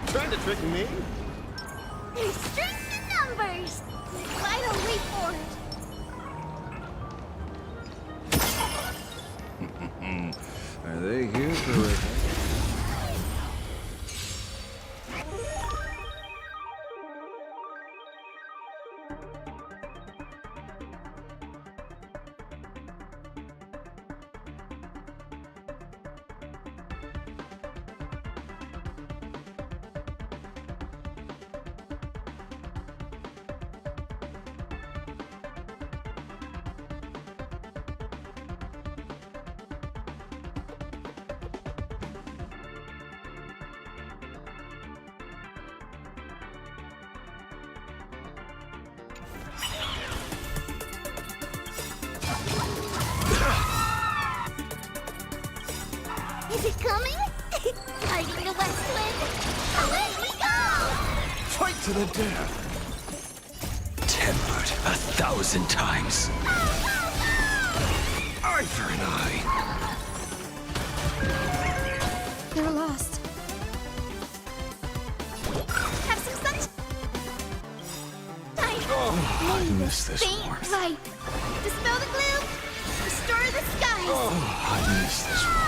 Trying to trick me? There's strength in numbers! I don't wait for it. Are they here for it? Is it coming? Fighting the West Wind! Away we go! Fight to the death! Tempered 1,000 times. Eye for an eye. You're lost. Have some sunshine. Oh, I miss this Faint warmth. light. Dispel the gloom. Restore the skies. Oh, I miss this warmth.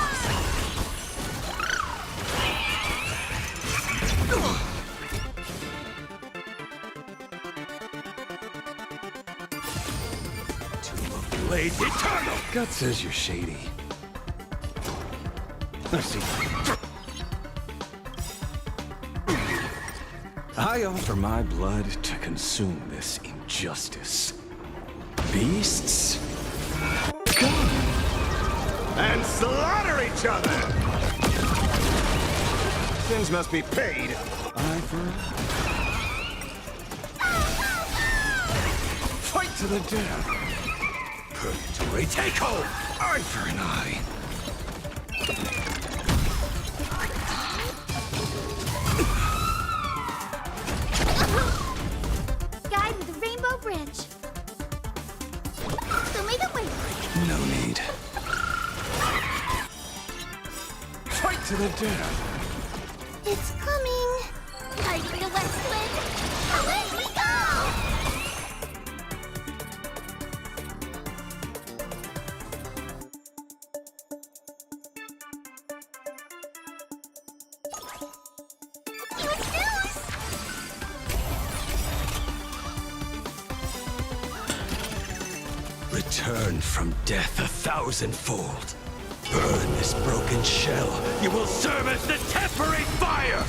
Blades eternal! Gut says you're shady. I see. I offer my blood to consume this injustice. Beasts, come And slaughter each other! Things must be paid. eye for eye. Fight to the death. Purgatory takeover! Eye for an eye. Guide with the rainbow bridge. So make it wait. No need. Fight to the death. It's coming. Fighting the West Wind. Away we go! Return from death 1,000-fold. Burn this broken shell. You will serve as the tempering fire!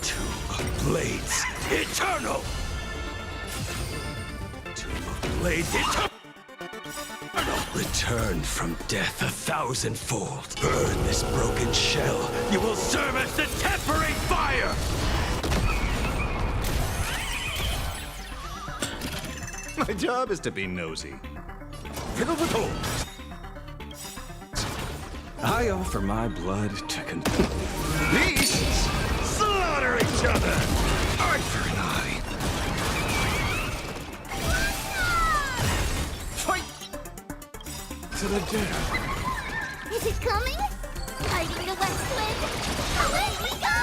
Tomb of Blades Eternal! Tomb of Blades Eternal! Return from death 1,000-fold. Burn this broken shell. You will serve as the tempering fire! My job is to be nosy. Fiddle with holes. I offer my blood to Beasts! Slaughter each other! eye for an eye. Fight to the death. Is it coming? Fighting the West Wind. Away we go!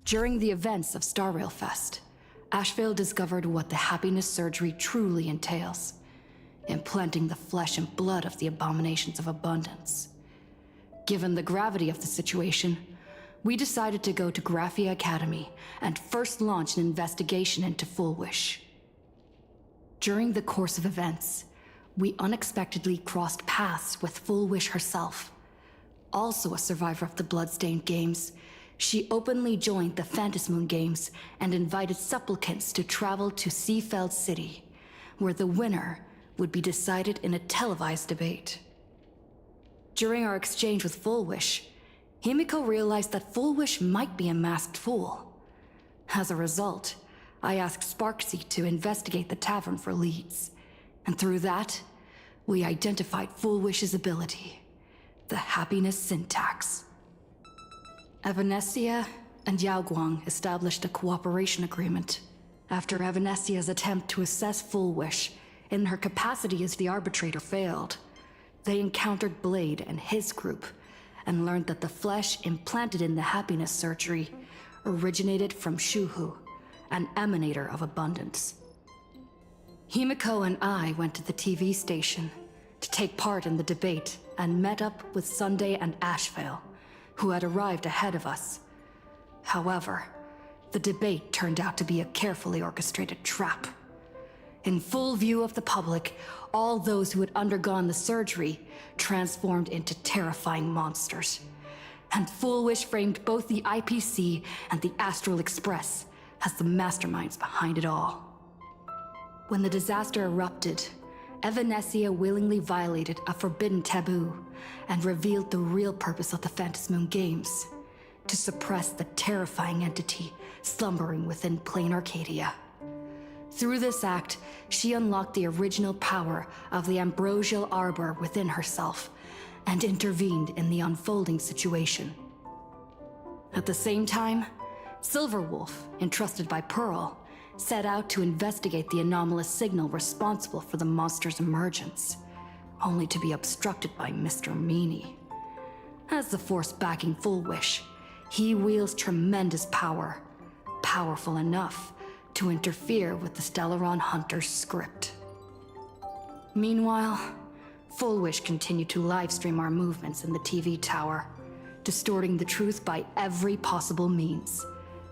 During the events of Star Rail Fest, Ashvale discovered what the happiness surgery truly entails, implanting the flesh and blood of the abominations of abundance. Given the gravity of the situation, we decided to go to Graphia Academy and first launch an investigation into Full Wish. During the course of events, we unexpectedly crossed paths with Full Wish herself. Also a survivor of the Bloodstained Games, she openly joined the Phantasmoon Games and invited supplicants to travel to Seafeld City, where the winner would be decided in a televised debate. During our exchange with Full Wish, Himiko realized that Full Wish might be a masked fool. As a result, I asked Sparksy to investigate the tavern for leads, and through that, we identified Full Wish's ability, the happiness syntax. Evanescia and Yaoguang established a cooperation agreement. After Evanescia's attempt to assess Full Wish in her capacity as the arbitrator failed, they encountered Blade and his group and learned that the flesh implanted in the happiness surgery originated from Shuhu, an emanator of abundance. Himiko and I went to the TV station to take part in the debate and met up with Sunday and Ashvale, who had arrived ahead of us. However, the debate turned out to be a carefully orchestrated trap. In full view of the public, all those who had undergone the surgery transformed into terrifying monsters. And Full Wish framed both the IPC and the Astral Express as the masterminds behind it all. When the disaster erupted, Evanescia willingly violated a forbidden taboo and revealed the real purpose of the Phantasmoon Games: to suppress the terrifying entity slumbering within plain Arcadia. Through this act, she unlocked the original power of the ambrosial arbor within herself and intervened in the unfolding situation. At the same time, Silverwolf, entrusted by Pearl, set out to investigate the anomalous signal responsible for the monster's emergence, only to be obstructed by Mr. Meanie. As the force backing Full Wish, he wields tremendous power, powerful enough to interfere with the Stellaron Hunter's script. Meanwhile, Full Wish continued to livestream our movements in the TV tower, distorting the truth by every possible means.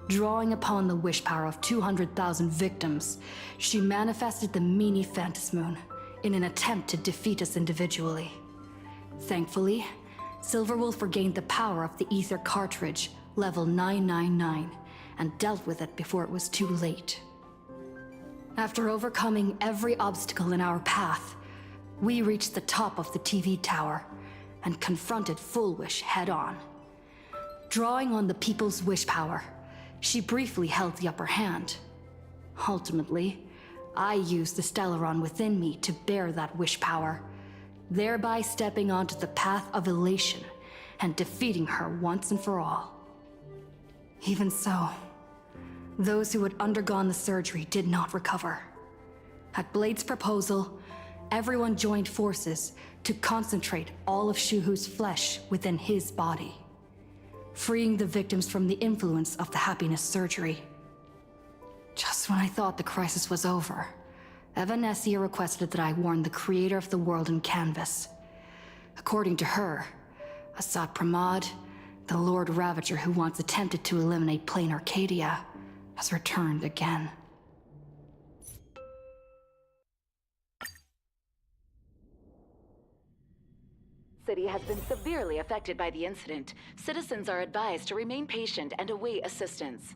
Drawing upon the wish power of 200,000 victims, she manifested the Meanie Phantasmoon in an attempt to defeat us individually. Thankfully, Silverwolf regained the power of the Ether cartridge, level 999, and dealt with it before it was too late. After overcoming every obstacle in our path, we reached the top of the TV tower and confronted Full Wish head-on. Drawing on the people's wish power, she briefly held the upper hand. Ultimately, I used the Stellaron within me to bear that wish power, thereby stepping onto the path of elation and defeating her once and for all. Even so, those who had undergone the surgery did not recover. At Blade's proposal, everyone joined forces to concentrate all of Shuhu's flesh within his body, freeing the victims from the influence of the happiness surgery. Just when I thought the crisis was over, Evanescia requested that I warn the creator of the world in canvas. According to her, Assad Pramod, the Lord Ravager who once attempted to eliminate plain Arcadia, has returned again. City has been severely affected by the incident. Citizens are advised to remain patient and await assistance.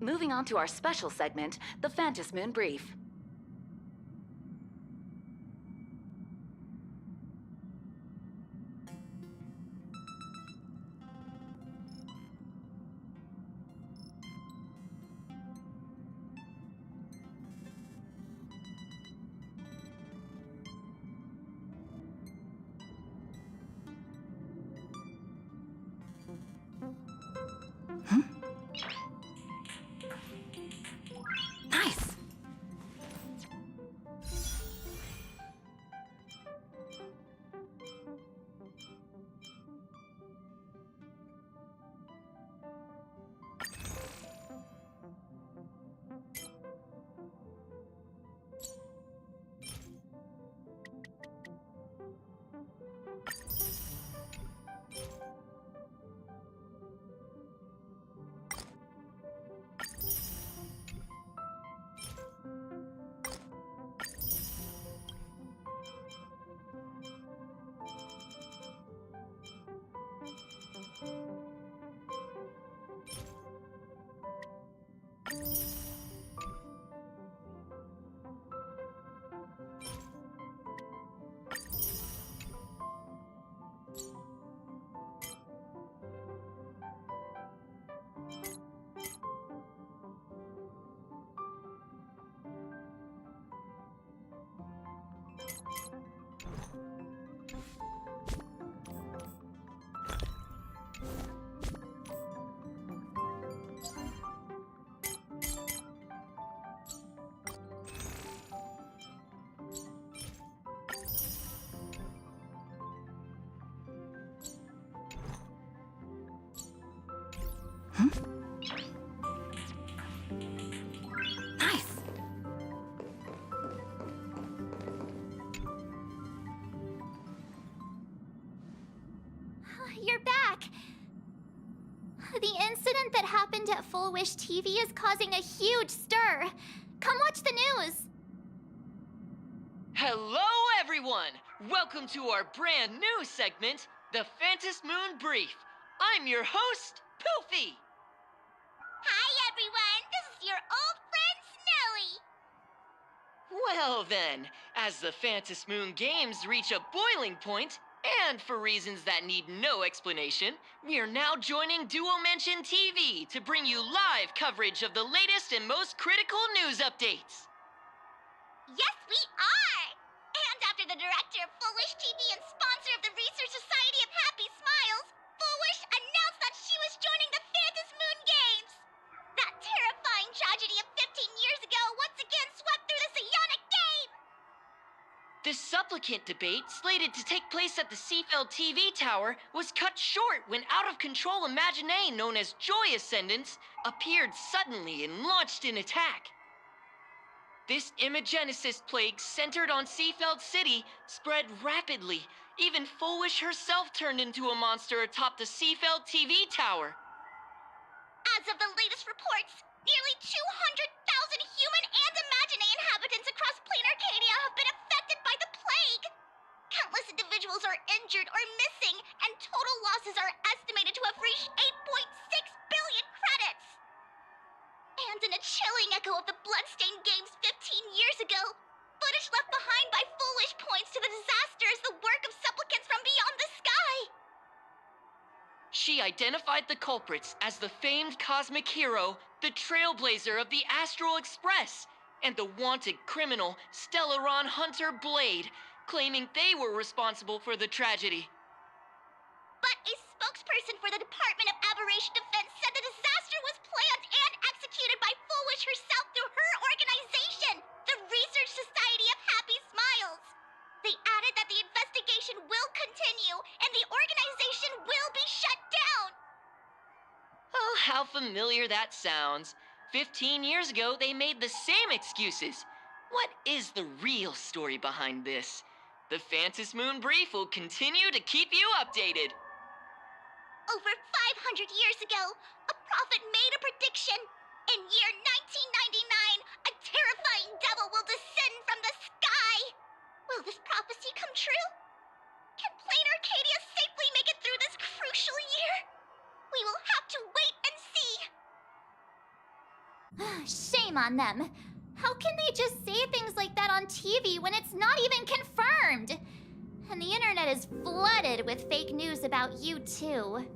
Moving on to our special segment, the Phantasmoon Brief. Nice. You're back. The incident that happened at Full Wish TV is causing a huge stir. Come watch the news. Hello, everyone! Welcome to our brand new segment, the Phantom Moon Brief. I'm your host, Poofy. Hi, everyone. This is your old friend, Snowy. Well then, as the Phantom Moon games reach a boiling point, and for reasons that need no explanation, we are now joining Duo Mention TV to bring you live coverage of the latest and most critical news updates. Yes, we are! And after the director of Full Wish TV and sponsor of the Research Society of Happy Smiles, Full Wish announced that she was joining the Phantom Moon Games! That terrifying tragedy of 15 years ago once again swept through the psionic game! The supplicant debate, slated to take place at the Seafeld TV tower, was cut short when out-of-control Imaginee known as Joy Ascendants appeared suddenly and launched an attack. This Imagenesis plague centered on Seafeld City spread rapidly. Even Full Wish herself turned into a monster atop the Seafeld TV tower. As of the latest reports, nearly 200,000 human and Imaginee inhabitants across plain Arcadia have been affected by the plague. Countless individuals are injured or missing, and total losses are estimated to have reached 8.6 billion credits. And in a chilling echo of the bloodstained games 15 years ago, footage left behind by Full Wish points to the disaster as the work of supplicants from beyond the sky. She identified the culprits as the famed cosmic hero, the Trailblazer of the Astral Express, and the wanted criminal, Stellaron Hunter Blade, claiming they were responsible for the tragedy. But a spokesperson for the Department of Aberration Defense said the disaster was planned and executed by Full Wish herself through her organization, the Research Society of Happy Smiles. They added that the investigation will continue and the organization will be shut down. Oh, how familiar that sounds. 15 years ago, they made the same excuses. What is the real story behind this? The Phantom Moon Brief will continue to keep you updated. Over 500 years ago, a prophet made a prediction. In year 1999, a terrifying devil will descend from the sky. Will this prophecy come true? Can plain Arcadia safely make it through this crucial year? We will have to wait and see. Shame on them. How can they just say things like that on TV when it's not even confirmed? And the internet is flooded with fake news about you too.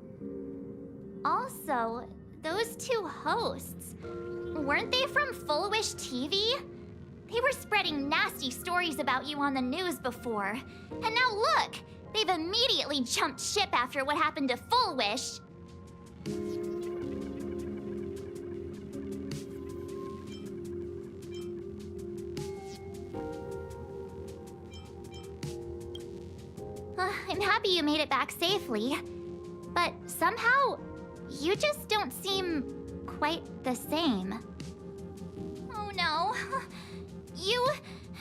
Also, those two hosts, weren't they from Full Wish TV? They were spreading nasty stories about you on the news before. And now look, they've immediately jumped ship after what happened to Full Wish. I'm happy you made it back safely. But somehow, you just don't seem quite the same. Oh no.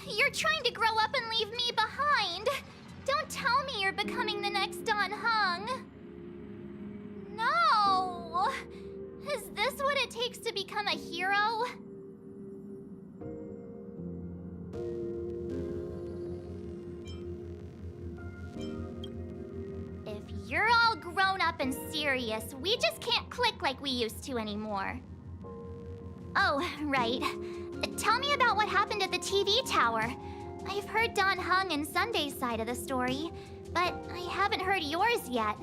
You're trying to grow up and leave me behind. Don't tell me you're becoming the next Don Hung. No. Is this what it takes to become a hero? If you're all grown up and serious, we just can't click like we used to anymore. Oh, right. Tell me about what happened at the TV tower. I've heard Don Hung and Sunday's side of the story, but I haven't heard yours yet.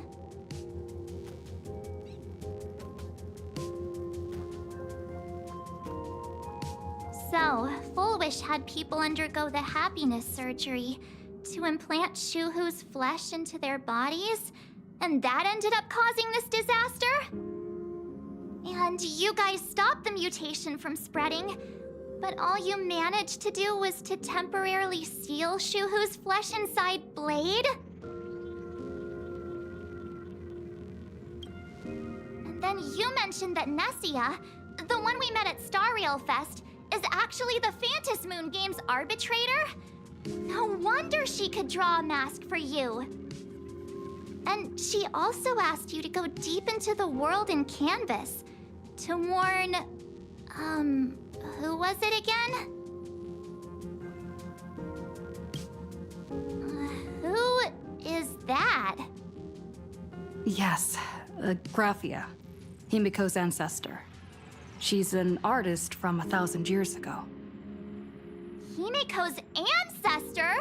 So, Full Wish had people undergo the happiness surgery to implant Shuhu's flesh into their bodies, and that ended up causing this disaster? And you guys stopped the mutation from spreading, but all you managed to do was to temporarily seal Shuhu's flesh inside Blade? And And you mentioned that Nessia, the one we met at Star Rail Fest, is actually the Phantom Moon Games arbitrator? No wonder she could draw a mask for you. And she also asked you to go deep into the world in Canvas to warn... who was it again? Who is that? Yes, Graphia, Himiko's ancestor. She's an artist from 1,000 years ago. Himiko's ancestor?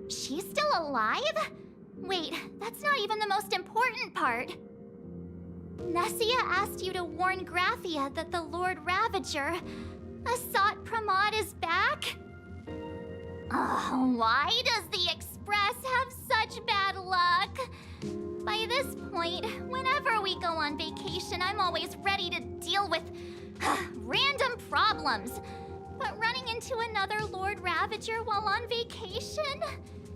She's still alive? Wait, that's not even the most important part. Nessia asked you to warn Graphia that the Lord Ravager, Asat Pramod, is back? Oh, why does the Express have such bad luck? By this point, whenever we go on vacation, I'm always ready to deal with random problems. But running into another Lord Ravager while on vacation?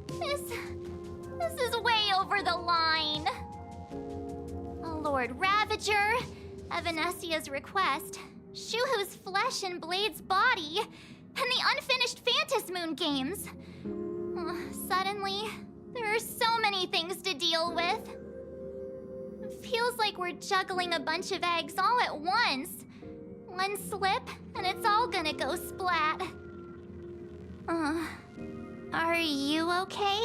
This is way over the line. A Lord Ravager, Evanessia's request, Shuhu's flesh and Blade's body, and the unfinished Phantom Moon Games. Suddenly, there are so many things to deal with. It feels like we're juggling a bunch of eggs all at once. One slip, and it's all gonna go splat. Are you okay?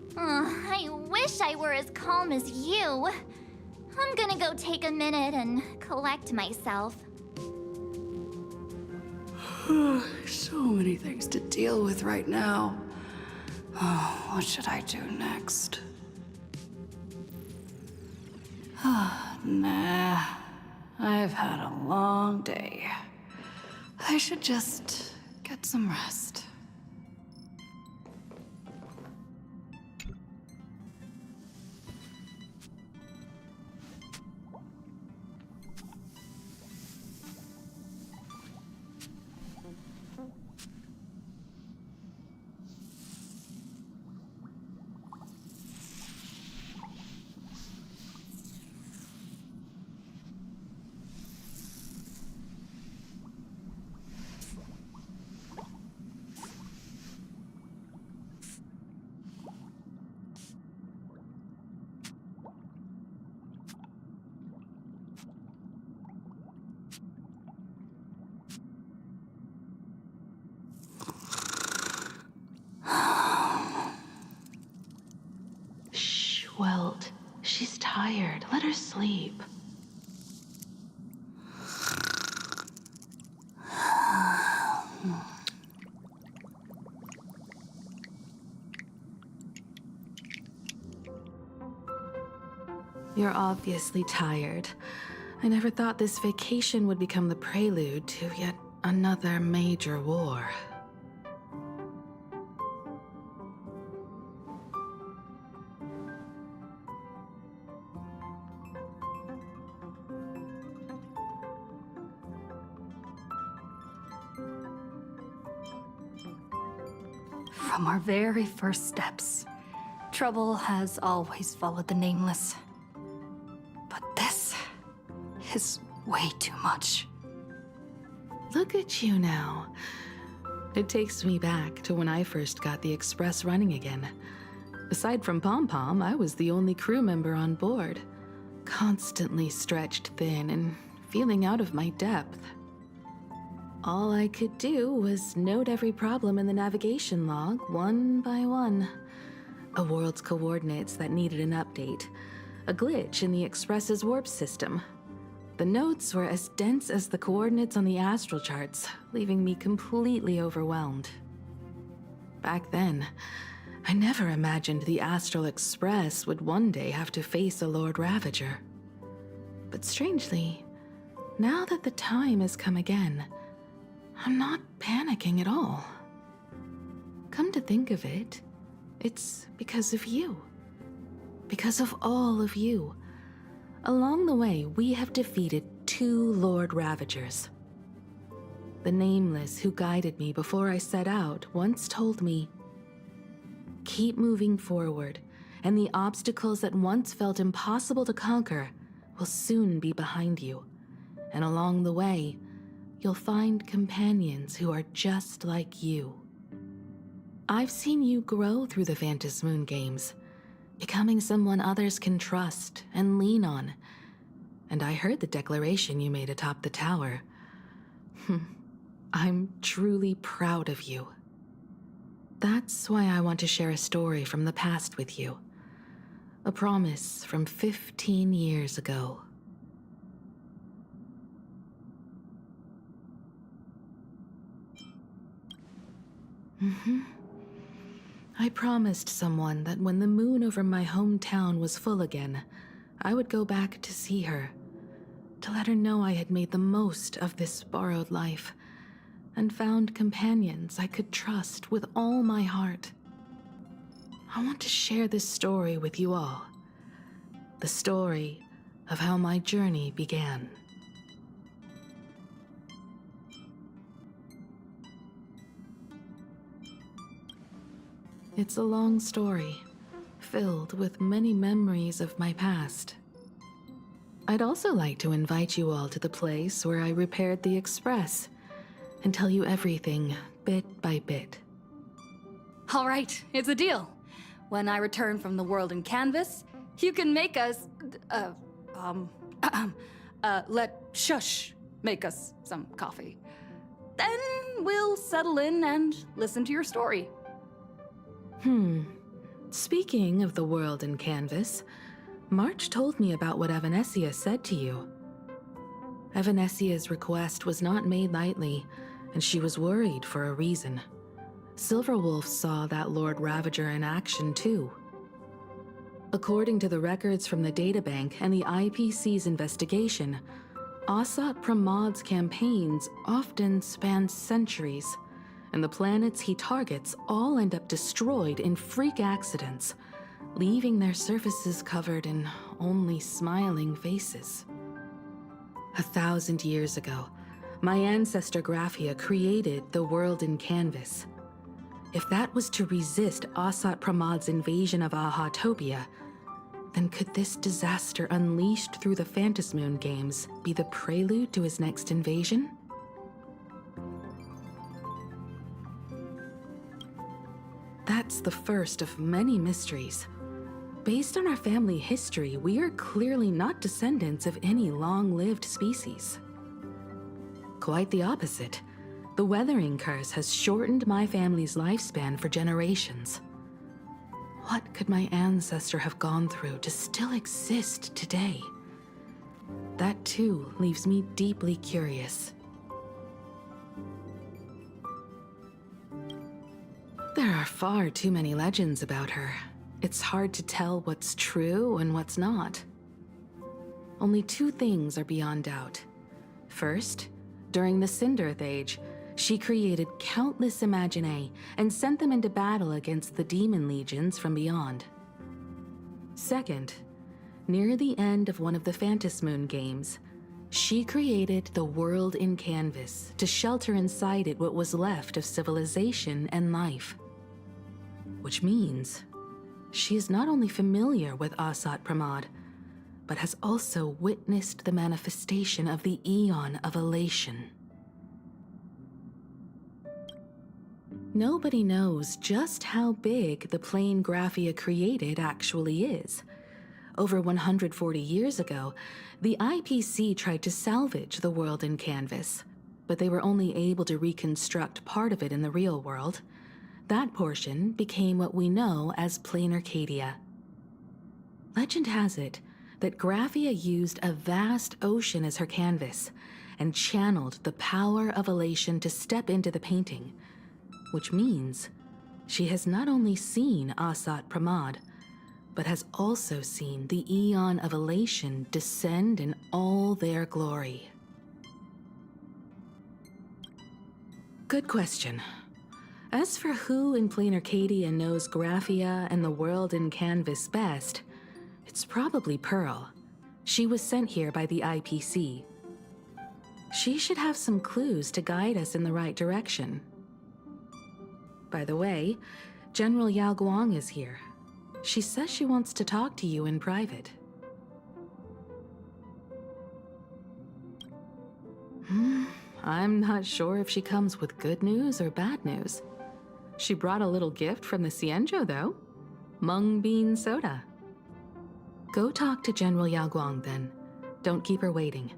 I wish I were as calm as you. I'm gonna go take a minute and collect myself. So many things to deal with right now. Oh, what should I do next? Nah, I've had a long day. I should just get some rest. Welt, she's tired. Let her sleep. You're obviously tired. I never thought this vacation would become the prelude to yet another major war. From our very first steps, trouble has always followed the Nameless. But this is way too much. Look at you now. It takes me back to when I first got the Express running again. Aside from Pom Pom, I was the only crew member on board, constantly stretched thin and feeling out of my depth. All I could do was note every problem in the navigation log, one by one. A world's coordinates that needed an update. A glitch in the Express's warp system. The notes were as dense as the coordinates on the astral charts, leaving me completely overwhelmed. Back then, I never imagined the Astral Express would one day have to face a Lord Ravager. But strangely, now that the time has come again, I'm not panicking at all. Come to think of it, it's because of you. Because of all of you. Along the way, we have defeated 2 Lord Ravagers. the Nameless who guided me before I set out, once told me, "Keep moving forward, and the obstacles that once felt impossible to conquer will soon be behind you. And along the way, you'll find companions who are just like you." I've seen you grow through the Phantom Moon games, becoming someone others can trust and lean on. And I heard the declaration you made atop the tower. I'm truly proud of you. That's why I want to share a story from the past with you. A promise from 15 years ago. I promised someone that when the moon over my hometown was full again, I would go back to see her, to let her know I had made the most of this borrowed life, and found companions I could trust with all my heart. I want to share this story with you all. The story of how my journey began. It's a long story, filled with many memories of my past. I'd also like to invite you all to the place where I repaired the Express and tell you everything bit by bit. All right, it's a deal. When I return from the world in canvas, you can make us, let Shush make us some coffee. Then we'll settle in and listen to your story. Speaking of the world in canvas, March told me about what Evanescia said to you. Evanessia's request was not made lightly, and she was worried for a reason. Silverwolf saw that Lord Ravager in action too. According to the records from the databank and the IPC's investigation, Asat Pramad's campaigns often span centuries, and the planets he targets all end up destroyed in freak accidents, leaving their surfaces covered in only smiling faces. 1,000 years ago, my ancestor Graphia created the world in canvas. If that was to resist Asat Pramad's invasion of Ahatopia, then could this disaster unleashed through the Phantom Moon games be the prelude to his next invasion? That's the first of many mysteries. Based on our family history, we are clearly not descendants of any long-lived species. Quite the opposite. The weathering curse has shortened my family's lifespan for generations. What could my ancestor have gone through to still exist today? That too leaves me deeply curious. There are far too many legends about her. It's hard to tell what's true and what's not. Only two things are beyond doubt. First, during the Cinderth Age, she created countless Imaginae and sent them into battle against the demon legions from beyond. Second, near the end of one of the Phantom Moon games, she created the world in canvas to shelter inside it what was left of civilization and life. Which means she is not only familiar with Asat Pramad, but has also witnessed the manifestation of the Eon of Elation. Nobody knows just how big the plane Graphia created actually is. Over 140 years ago, the IPC tried to salvage the world in canvas, but they were only able to reconstruct part of it in the real world. That portion became what we know as Plain Arcadia. Legend has it that Graphia used a vast ocean as her canvas and channeled the power of elation to step into the painting, which means she has not only seen Asat Pramad, but has also seen the Eon of Elation descend in all their glory. Good question. As for who in Plain Arcadia knows Graphia and the world in canvas best, it's probably Pearl. She was sent here by the IPC. She should have some clues to guide us in the right direction. By the way, General Yao Guang is here. She says she wants to talk to you in private. I'm not sure if she comes with good news or bad news. She brought a little gift from the Xianzhou, though. Mung bean soda. Go talk to General Yao Guang, then. Don't keep her waiting.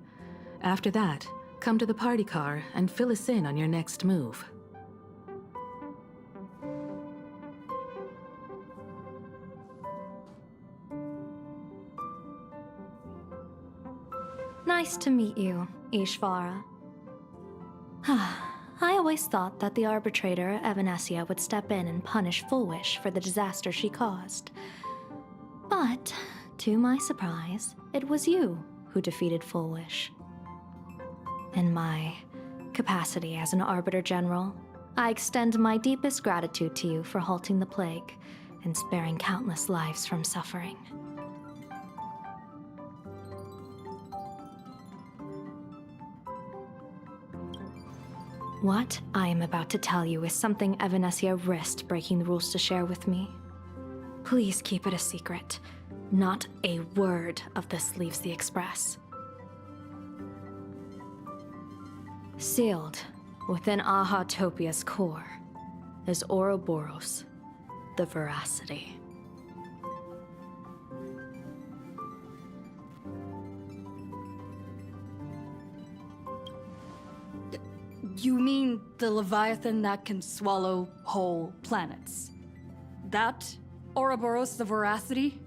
After that, come to the party car and fill us in on your next move. Nice to meet you, Ishvara. I always thought that the arbitrator, Evanessia, would step in and punish Fullwish for the disaster she caused. But, to my surprise, it was you who defeated Fullwish. In my capacity as an Arbiter General, I extend my deepest gratitude to you for halting the plague and sparing countless lives from suffering. What I am about to tell you is something Evanessia risked breaking the rules to share with me. Please keep it a secret. Not a word of this leaves the Express. Sealed within Ahatopia's core is Ouroboros, the Veracity. You mean the Leviathan that can swallow whole planets? That Ouroboros the Veracity?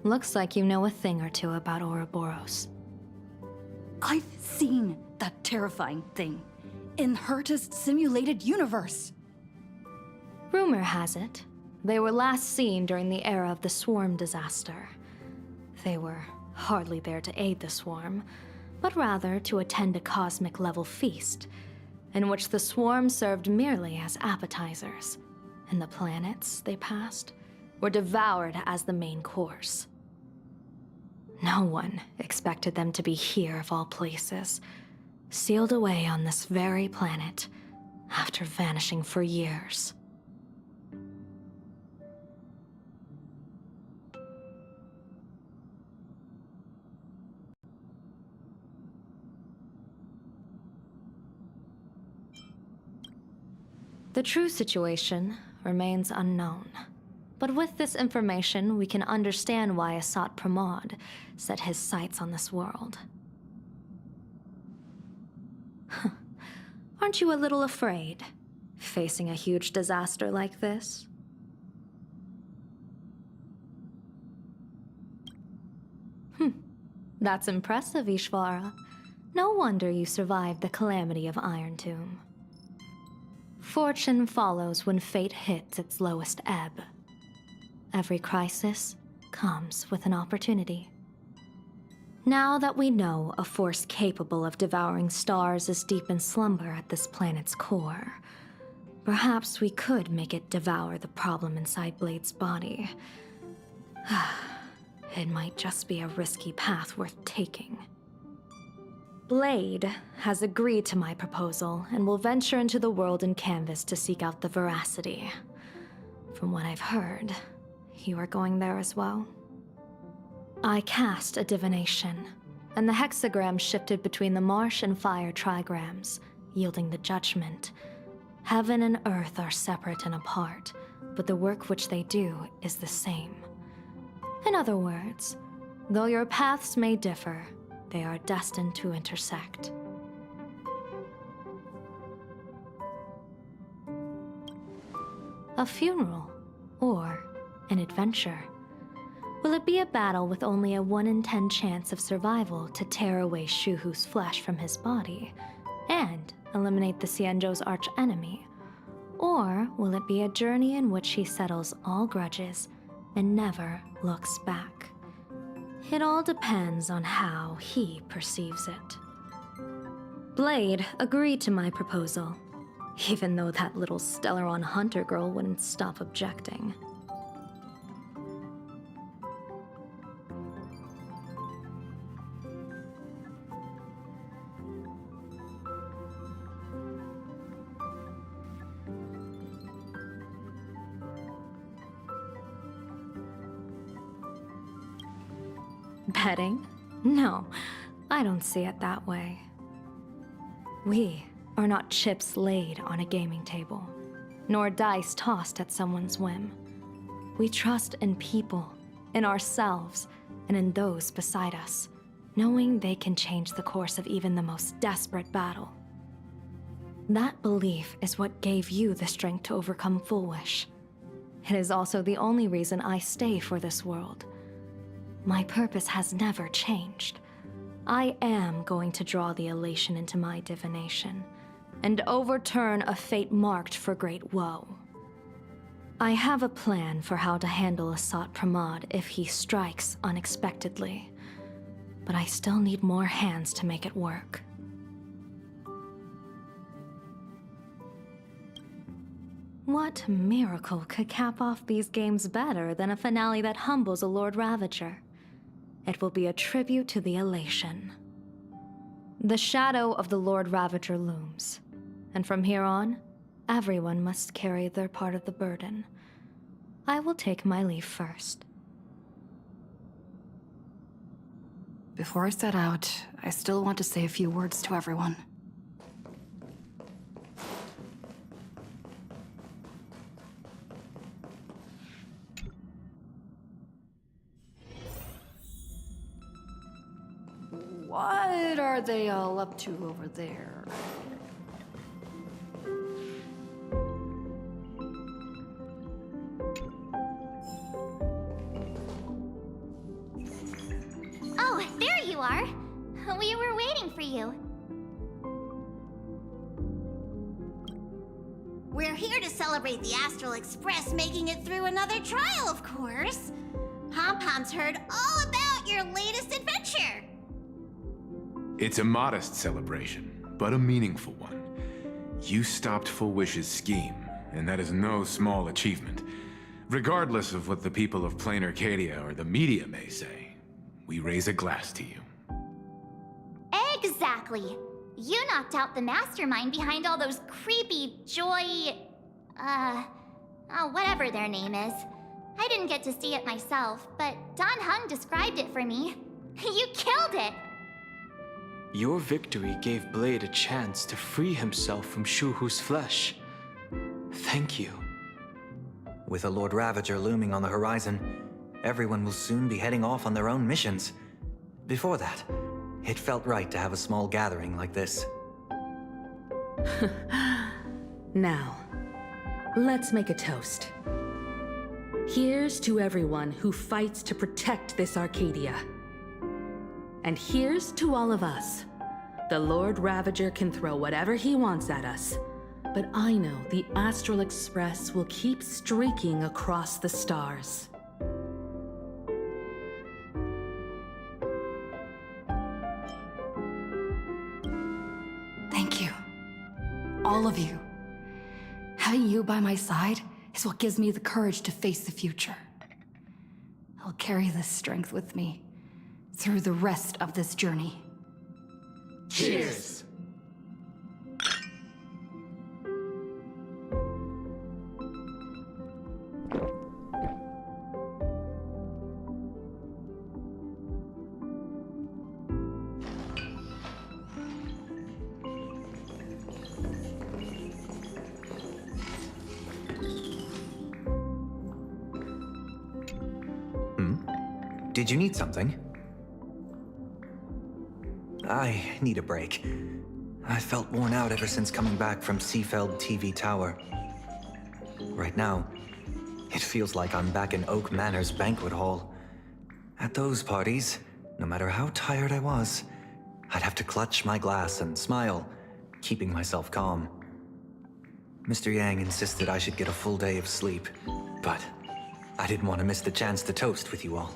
Looks like you know a thing or two about Ouroboros. I've seen that terrifying thing in Herta's simulated universe. Rumor has it, they were last seen during the era of the Swarm disaster. They were hardly there to aid the Swarm, but rather to attend a cosmic-level feast, in which the Swarm served merely as appetizers, and the planets they passed were devoured as the main course. No one expected them to be here of all places, sealed away on this very planet, after vanishing for years. The true situation remains unknown. But with this information, we can understand why Asat Pramod set his sights on this world. Aren't you a little afraid, facing a huge disaster like this? That's impressive, Ishvara. No wonder you survived the calamity of Iron Tomb. Fortune follows when fate hits its lowest ebb. Every crisis comes with an opportunity. Now that we know a force capable of devouring stars is deep in slumber at this planet's core, perhaps we could make it devour the problem inside Blade's body. It might just be a risky path worth taking. Blade has agreed to my proposal and will venture into the world in Canvas to seek out the Veracity. From what I've heard, you are going there as well. I cast a divination, and the hexagram shifted between the marsh and fire trigrams, yielding the judgment. Heaven and earth are separate and apart, but the work which they do is the same. In other words, though your paths may differ, they are destined to intersect. A funeral, or an adventure. Will it be a battle with only a 1 in 10 chance of survival to tear away Shuhu's flesh from his body and eliminate the Xianzhou's arch-enemy? Or will it be a journey in which he settles all grudges and never looks back? It all depends on how he perceives it. Blade agreed to my proposal, even though that little Stellaron hunter girl wouldn't stop objecting. Betting? No, I don't see it that way. We are not chips laid on a gaming table, nor dice tossed at someone's whim. We trust in people, in ourselves, and in those beside us, knowing they can change the course of even the most desperate battle. That belief is what gave you the strength to overcome Fullwish. It is also the only reason I stay for this world. My purpose has never changed. I am going to draw the elation into my divination, and overturn a fate marked for great woe. I have a plan for how to handle Asat Pramod if he strikes unexpectedly, but I still need more hands to make it work. What miracle could cap off these games better than a finale that humbles a Lord Ravager? It will be a tribute to the elation. The shadow of the Lord Ravager looms, and from here on, everyone must carry their part of the burden. I will take my leave first. Before I set out, I still want to say a few words to everyone. What are they all up to over there? Oh, there you are. We were waiting for you. We're here to celebrate the Astral Express making it through another trial, of course. Pom-Pom's heard all about your latest adventure. It's a modest celebration, but a meaningful one. You stopped Fullwish's scheme, and that is no small achievement. Regardless of what the people of Plain Arcadia or the media may say, we raise a glass to you. Exactly. You knocked out the mastermind behind all those creepy whatever their name is. I didn't get to see it myself, but Don Hung described it for me. You killed it! Your victory gave Blade a chance to free himself from Shuhu's flesh. Thank you. With a Lord Ravager looming on the horizon, everyone will soon be heading off on their own missions. Before that, it felt right to have a small gathering like this. Now, let's make a toast. Here's to everyone who fights to protect this Arcadia. And here's to all of us. The Lord Ravager can throw whatever he wants at us, but I know the Astral Express will keep streaking across the stars. Thank you. All of you. Having you by my side is what gives me the courage to face the future. I'll carry this strength with me through the rest of this journey. Cheers! Did you need something? I need a break. I felt worn out ever since coming back from Seafeld TV Tower. Right now, it feels like I'm back in Oak Manor's banquet hall. At those parties, no matter how tired I was, I'd have to clutch my glass and smile, keeping myself calm. Mr. Yang insisted I should get a full day of sleep, but I didn't want to miss the chance to toast with you all.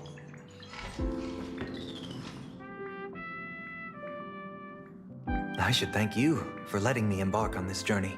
I should thank you for letting me embark on this journey.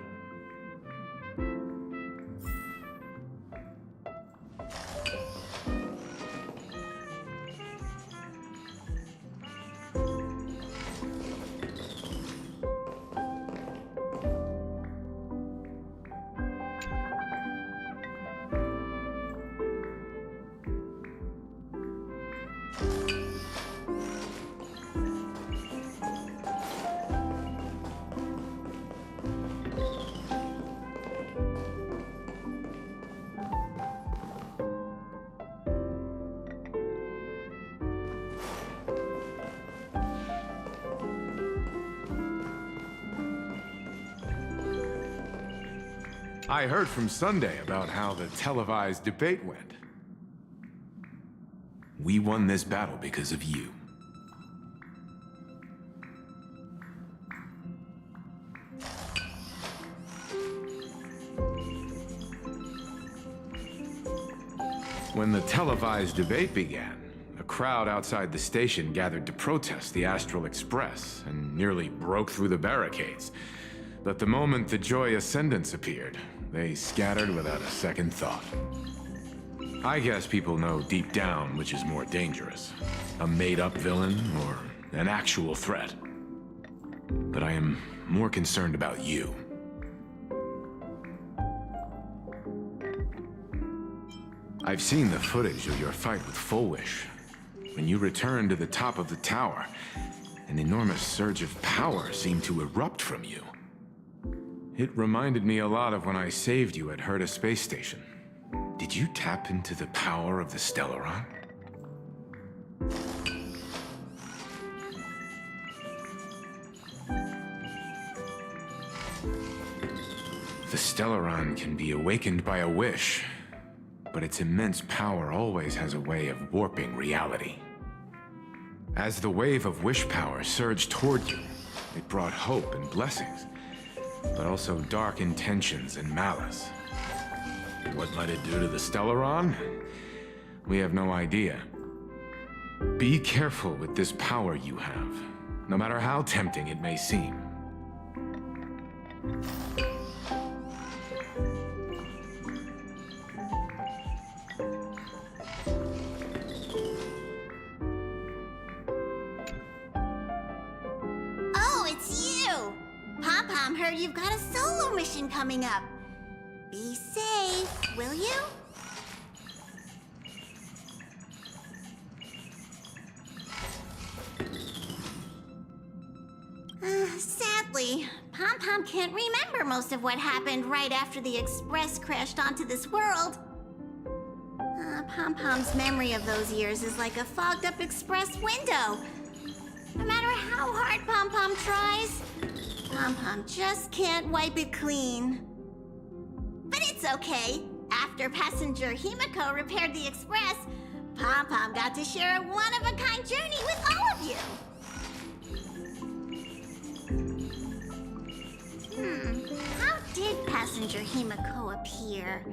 I heard from Sunday about how the televised debate went. We won this battle because of you. When the televised debate began, a crowd outside the station gathered to protest the Astral Express and nearly broke through the barricades. But the moment the Joy Ascendants appeared, they scattered without a second thought. I guess people know deep down which is more dangerous, a made-up villain or an actual threat. But I am more concerned about you. I've seen the footage of your fight with Full Wish. When you returned to the top of the tower, an enormous surge of power seemed to erupt from you. It reminded me a lot of when I saved you at Herta Space Station. Did you tap into the power of the Stellaron? The Stellaron can be awakened by a wish, but its immense power always has a way of warping reality. As the wave of wish power surged toward you, it brought hope and blessings, but also dark intentions and malice. What might it do to the Stellaron? We have no idea. Be careful with this power you have, no matter how tempting it may seem. Oh, it's you! Pom-Pom heard you've got a solo mission coming up. Be safe, will you? Sadly, Pom-Pom can't remember most of what happened right after the Express crashed onto this world. Pom-Pom's memory of those years is like a fogged-up Express window. No matter how hard Pom-Pom tries, Pom-Pom just can't wipe it clean. But it's okay. After passenger Himiko repaired the Express, Pom-Pom got to share a one-of-a-kind journey with all of you. How did passenger Himiko appear?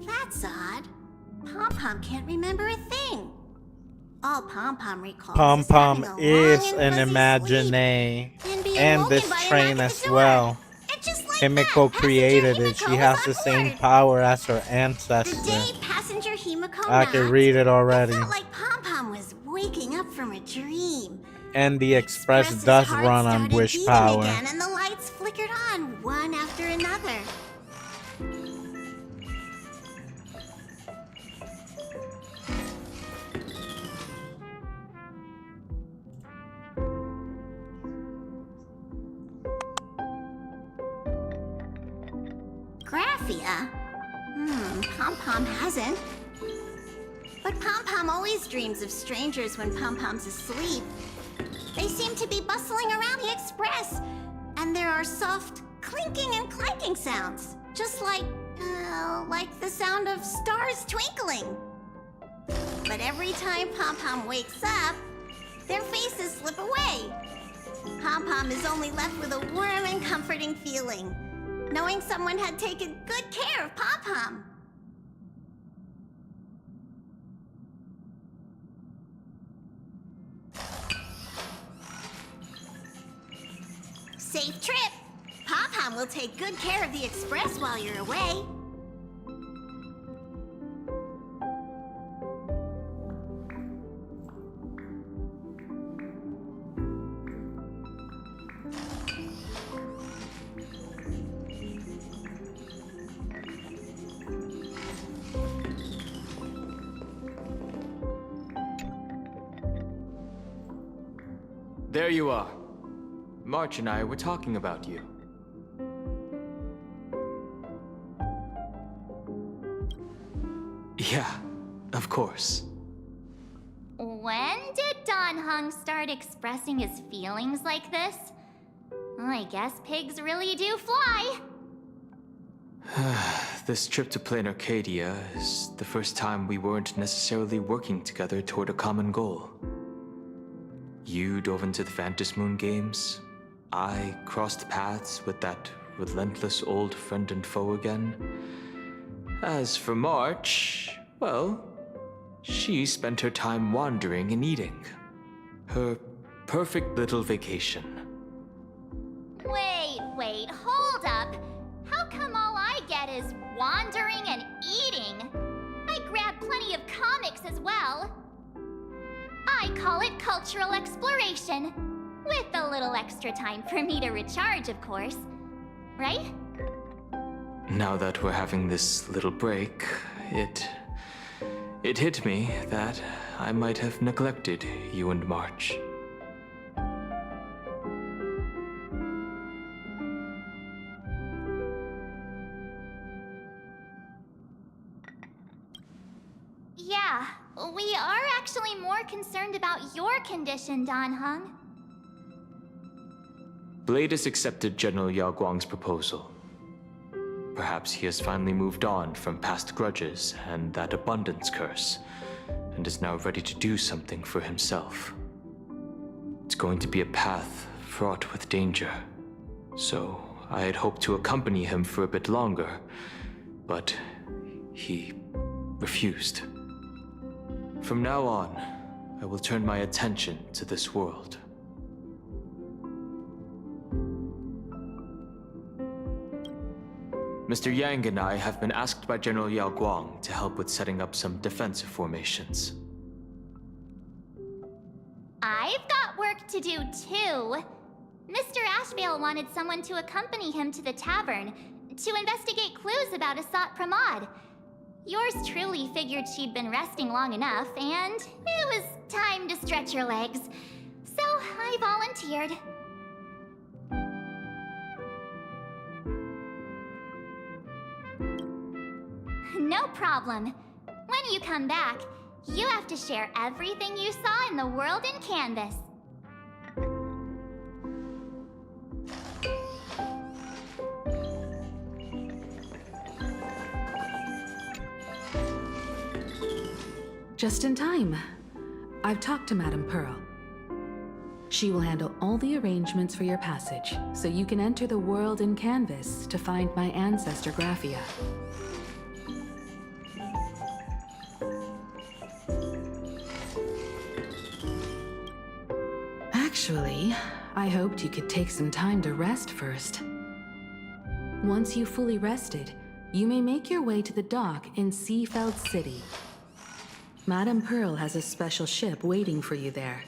That's odd. Pom-Pom can't remember a thing. All Pom-Pom recalls Pom-Pom is long an and fuzzy imaginee, sleep being and woken this by a train knock at as the door. well. And just like Himiko that, created passenger it. She Himiko has was the on same board. power as her The ancestor. day passenger Himiko I can knocked, read it already. It felt like Pom-Pom was waking up from a dream. And the Express Express's does heart run on started wish beating power. again, and the lights flickered on one after another. Graphia? Pom-Pom hasn't. But Pom-Pom always dreams of strangers when Pom-Pom's asleep. They seem to be bustling around the Express, and there are soft clinking and clanking sounds, just like the sound of stars twinkling. But every time Pom-Pom wakes up, their faces slip away. Pom-Pom is only left with a warm and comforting feeling, knowing someone had taken good care of Pom-Pom. Safe trip! Pom-Pom will take good care of the Express while you're away. There you are. March and I were talking about you. Yeah, of course. When did Don Hung start expressing his feelings like this? I guess pigs really do fly. This trip to Plain Arcadia is the first time we weren't necessarily working together toward a common goal. You dove into the Phantom Moon games. I crossed paths with that relentless old friend and foe again. As for March, well, she spent her time wandering and eating. Her perfect little vacation. Wait, hold up. How come all I get is wandering and eating? I grab plenty of comics as well. I call it cultural exploration. With a little extra time for me to recharge, of course. Right? Now that we're having this little break, it hit me that I might have neglected you and March. Yeah, we are actually more concerned about your condition, Dan Heng. Blade has accepted General Yao Guang's proposal. Perhaps he has finally moved on from past grudges and that abundance curse, and is now ready to do something for himself. It's going to be a path fraught with danger, so I had hoped to accompany him for a bit longer, but he refused. From now on, I will turn my attention to this world. Mr. Yang and I have been asked by General Yao Guang to help with setting up some defensive formations. I've got work to do too. Mr. Ashvale wanted someone to accompany him to the tavern to investigate clues about Asat Pramod. Yours truly figured she'd been resting long enough, and it was time to stretch her legs. So I volunteered. No problem. When you come back, you have to share everything you saw in the world in Canvas. Just in time. I've talked to Madame Pearl. She will handle all the arrangements for your passage, so you can enter the world in Canvas to find my ancestor Graphia. Actually, I hoped you could take some time to rest first. Once you've fully rested, you may make your way to the dock in Seafeld City. Madame Pearl has a special ship waiting for you there.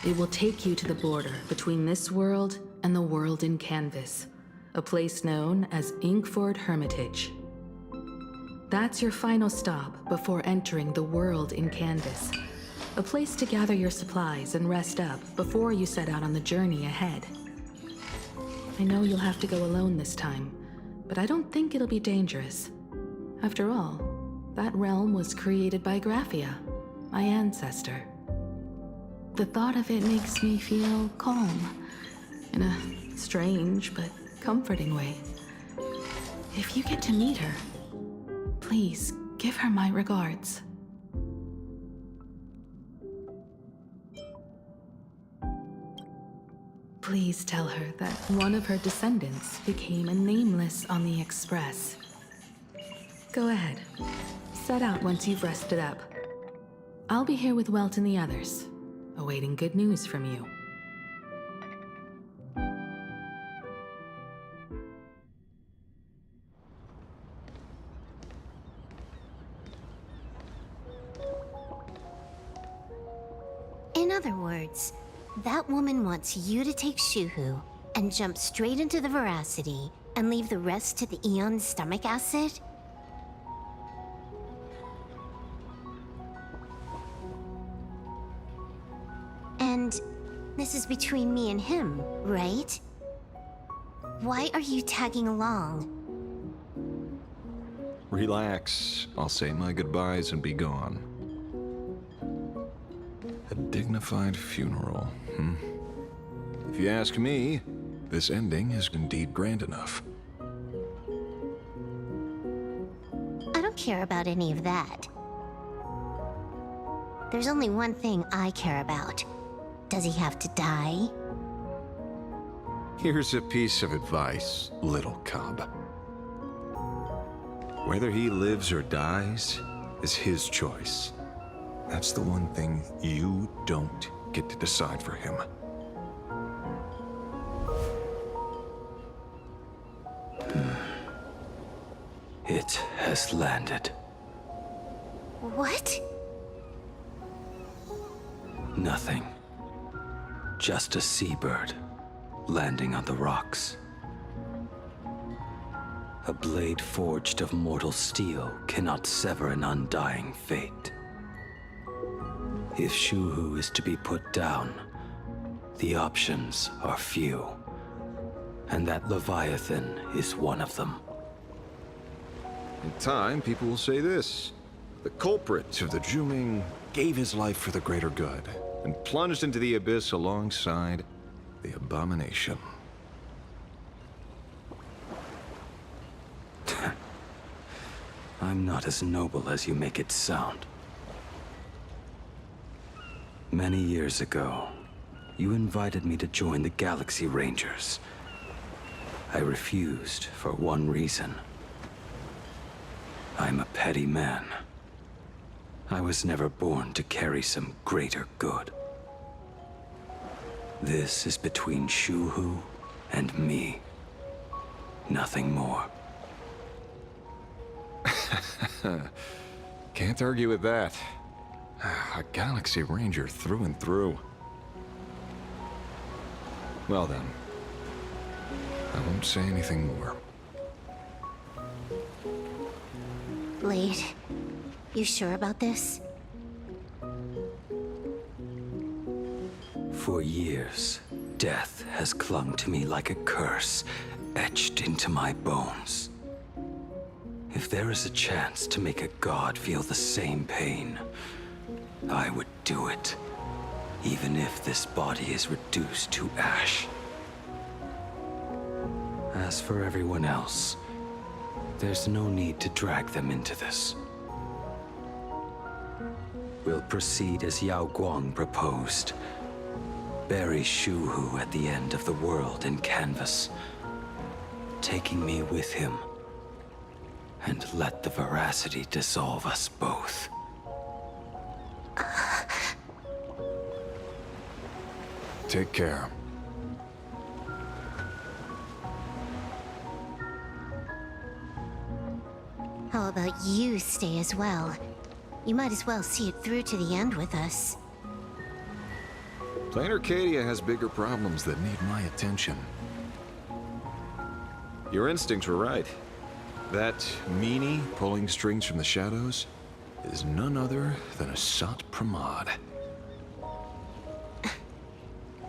It will take you to the border between this world and the world in Canvas, a place known as Inkford Hermitage. That's your final stop before entering the world in Canvas, a place to gather your supplies and rest up before you set out on the journey ahead. I know you'll have to go alone this time, but I don't think it'll be dangerous. After all, that realm was created by Graphia, my ancestor. The thought of it makes me feel calm, in a strange but comforting way. If you get to meet her, please give her my regards. Please tell her that one of her descendants became a nameless on the Express. Go ahead. Set out once you've rested up. I'll be here with Welt and the others, awaiting good news from you. In other words, that woman wants you to take Shuhu and jump straight into the Veracity and leave the rest to the Eon's stomach acid? And this is between me and him, right? Why are you tagging along? Relax. I'll say my goodbyes and be gone. A dignified funeral, If you ask me, this ending is indeed grand enough. care about any of that. There's only one thing I care about. Does he have to die? Here's a piece of advice, little cub. Whether he lives or dies is his choice. That's the one thing you don't get to decide for him. It has landed. What? Nothing. Just a seabird landing on the rocks. A blade forged of mortal steel cannot sever an undying fate. If Shuhu is to be put down, the options are few, and that Leviathan is one of them. In time, people will say this. The culprit of the Juming gave his life for the greater good and plunged into the abyss alongside the abomination. I'm not as noble as you make it sound. Many years ago, you invited me to join the Galaxy Rangers. I refused for one reason. I'm a petty man. I was never born to carry some greater good. This is between Shuhu and me. Nothing more. Can't argue with that. A Galaxy Ranger through and through. Well then, I won't say anything more. Blade, you sure about this? For years, death has clung to me like a curse, etched into my bones. If there is a chance to make a god feel the same pain, I would do it, even if this body is reduced to ash. As for everyone else, there's no need to drag them into this. We'll proceed as Yao Guang proposed. Bury Shuhu at the end of the world in canvas, taking me with him, and let the veracity dissolve us both. Take care. How about you stay as well? You might as well see it through to the end with us. Plain Arcadia has bigger problems that need my attention. Your instincts were right. That meanie pulling strings from the shadows is none other than a Sat Pramod.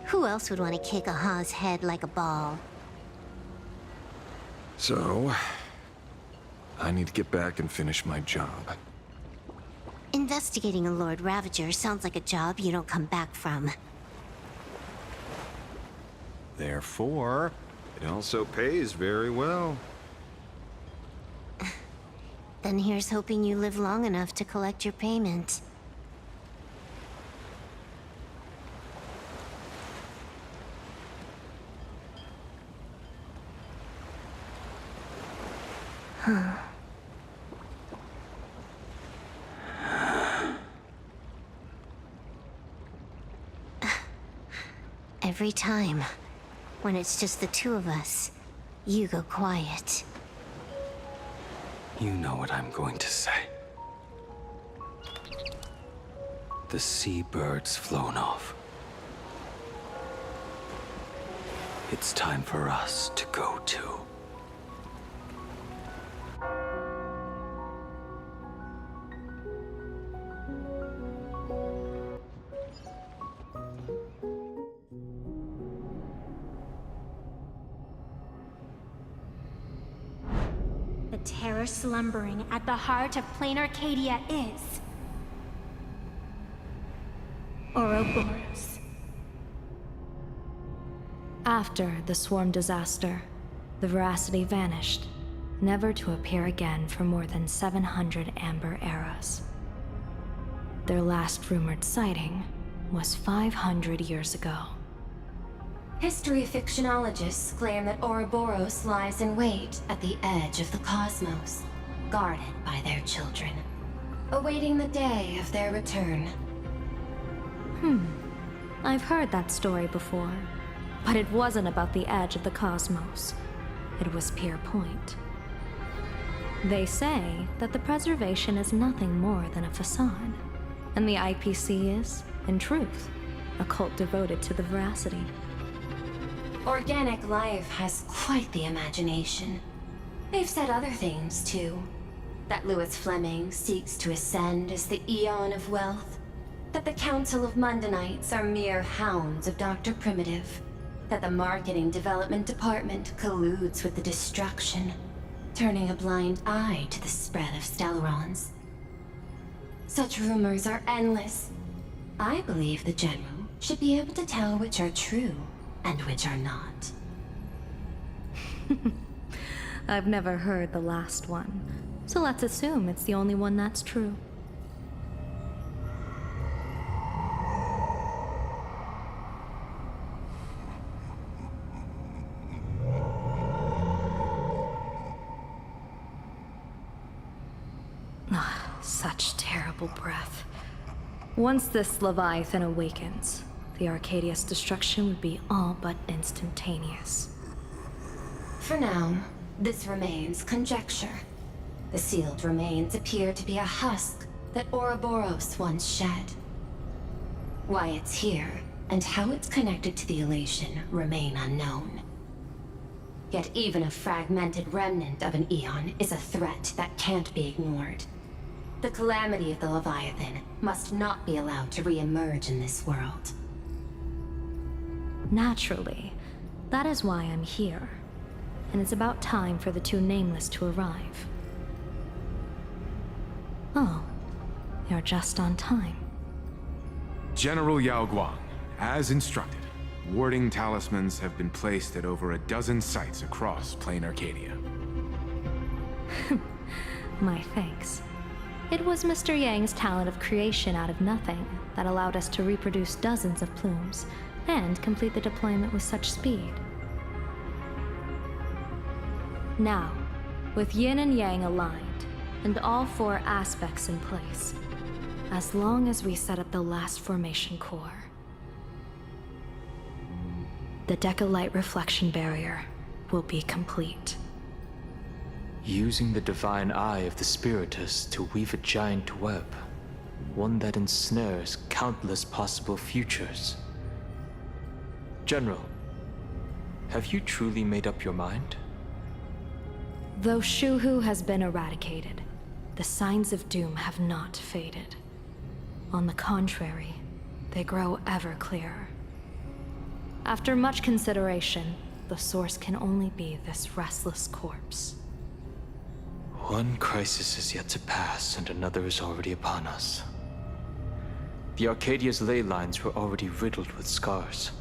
Who else would want to kick a Ha's head like a ball? So, I need to get back and finish my job. Investigating a Lord Ravager sounds like a job you don't come back from. Therefore, it also pays very well. Then here's hoping you live long enough to collect your payment. Huh. Every time, when it's just the two of us, you go quiet. You know what I'm going to say. The seabird's flown off. It's time for us to go too. The terror slumbering at the heart of Plain Arcadia is... Ouroboros. After the swarm disaster, the veracity vanished, never to appear again for more than 700 Amber eras. Their last rumored sighting was 500 years ago. History fictionologists claim that Ouroboros lies in wait at the edge of the cosmos, guarded by their children, awaiting the day of their return. I've heard that story before, but it wasn't about the edge of the cosmos. It was Pier Point. They say that the preservation is nothing more than a facade, and the IPC is, in truth, a cult devoted to the veracity. Organic life has quite the imagination. They've said other things, too. That Louis Fleming seeks to ascend as the Eon of Wealth. That the Council of Mundanites are mere hounds of Dr. Primitive. That the Marketing Development Department colludes with the Destruction, turning a blind eye to the spread of Stellarons. Such rumors are endless. I believe the General should be able to tell which are true and which are not. I've never heard the last one, so let's assume it's the only one that's true. Such terrible breath. Once this Leviathan awakens, the Arcadia's destruction would be all but instantaneous. For now, this remains conjecture. The sealed remains appear to be a husk that Ouroboros once shed. Why it's here, and how it's connected to the elation, remain unknown. Yet even a fragmented remnant of an Eon is a threat that can't be ignored. The calamity of the Leviathan must not be allowed to re-emerge in this world. Naturally, that is why I'm here. And it's about time for the two Nameless to arrive. Oh, you're just on time. General Yao Guang, as instructed, warding talismans have been placed at over a dozen sites across Plain Arcadia. My thanks. It was Mr. Yang's talent of creation out of nothing that allowed us to reproduce dozens of plumes and complete the deployment with such speed. Now, with Yin and Yang aligned, and all four aspects in place, as long as we set up the last formation core, the Decalight reflection barrier will be complete. Using the divine eye of the Spiritus to weave a giant web, one that ensnares countless possible futures. General, have you truly made up your mind? Though Shuhu has been eradicated, the signs of doom have not faded. On the contrary, they grow ever clearer. After much consideration, the source can only be this restless corpse. One crisis is yet to pass, and another is already upon us. The Arcadia's ley lines were already riddled with scars,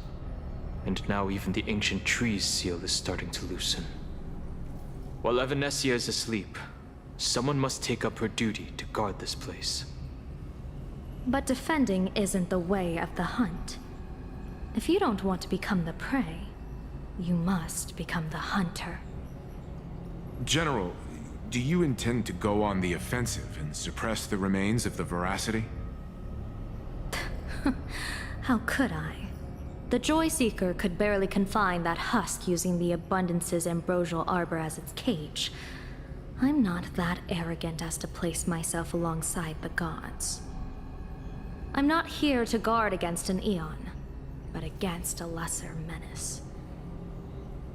and now even the ancient tree's seal is starting to loosen. While Evanesia is asleep, someone must take up her duty to guard this place. But defending isn't the way of the hunt. If you don't want to become the prey, you must become the hunter. General, do you intend to go on the offensive and suppress the remains of the veracity? How could I? The Joy Seeker could barely confine that husk using the Abundance's ambrosial arbor as its cage. I'm not that arrogant as to place myself alongside the gods. I'm not here to guard against an Eon, but against a lesser menace.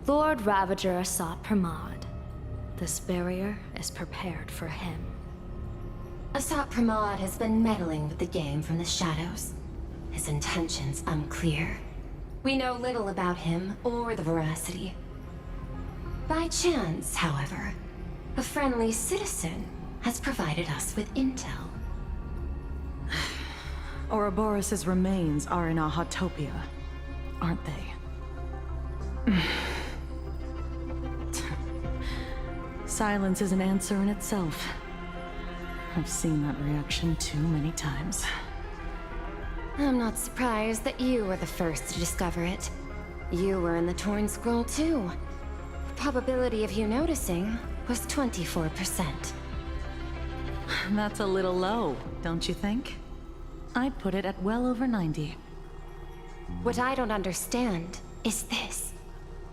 Lord Ravager sought Pramod. This barrier is prepared for him. Asat Pramod has been meddling with the game from the shadows. His intentions unclear. We know little about him or the veracity. By chance, however, a friendly citizen has provided us with intel. Ouroboros' remains are in Ahatopia, aren't they? Silence is an answer in itself. I've seen that reaction too many times. I'm not surprised that you were the first to discover it. You were in the Torn Scroll too. The probability of you noticing was 24%. That's a little low, don't you think? I'd put it at well over 90. What I don't understand is this.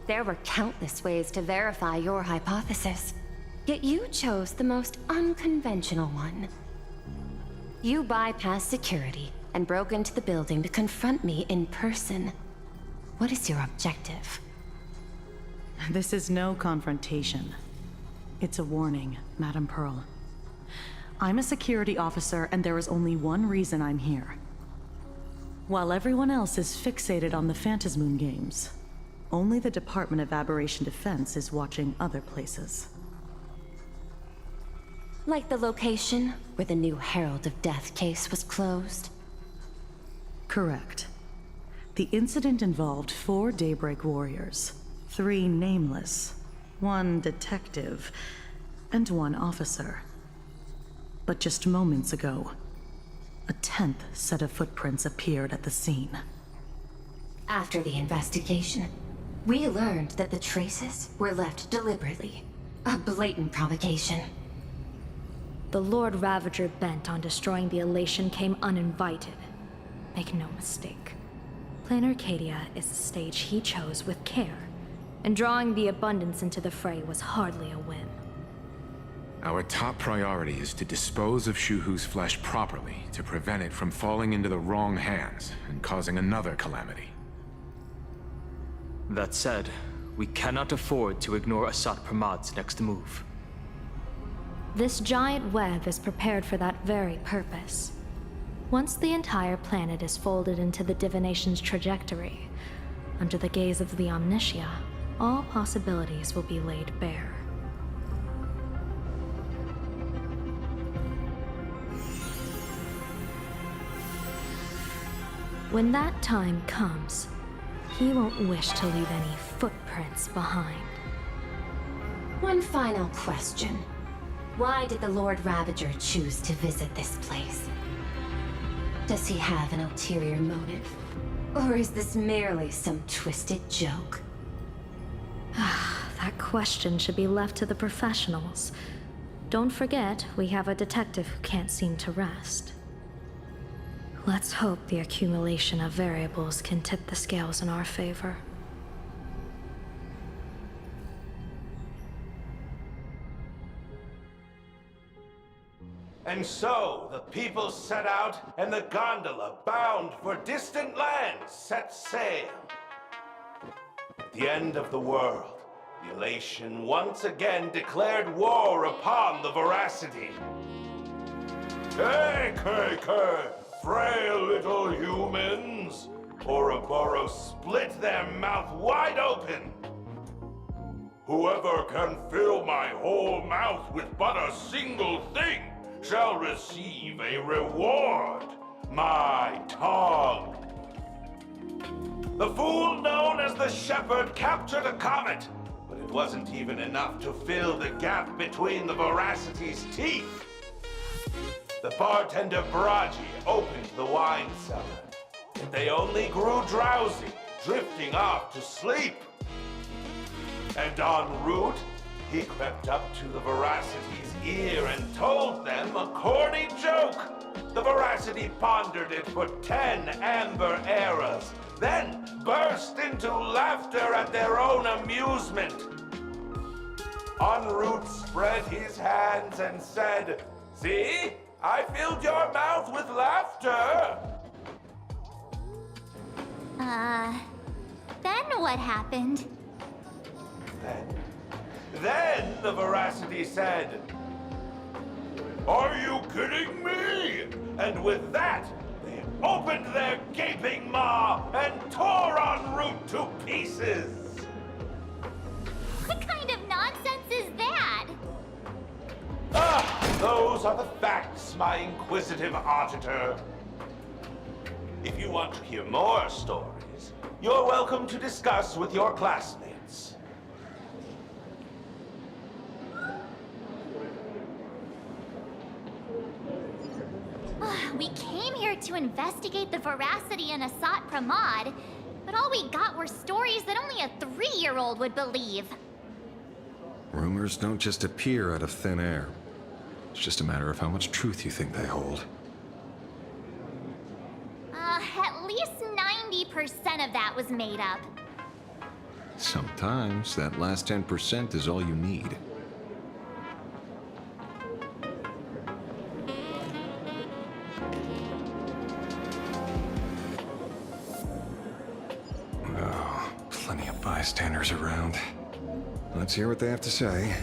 There were countless ways to verify your hypothesis, yet you chose the most unconventional one. You bypassed security and broke into the building to confront me in person. What is your objective? This is no confrontation. It's a warning, Madam Pearl. I'm a security officer, and there is only one reason I'm here. While everyone else is fixated on the Phantasmoon games, only the Department of Aberration Defense is watching other places. Like the location where the new Herald of Death case was closed? Correct. The incident involved 4 Daybreak warriors, 3 nameless, 1 detective, and 1 officer. But just moments ago, a 10th set of footprints appeared at the scene. After the investigation, we learned that the traces were left deliberately. A blatant provocation. The Lord Ravager bent on destroying the Elation came uninvited. Make no mistake. Plain Arcadia is a stage he chose with care, and drawing the Abundance into the fray was hardly a whim. Our top priority is to dispose of Shuhu's flesh properly to prevent it from falling into the wrong hands and causing another calamity. That said, we cannot afford to ignore Asat Pramad's next move. This giant web is prepared for that very purpose. Once the entire planet is folded into the divination's trajectory, under the gaze of the Omnitia, all possibilities will be laid bare. When that time comes, he won't wish to leave any footprints behind. One final question. Why did the Lord Ravager choose to visit this place? Does he have an ulterior motive? Or is this merely some twisted joke? That question should be left to the professionals. Don't forget, we have a detective who can't seem to rest. Let's hope the accumulation of variables can tip the scales in our favor. And so, the people set out, and the gondola, bound for distant lands, set sail. At the end of the world, the Elation once again declared war upon the Veracity. Hey, frail little humans! Ouroboros split their mouth wide open! Whoever can fill my whole mouth with but a single thing shall receive a reward, my tongue. The fool known as the Shepherd captured a comet, but it wasn't even enough to fill the gap between the Veracity's teeth. The bartender Braji opened the wine cellar, but they only grew drowsy, drifting off to sleep. And en route, he crept up to the Veracity's ear and told them a corny joke. The Veracity pondered it for 10 amber eras, then burst into laughter at their own amusement. En route spread his hands and said, "See? I filled your mouth with laughter." Then what happened? Then the Veracity said, "Are you kidding me?" And with that, they opened their gaping maw and tore en route to pieces. What kind of nonsense is that? Those are the facts, my inquisitive auditor. If you want to hear more stories, you're welcome to discuss with your classmates. to investigate the veracity in Asat Pramod, but all we got were stories that only a 3-year-old would believe. Rumors don't just appear out of thin air. It's just a matter of how much truth you think they hold. At least 90% of that was made up. Sometimes that last 10% is all you need. Oh, plenty of bystanders around. Let's hear what they have to say.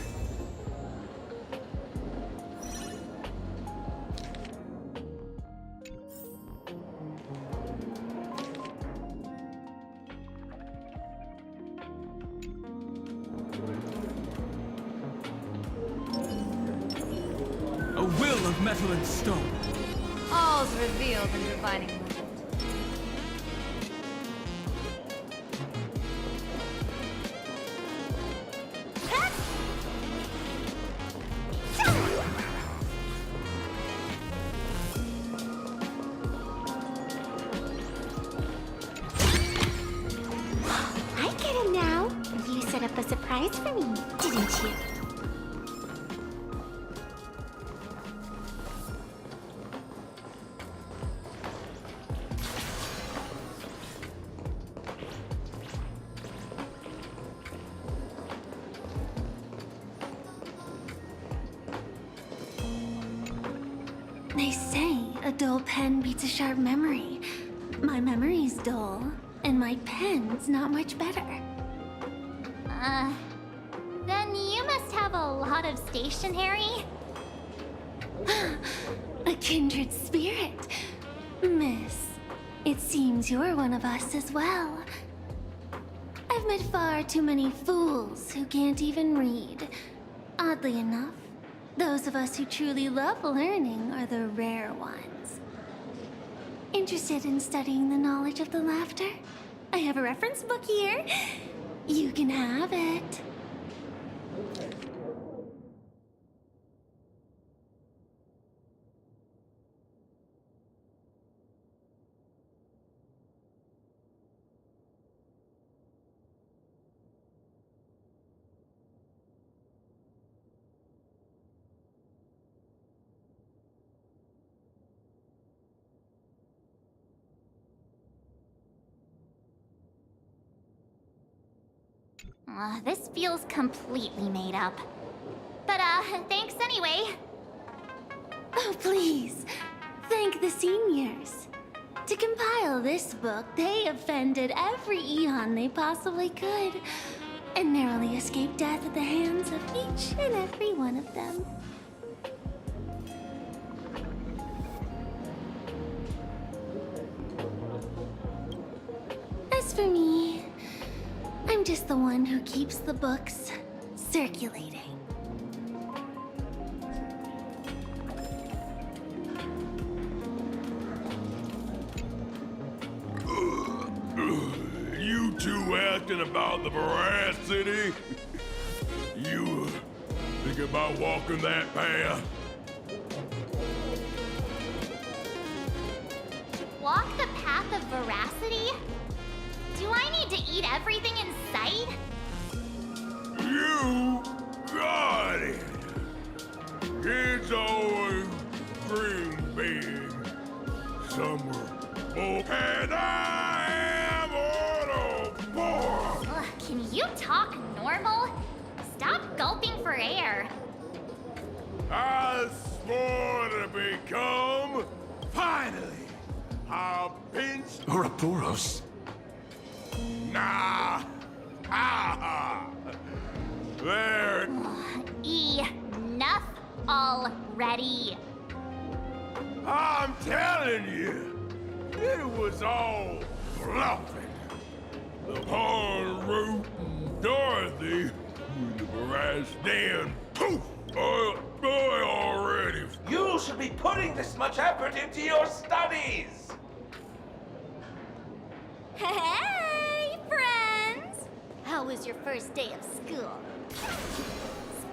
A will of metal and stone. All's revealed in divining moment. I get it now. You set up a surprise for me, didn't you? They say a dull pen beats a sharp memory. My memory's dull, and my pen's not much better. Then you must have a lot of stationery? A kindred spirit. Miss, it seems you're one of us as well. I've met far too many fools who can't even read. Oddly enough, those of us who truly love learning are the rare ones. Interested in studying the knowledge of the laughter? I have a reference book here. You can have it. This feels completely made up. But, thanks anyway. Oh, please. Thank the seniors. To compile this book, they offended every Eon they possibly could, and narrowly escaped death at the hands of each and every one of them. As for me, I'm just the one who keeps the books circulating. You two asking about the veracity? You think about walking that path? Walk the path of veracity? Do I need to eat everything in sight? You got it! Kids always dream big. Somewhere. Oh, and I am on a board! Ugh, can you talk normal? Stop gulping for air. I swore to become, finally, a pinch. Ouroboros. Nah. There. Enough already. I'm telling you, it was all bluffing. The Pawn Root and Dorothy, with the brass den, poof! I already. You should be putting this much effort into your studies! Hey, friends! How was your first day of school?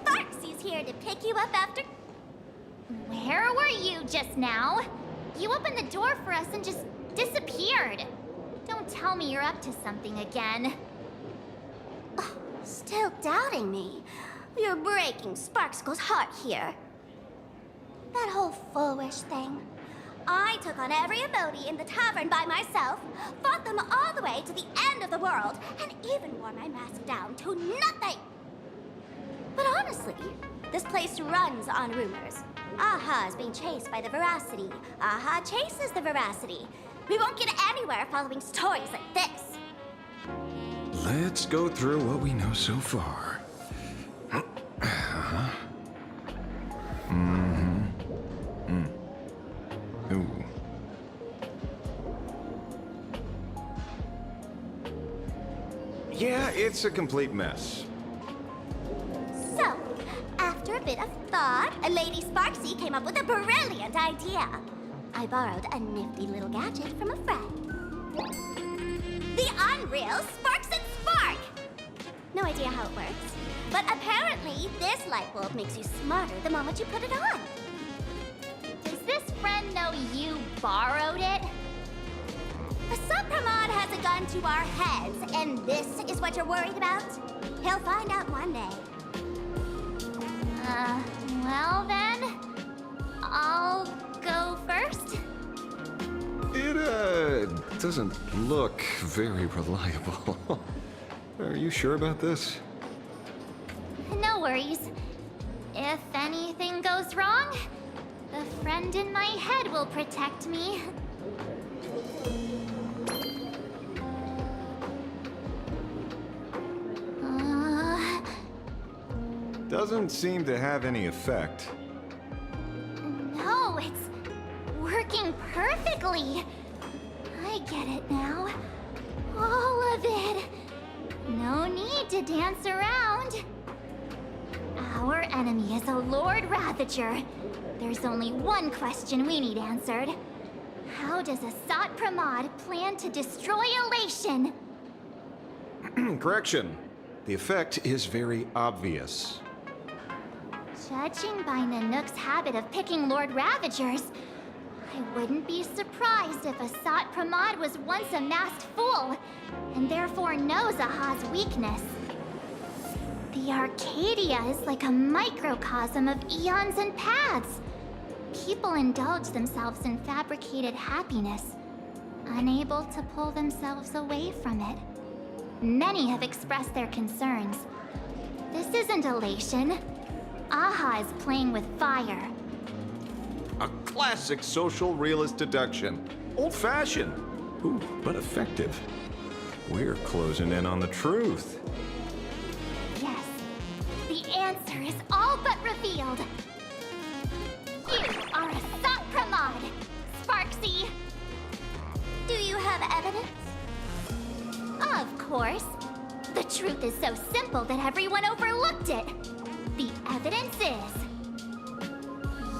Sparksy's here to pick you up after... Where were you just now? You opened the door for us and just disappeared. Don't tell me you're up to something again. Still doubting me? You're breaking Sparkskull's heart here. That whole foolish thing. I took on every emoji in the tavern by myself, fought them all the way to the end of the world, and even wore my mask down to nothing. But honestly, this place runs on rumors. Aha is being chased by the Veracity. Aha chases the Veracity. We won't get anywhere following stories like this. Let's go through what we know so far. Ooh. Yeah, it's a complete mess. So, after a bit of thought, Lady Sparksy came up with a brilliant idea. I borrowed a nifty little gadget from a friend. The Unreal Sparks and Spark! No idea how it works, but apparently this light bulb makes you smarter the moment you put it on. Does this friend know you borrowed it? The Supramod has a gun to our heads, and this is what you're worried about? He'll find out one day. Well then, I'll go first. It doesn't look very reliable. Are you sure about this? No worries. If anything goes wrong, the friend in my head will protect me. Doesn't seem to have any effect. No, it's working perfectly. I get it now. All of it. No need to dance around. Our enemy is a Lord Ravager. There's only one question we need answered. How does Asat Pramod plan to destroy Elation? Correction. The effect is very obvious. Judging by Nanook's habit of picking Lord Ravagers, I wouldn't be surprised if Asat Pramod was once a masked fool, and therefore knows Aha's weakness. The Arcadia is like a microcosm of eons and paths. People indulge themselves in fabricated happiness, unable to pull themselves away from it. Many have expressed their concerns. This isn't elation. Aha is playing with fire. A classic social realist deduction. Old-fashioned. Ooh, but effective. We're closing in on the truth. Yes, the answer is all but revealed. You are Asat Pramod, Sparksy. Do you have evidence? Of course. The truth is so simple that everyone overlooked it. The evidence is...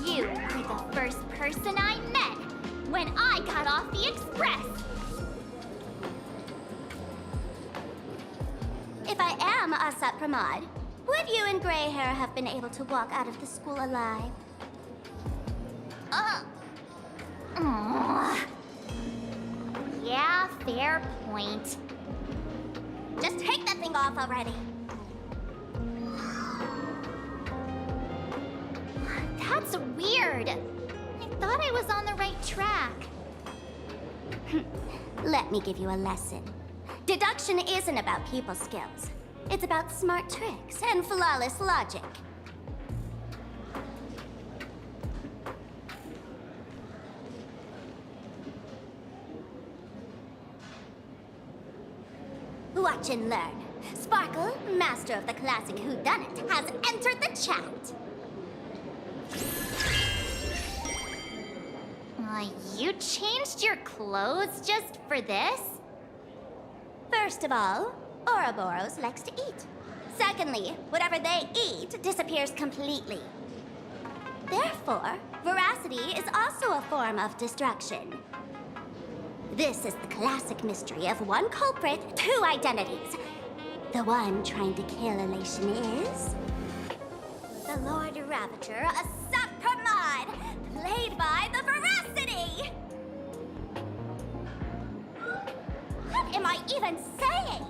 you were the first person I met when I got off the express. If I am Asat Pramod, would you and Grey Hair have been able to walk out of the school alive? Yeah, fair point. Just take that thing off already. That's weird. I thought I was on the right track. Let me give you a lesson. Deduction isn't about people skills. It's about smart tricks and flawless logic. Watch and learn. Sparkle, master of the classic whodunit, has entered the chat. You changed your clothes just for this? First of all, Ouroboros likes to eat. Secondly, whatever they eat disappears completely. Therefore, veracity is also a form of destruction. This is the classic mystery of one culprit, two identities. The one trying to kill Elation is... the Lord Ravager, Asat Pramod, played by the Veracity! me! What am I even saying?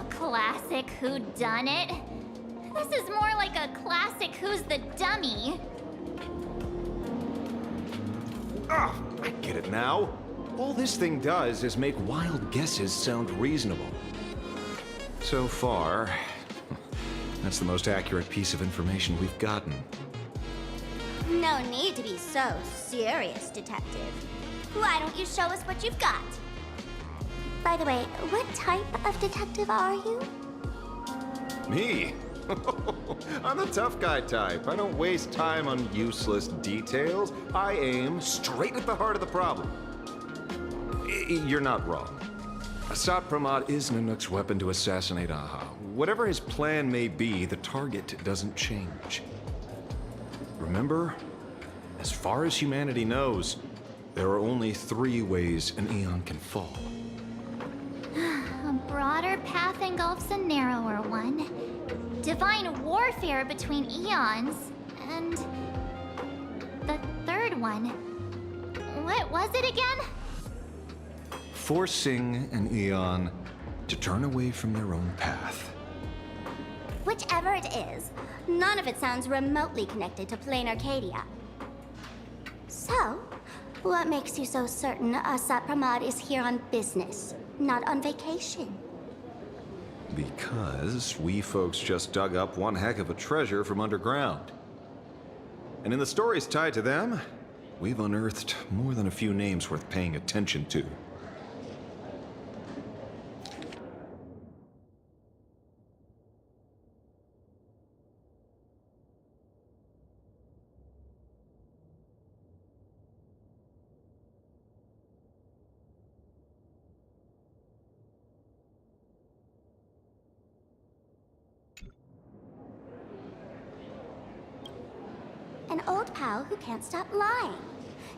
Classic whodunit. This is more like a classic Who's the Dummy. Ah, I get it now. All this thing does is make wild guesses sound reasonable. So far, that's the most accurate piece of information we've gotten. No need to be so serious, Detective. Why don't you show us what you've got? By the way, what type of detective are you? Me? I'm the tough guy type. I don't waste time on useless details. I aim straight at the heart of the problem. You're not wrong. Asat Pramod is Nanook's weapon to assassinate Aha. Whatever his plan may be, the target doesn't change. Remember, as far as humanity knows, there are only 3 ways an Aeon can fall. A broader path engulfs a narrower one. Divine warfare between eons, and the third one. What was it again? Forcing an Aeon to turn away from their own path. Whichever it is, none of it sounds remotely connected to Plain Arcadia. So, what makes you so certain Asat Pramod is here on business, not on vacation? Because we folks just dug up one heck of a treasure from underground. And in the stories tied to them, we've unearthed more than a few names worth paying attention to. An old pal who can't stop lying.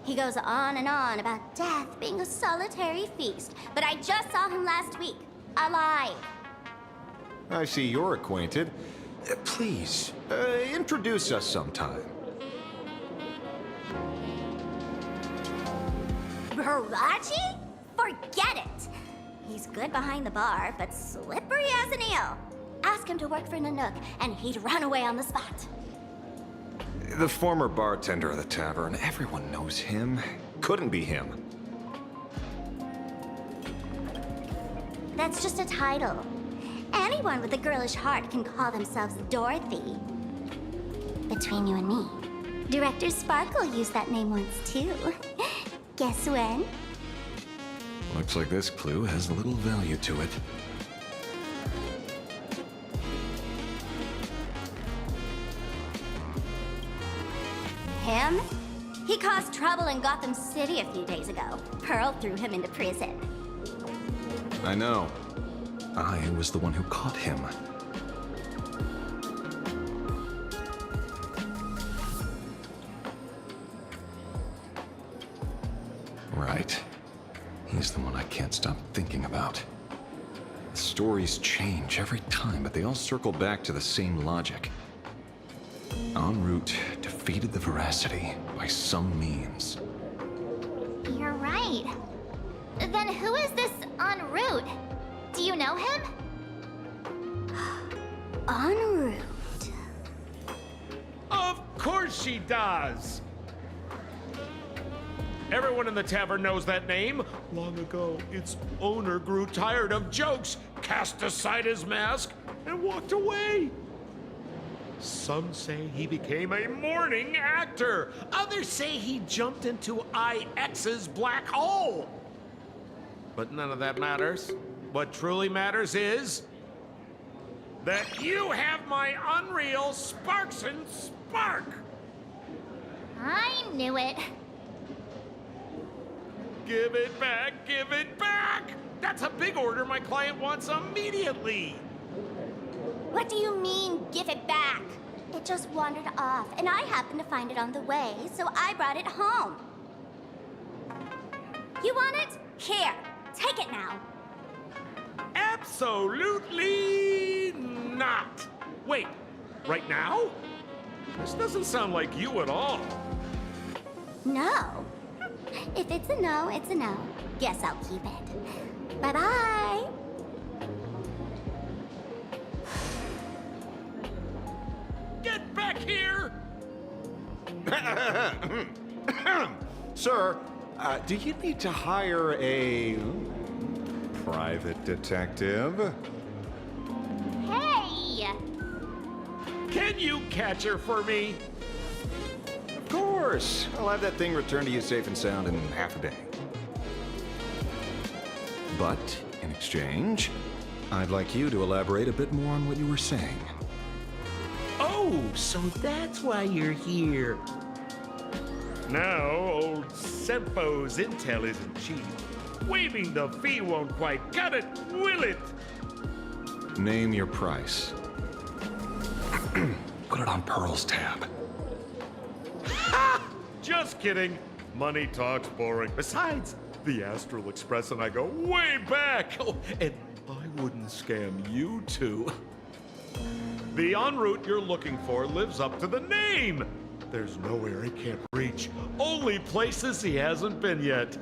He goes on and on about death being a solitary feast, but I just saw him last week, alive. I see you're acquainted. Please, introduce us sometime. Baraji? Forget it! He's good behind the bar, but slippery as an eel. Ask him to work for Nanook, and he'd run away on the spot. The former bartender of the tavern, everyone knows him. Couldn't be him. That's just a title. Anyone with a girlish heart can call themselves Dorothy. Between you and me, Director Sparkle used that name once too. Guess when? Looks like this clue has little value to it. Him? He caused trouble in Gotham City a few days ago. Pearl threw him into prison. I know. I was the one who caught him. Right. He's the one I can't stop thinking about. The stories change every time, but they all circle back to the same logic. En route defeated the veracity by some means. You're right. Then who is this en route? Do you know him? En route. Of course she does! Everyone in the tavern knows that name. Long ago, its owner grew tired of jokes, cast aside his mask, and walked away. Some say he became a morning actor. Others say he jumped into IX's black hole. But none of that matters. What truly matters is that you have my unreal Sparks and Spark. I knew it. Give it back, give it back! That's a big order my client wants immediately. What do you mean, give it back? It just wandered off, and I happened to find it on the way, so I brought it home. You want it? Here, take it now. Absolutely not. Wait, right now? This doesn't sound like you at all. No. If it's a no, it's a no. Guess I'll keep it. Bye-bye. Get back here! Sir, do you need to hire a private detective? Hey! Can you catch her for me? Of course. I'll have that thing returned to you safe and sound in half a day. But, in exchange, I'd like you to elaborate a bit more on what you were saying. Oh, so that's why you're here. Now, old Sempo's intel isn't cheap. Waiving the fee won't quite cut it, will it? Name your price. Put it on Pearl's tab. Just kidding. Money talk's boring. Besides, the Astral Express and I go way back. Oh, and I wouldn't scam you two. The en route you're looking for lives up to the name. There's nowhere he can't reach. Only places he hasn't been yet.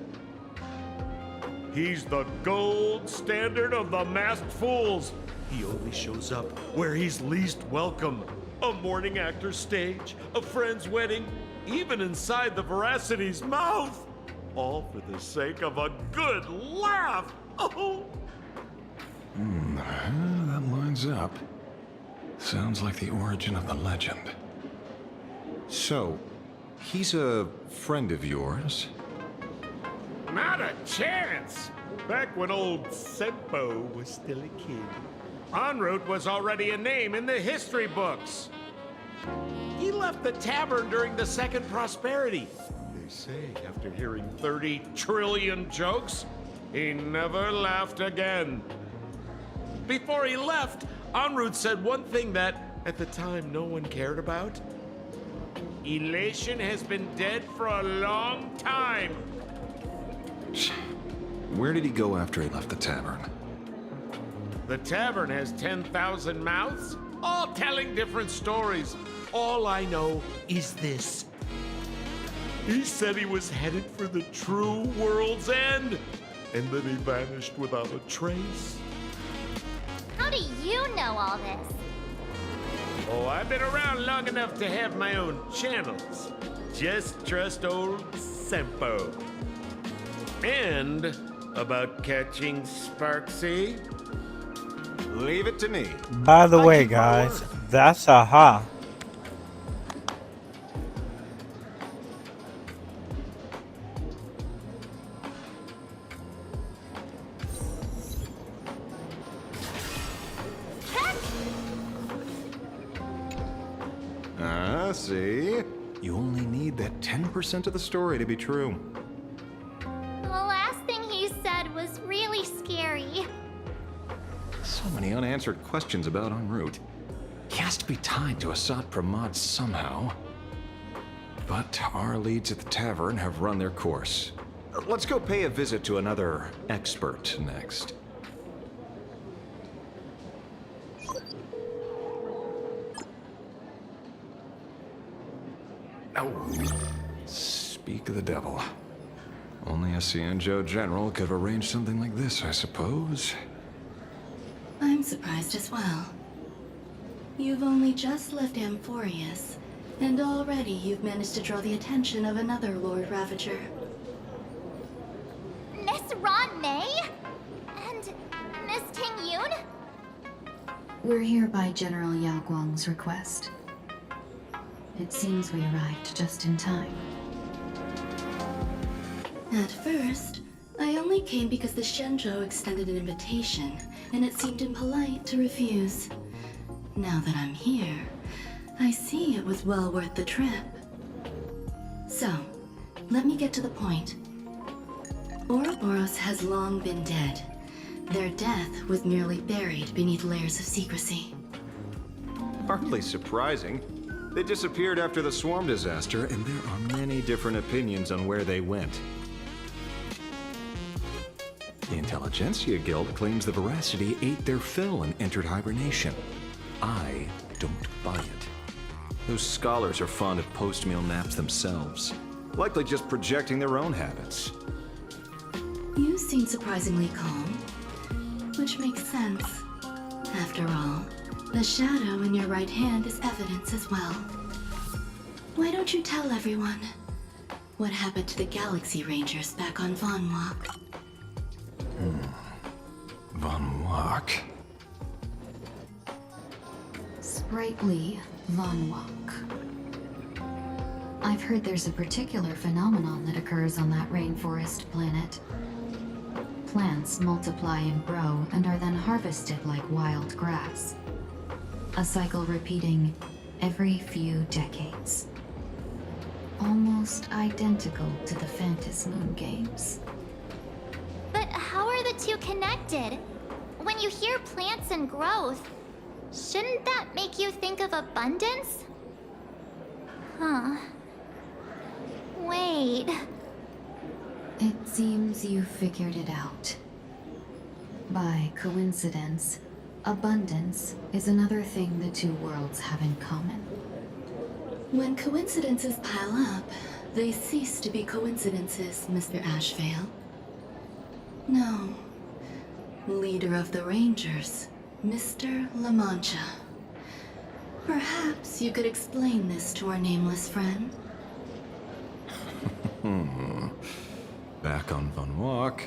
He's the gold standard of the masked fools. He only shows up where he's least welcome. A morning actor's stage, a friend's wedding, even inside the Veracity's mouth. All for the sake of a good laugh. Oh! That lines up. Sounds like the origin of the legend. So, he's a friend of yours? Not a chance! Back when old Sempo was still a kid, en route was already a name in the history books. He left the tavern during the Second Prosperity. They say after hearing 30 trillion jokes, he never laughed again. Before he left, en route said one thing that, at the time, no one cared about. Elation has been dead for a long time. Where did he go after he left the tavern? The tavern has 10,000 mouths, all telling different stories. All I know is this. He said he was headed for the true world's end, and then he vanished without a trace. How do you know all this? Oh, I've been around long enough to have my own channels. Just trust old Sempo. And about catching Sparksy, leave it to me. By the way, guys, that's aha. See? You only need that 10% of the story to be true. The last thing he said was really scary. So many unanswered questions about en route. He has to be tied to Asat Pramod somehow. But our leads at the tavern have run their course. Let's go pay a visit to another expert next. Oh, speak of the devil. Only a Cianjo general could have arranged something like this, I suppose. I'm surprised as well. You've only just left Amphorius, and already you've managed to draw the attention of another Lord Ravager. Miss Ron May? And Miss Ting Yun? We're here by General Yao Guang's request. It seems we arrived just in time. At first, I only came because the Shenzhou extended an invitation, and it seemed impolite to refuse. Now that I'm here, I see it was well worth the trip. So, let me get to the point. Ouroboros has long been dead. Their death was merely buried beneath layers of secrecy. Hardly surprising. They disappeared after the swarm disaster, and there are many different opinions on where they went. The Intelligentsia Guild claims the Veracity ate their fill and entered hibernation. I don't buy it. Those scholars are fond of post-meal naps themselves. likely just projecting their own habits. You seem surprisingly calm, which makes sense. After all, the shadow in your right hand is evidence as well. Why don't you tell everyone what happened to the Galaxy Rangers back on Von Walk? Von Walk? Sprightly Von Walk. I've heard there's a particular phenomenon that occurs on that rainforest planet. Plants multiply and grow and are then harvested like wild grass. A cycle repeating every few decades. Almost identical to the Phantom Moon games. But how are the two connected? When you hear plants and growth, shouldn't that make you think of abundance? Huh. Wait. It seems you figured it out. By coincidence, abundance is another thing the two worlds have in common. When coincidences pile up, they cease to be coincidences, Mr. Ashvale. No. Leader of the Rangers, Mr. La Mancha. Perhaps you could explain this to our nameless friend? Back on Von Walk,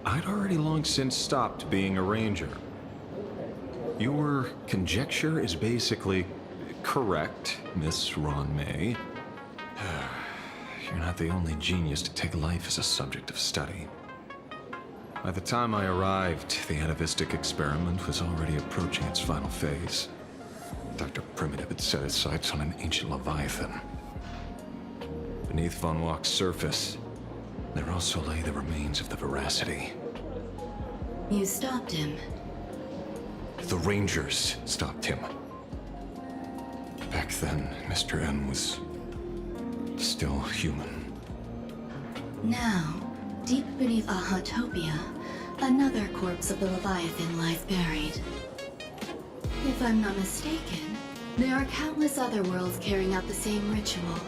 I'd already long since stopped being a ranger. Your conjecture is basically correct, Miss Ron May. You're not the only genius to take life as a subject of study. By the time I arrived, the atavistic experiment was already approaching its final phase. Dr. Primitive had set his sights on an ancient Leviathan. Beneath Von Walk's surface, there also lay the remains of the Veracity. You stopped him. The Rangers stopped him. Back then, Mr. N was still human. Now, deep beneath Ahatopia, another corpse of the Leviathan lies buried. If I'm not mistaken, there are countless other worlds carrying out the same ritual.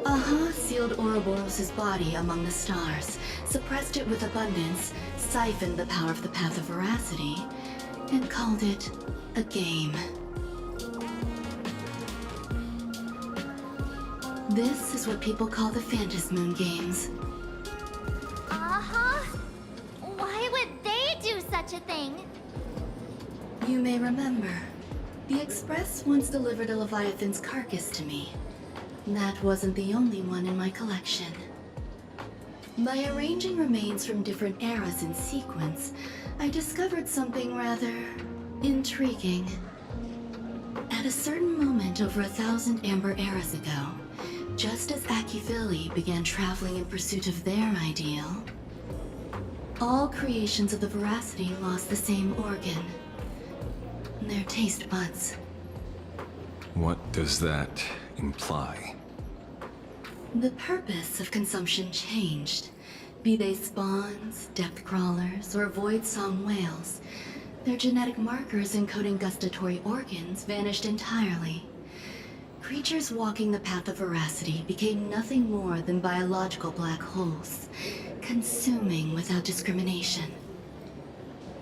Aha sealed Ouroboros' body among the stars, suppressed it with abundance, siphoned the power of the Path of Veracity, and called it a game. This is what people call the Phantom Moon games. Uh-huh. Why would they do such a thing? You may remember, the Express once delivered a Leviathan's carcass to me. That wasn't the only one in my collection. By arranging remains from different eras in sequence, I discovered something rather intriguing. At a certain moment over 1,000 Amber eras ago, just as Akivili began traveling in pursuit of their ideal, all creations of the Veracity lost the same organ. Their taste buds. What does that imply? The purpose of consumption changed. Be they spawns, depth crawlers, or void song whales, their genetic markers encoding gustatory organs vanished entirely. Creatures walking the path of Veracity became nothing more than biological black holes, consuming without discrimination.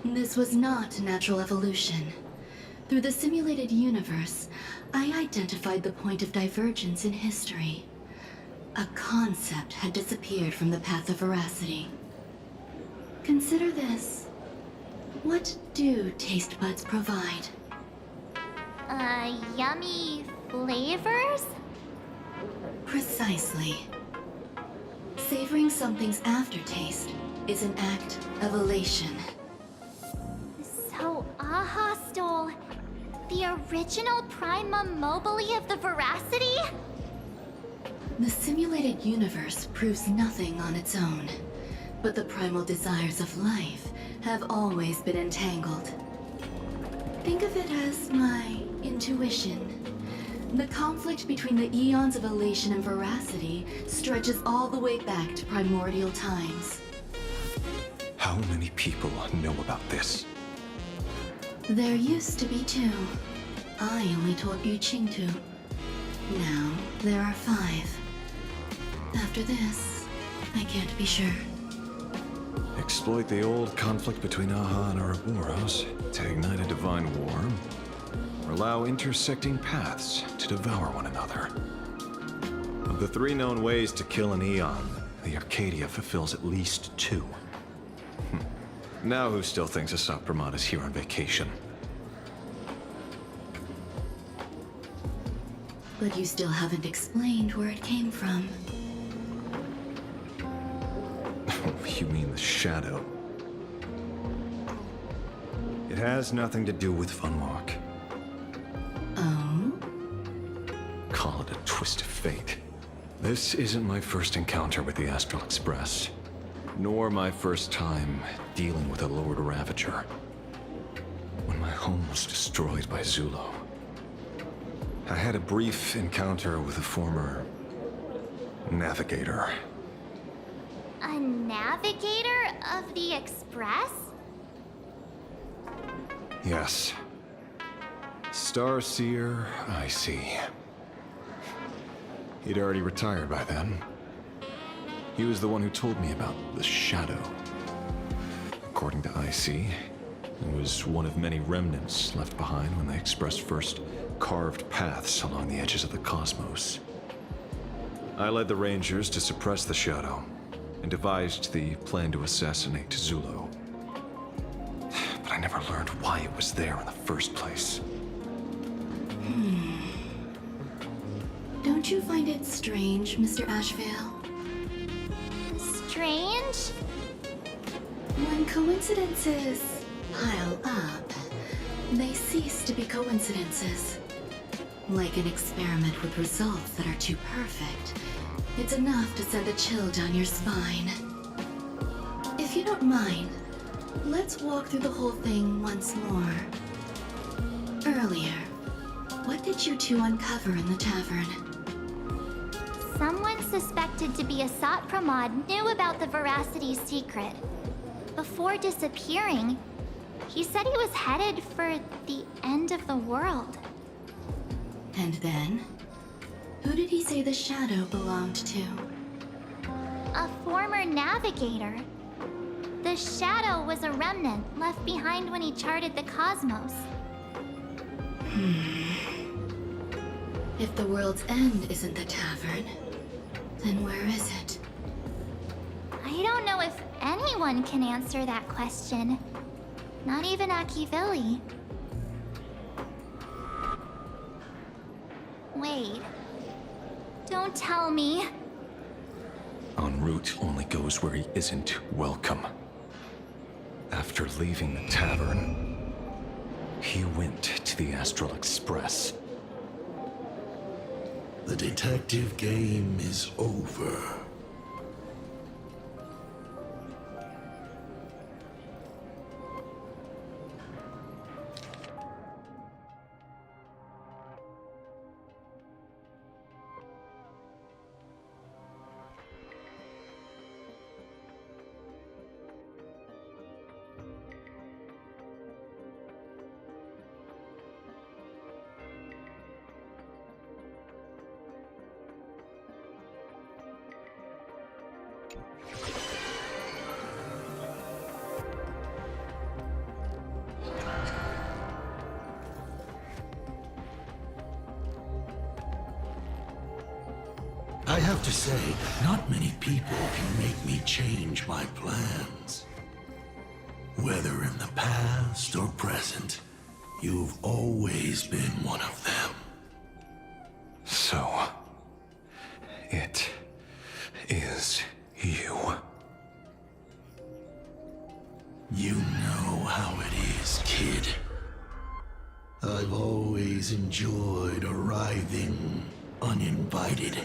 This was not natural evolution. Through the simulated universe, I identified the point of divergence in history. A concept had disappeared from the path of Veracity. Consider this. What do taste buds provide? Yummy flavors? Precisely. Savoring something's aftertaste is an act of elation. So Aha stole the original primum mobile of the Veracity? The simulated universe proves nothing on its own, but the primal desires of life have always been entangled. Think of it as my intuition. The conflict between the eons of elation and Veracity stretches all the way back to primordial times. How many people know about this? There used to be two. I only told Yu Qing to. Now, there are 5. After this, I can't be sure. Exploit the old conflict between Aha and Ouroboros to ignite a divine war, or allow intersecting paths to devour one another. Of the 3 known ways to kill an Eon, the Arcadia fulfills at least 2. Now who still thinks Asap Pramod is here on vacation? But you still haven't explained where it came from. You mean the shadow? It has nothing to do with Funwalk. Oh? Call it a twist of fate. This isn't my first encounter with the Astral Express, nor my first time dealing with a Lord Ravager. When my home was destroyed by Zulo, I had a brief encounter with a former navigator. A navigator of the Express? Yes. Starseer, I see. He'd already retired by then. He was the one who told me about the Shadow. According to IC, it was one of many remnants left behind when the Express first carved paths along the edges of the cosmos. I led the Rangers to suppress the Shadow, and devised the plan to assassinate Zulo. But I never learned why it was there in the first place. Don't you find it strange, Mr. Ashvale? Strange? When coincidences pile up, they cease to be coincidences. Like an experiment with results that are too perfect, it's enough to send a chill down your spine. If you don't mind, let's walk through the whole thing once more. Earlier, what did you two uncover in the tavern? Someone suspected to be Asat Pramod knew about the Veracity's secret. Before disappearing, he said he was headed for the end of the world. And then? Who did he say the Shadow belonged to? A former navigator. The Shadow was a remnant left behind when he charted the cosmos. If the world's end isn't the tavern, then where is it? I don't know if anyone can answer that question. Not even Akivili. Wait. Don't tell me. En route only goes where he isn't welcome. After leaving the tavern, he went to the Astral Express. The detective game is over. I have to say, not many people can make me change my plans. Whether in the past or present, you've always been one of them. So, it is you. You know how it is, kid. I've always enjoyed arriving uninvited.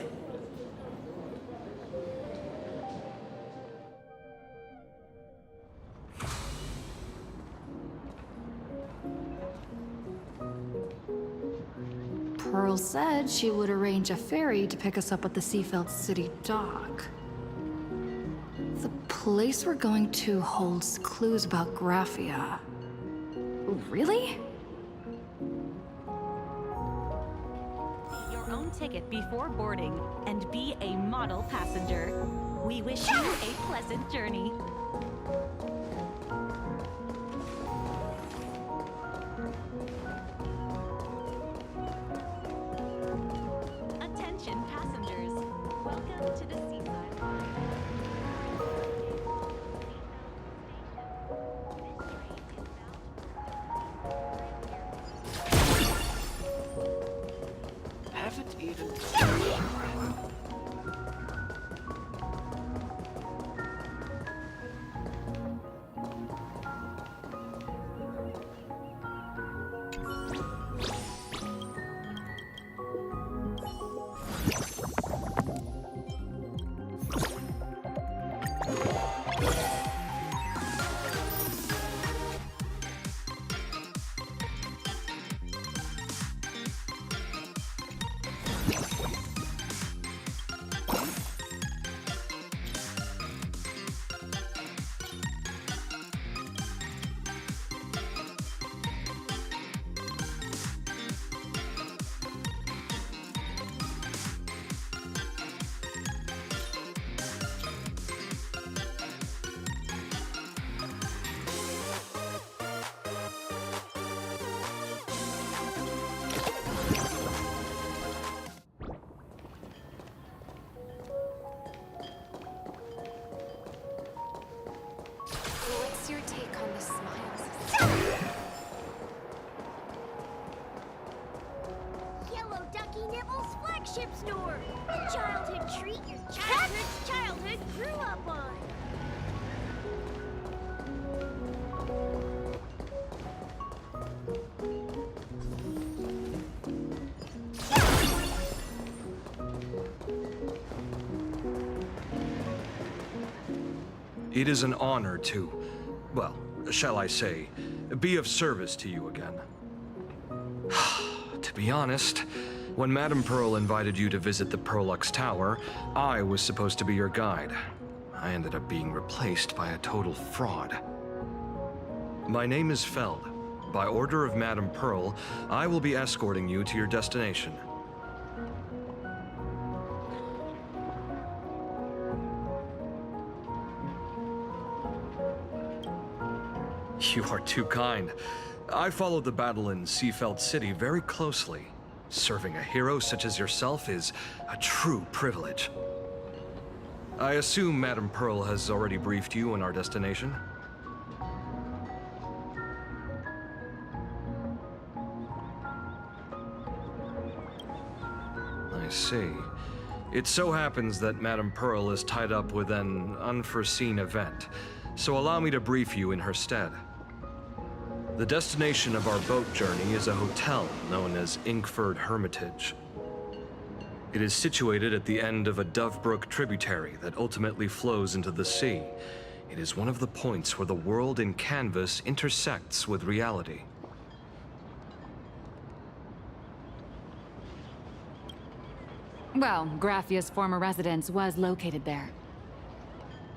Pearl said she would arrange a ferry to pick us up at the Seafeld City dock. The place we're going to holds clues about Graphia. Really? Your own ticket before boarding and be a model passenger. We wish you a pleasant journey. Attention passengers, welcome to the Seaside Line. Haven't even... What's your take on the smiles? Yellow Ducky Nibble's flagship store. A childhood treat your childhood grew up on. It is an honor to, well, shall I say, be of service to you again. To be honest, when Madame Pearl invited you to visit the Prolux Tower, I was supposed to be your guide. I ended up being replaced by a total fraud. My name is Feld. By order of Madame Pearl, I will be escorting you to your destination. You are too kind. I followed the battle in Seafeld City very closely. Serving a hero such as yourself is a true privilege. I assume Madame Pearl has already briefed you on our destination? I see. It so happens that Madame Pearl is tied up with an unforeseen event, so allow me to brief you in her stead. The destination of our boat journey is a hotel known as Inkford Hermitage. It is situated at the end of a Dovebrook tributary that ultimately flows into the sea. It is one of the points where the world in canvas intersects with reality. Well, Graffia's former residence was located there.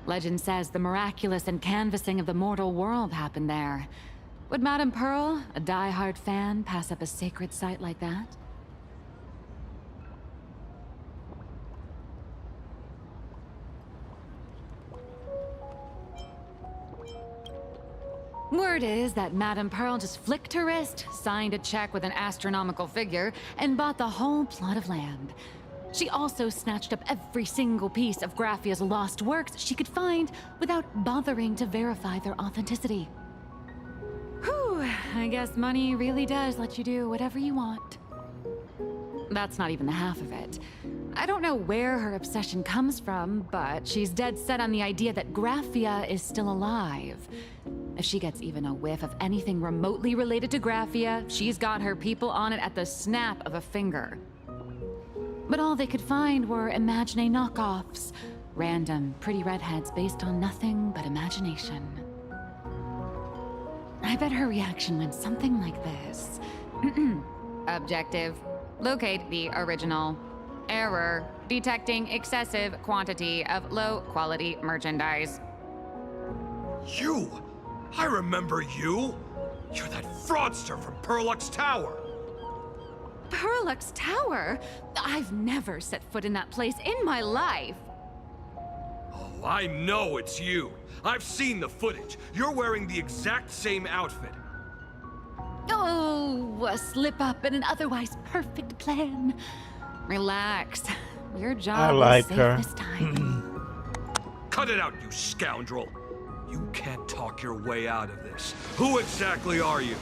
Legend says the miraculous encanvassing of the mortal world happened there. Would Madame Pearl, a die-hard fan, pass up a sacred site like that? Word is that Madame Pearl just flicked her wrist, signed a check with an astronomical figure, and bought the whole plot of land. She also snatched up every single piece of Graffia's lost works she could find without bothering to verify their authenticity. Whew, I guess money really does let you do whatever you want. That's not even the half of it. I don't know where her obsession comes from, but she's dead set on the idea that Graffia is still alive. If she gets even a whiff of anything remotely related to Graffia, she's got her people on it at the snap of a finger. But all they could find were Imagine knockoffs. Random, pretty redheads based on nothing but imagination. I bet her reaction went something like this. Objective. Locate the original. Error. Detecting excessive quantity of low-quality merchandise. You! I remember you! You're that fraudster from Prolux Tower! Perlux Tower? I've never set foot in that place in my life. Oh, I know it's you. I've seen the footage. You're wearing the exact same outfit. Oh, a slip up in an otherwise perfect plan. Relax. Your job is safe this time. Cut it out, you scoundrel. You can't talk your way out of this. Who exactly are you?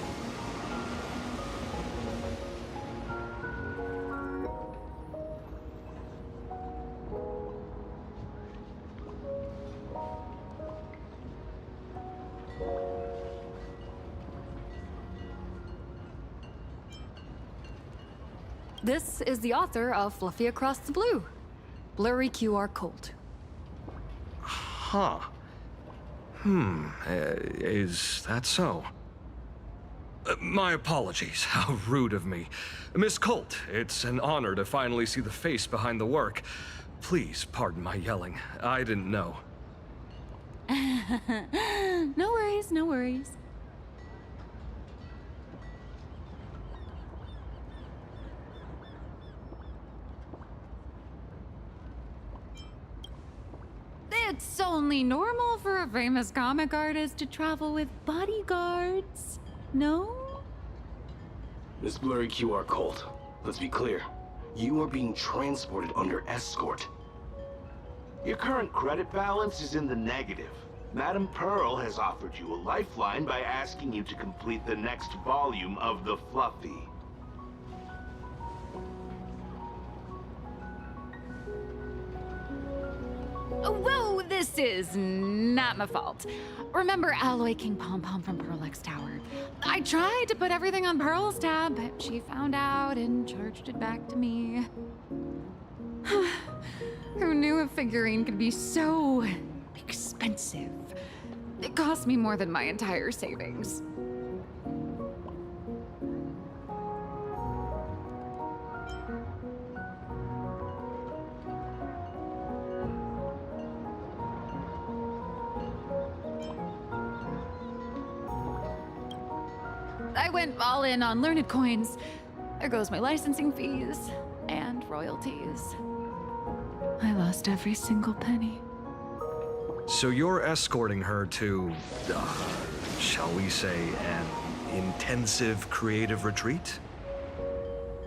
This is the author of Fluffy Across the Blue, Blurry QR Code. Huh. Is that so? My apologies. How rude of me. Miss Colt, it's an honor to finally see the face behind the work. Please pardon my yelling. I didn't know. No worries, no worries. It's only normal for a famous comic artist to travel with bodyguards, no? Miss Blurry QR Colt, let's be clear. You are being transported under escort. Your current credit balance is in the negative. Madame Pearl has offered you a lifeline by asking you to complete the next volume of the Fluffy. Whoa, this is not my fault. Remember Alloy King Pom Pom from Perlux Tower? I tried to put everything on Pearl's tab, but she found out and charged it back to me. Who knew a figurine could be so expensive? It cost me more than my entire savings. I went all in on learned coins. There goes my licensing fees and royalties. I lost every single penny. So you're escorting her to, shall we say, an intensive creative retreat?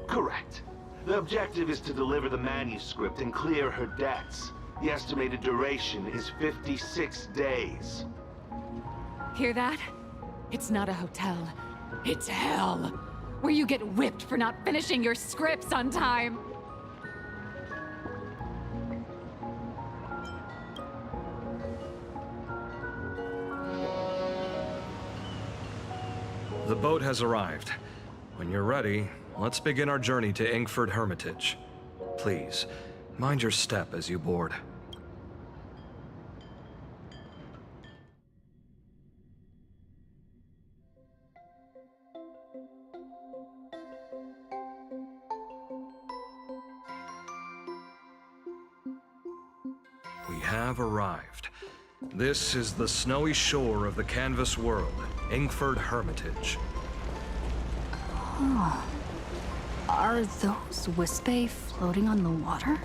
Correct. The objective is to deliver the manuscript and clear her debts. The estimated duration is 56 days. Hear that? It's not a hotel. It's hell, where you get whipped for not finishing your scripts on time. The boat has arrived. When you're ready, let's begin our journey to Inkford Hermitage. Please, mind your step as you board. We have arrived. This is the snowy shore of the canvas world, Inkford Hermitage. Oh. Are those Wispae floating on the water?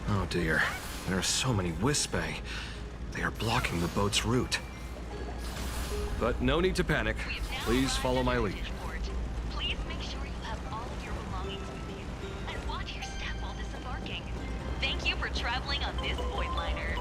Oh dear, there are so many Wispae. They are blocking the boat's route. But no need to panic. Please follow my lead. Please make sure you have all of your belongings with you, and watch your step while disembarking. Thank you for traveling on this void liner.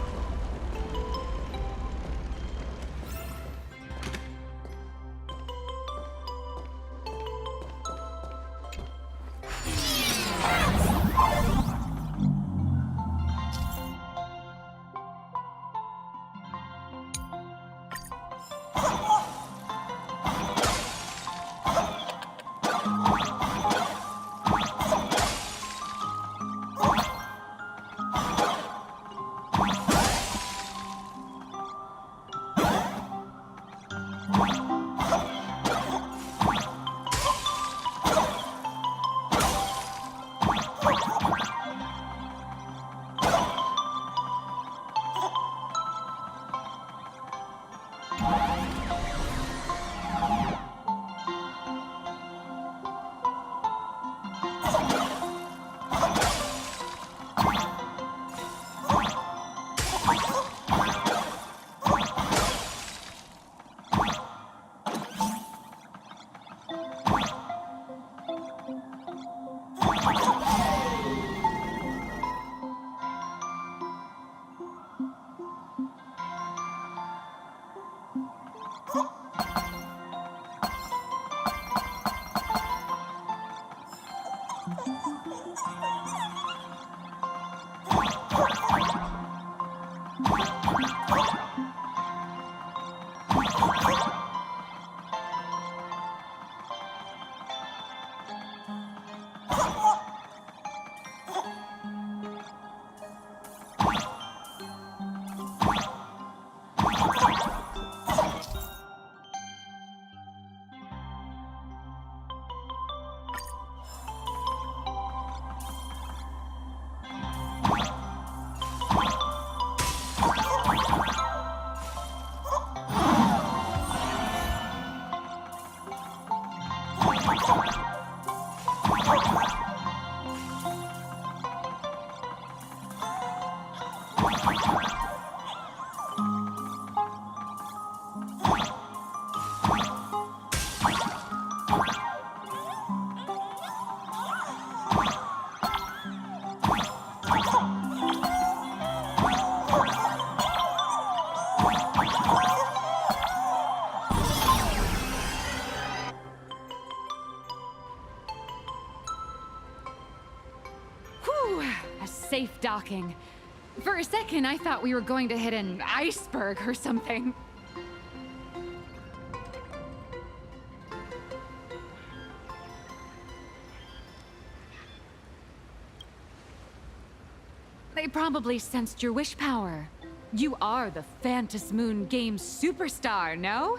docking. For a second, I thought we were going to hit an iceberg or something. They probably sensed your wish power. You are the Phantom Moon game superstar, no?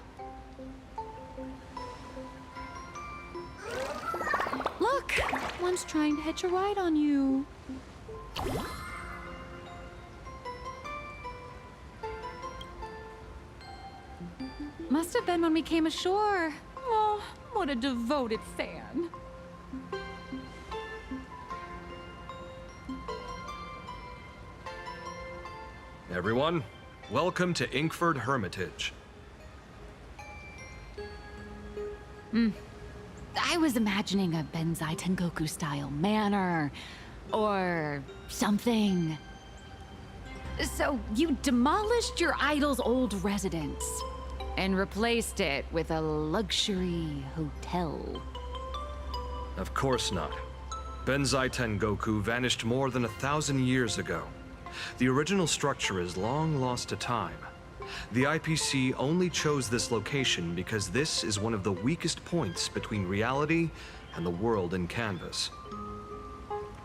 Look! One's trying to hitch a ride on you. Must have been when we came ashore. Oh, what a devoted fan. Everyone, welcome to Inkford Hermitage. I was imagining a Benzai Tengoku-style manor, or something. So you demolished your idol's old residence, and replaced it with a luxury hotel. Of course not. Benzai Tengoku vanished more than 1,000 years ago. The original structure is long lost to time. The IPC only chose this location because this is one of the weakest points between reality and the world in canvas.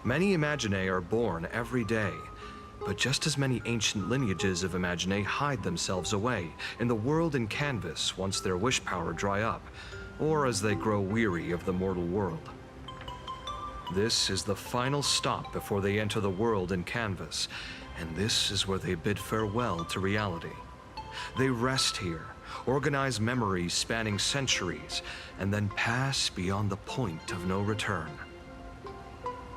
Many Imaginae are born every day, but just as many ancient lineages of Imaginae hide themselves away in the world in canvas once their wish power dry up, or as they grow weary of the mortal world. This is the final stop before they enter the world in canvas, and this is where they bid farewell to reality. They rest here, organize memories spanning centuries, and then pass beyond the point of no return.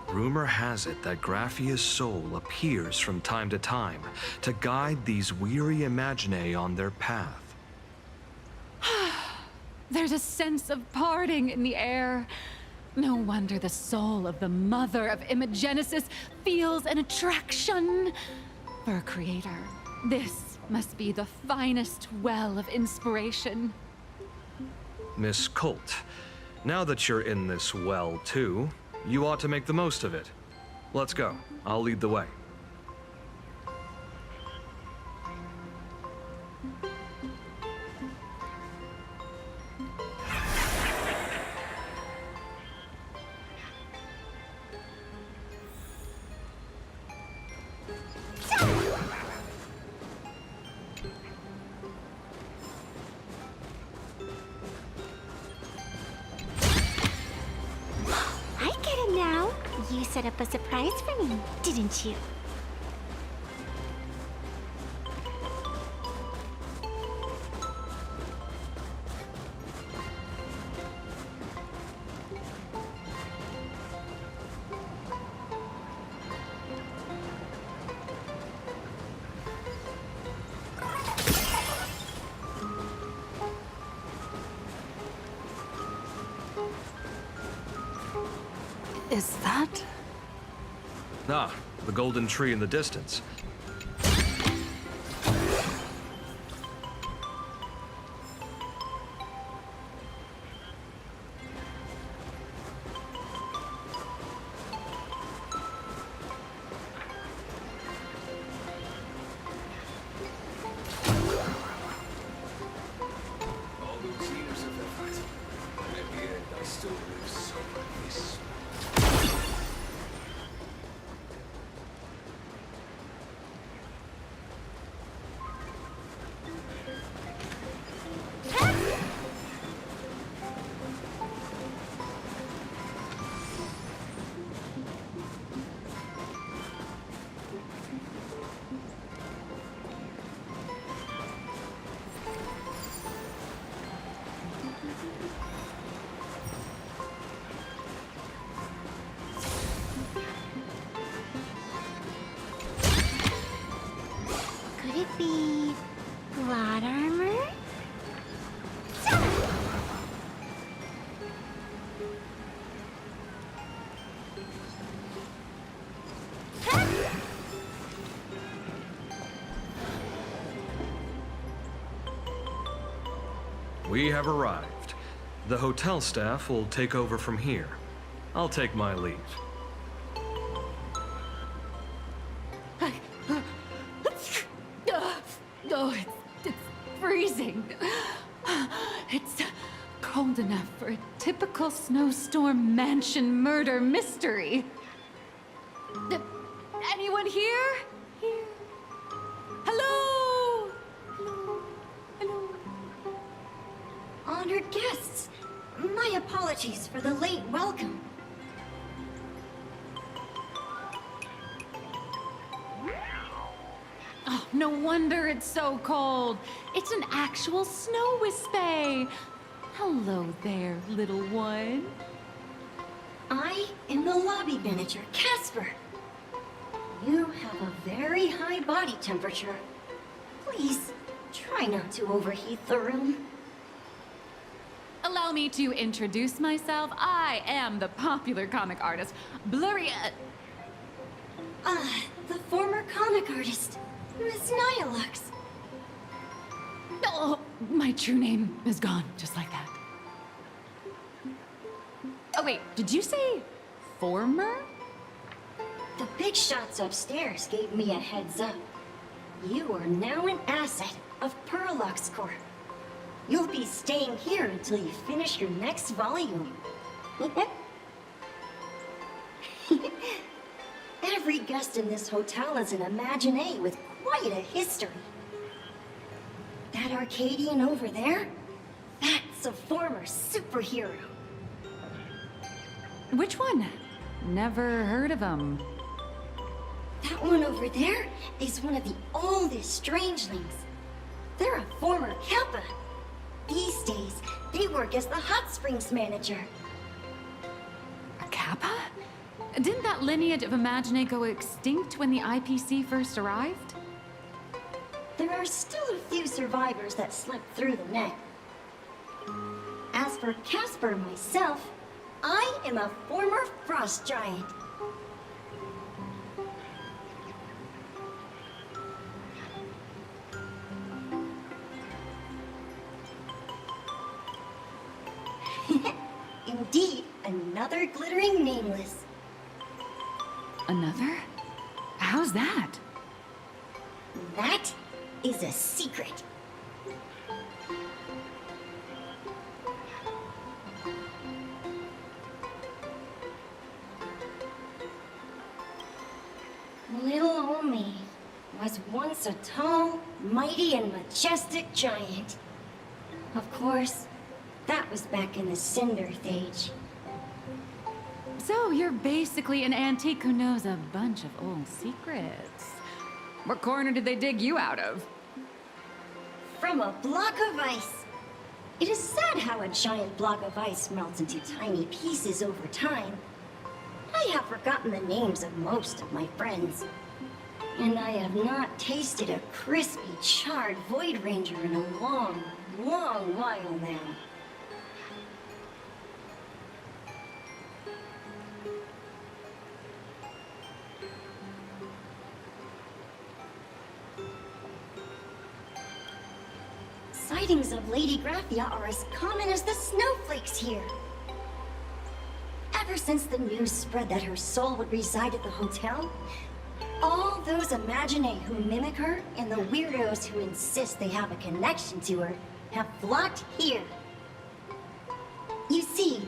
Rumor has it that Graphia's soul appears from time to time to guide these weary Imaginae on their path. There's a sense of parting in the air. No wonder the soul of the mother of Imagenesis feels an attraction for a creator. This must be the finest well of inspiration. Miss Colt, now that you're in this well too, you ought to make the most of it. Let's go. I'll lead the way. I get it now. You set up a surprise for me, didn't you? Is that? Ah, the golden tree in the distance. All those years of effort, and at the end I still live so like this. Could it be plot armor? We have arrived. The hotel staff will take over from here. I'll take my leave. Oh, it's freezing. It's cold enough for a typical snowstorm mansion murder mystery. Anyone here? Here? Hello? Hello? Hello? Honored guests, my apologies for the late welcome. Oh, no wonder it's so cold. It's an actual snow wispy. Hello there, little one. I am the lobby manager, Casper. You have a very high body temperature. Please, try not to overheat the room. Allow me to introduce myself. I am the popular comic artist, Blurry... The former comic artist, Miss Nyalux. Oh, my true name is gone, just like that. Oh wait, did you say former? The big shots upstairs gave me a heads up. You are now an asset of Perlux Corp. You'll be staying here until you finish your next volume. Every guest in this hotel is an Imaginé with quite a history. That Arcadian over there? That's a former superhero. Which one? Never heard of him. That one over there is one of the oldest strangelings. They're a former Kappa. These days, they work as the hot springs manager. A Kappa? Didn't that lineage of Imaginé go extinct when the IPC first arrived? There are still a few survivors that slipped through the net. As for Casper myself, I am a former frost giant. Indeed, another glittering nameless. Another? How's that? That is a secret. Little old me was once a tall, mighty, and majestic giant. Of course, that was back in the Cinder Stage. So you're basically an antique who knows a bunch of old secrets. What corner did they dig you out of? From a block of ice. It is sad how a giant block of ice melts into tiny pieces over time. I have forgotten the names of most of my friends. And I have not tasted a crispy, charred Void Ranger in a long, long while now. Sightings of Lady Graphia are as common as the snowflakes here. Ever since the news spread that her soul would reside at the hotel, all those Imaginé who mimic her and the weirdos who insist they have a connection to her have flocked here. You see,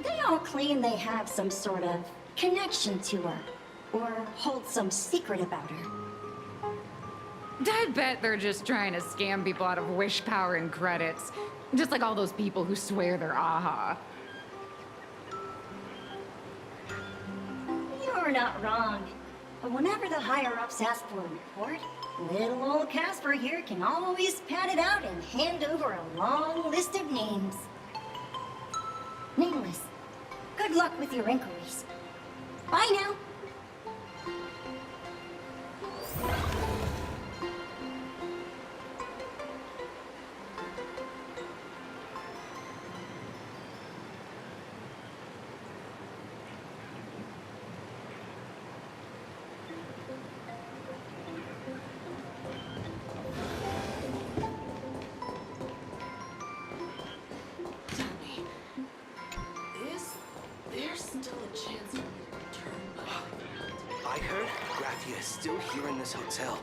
they all claim they have some sort of connection to her, or hold some secret about her. I bet they're just trying to scam people out of wish power and credits. Just like all those people who swear they're AHA. You're not wrong. But whenever the higher-ups ask for a report, little old Casper here can always pad it out and hand over a long list of names. Nameless, good luck with your inquiries. Bye now. I heard Graphia is still here in this hotel.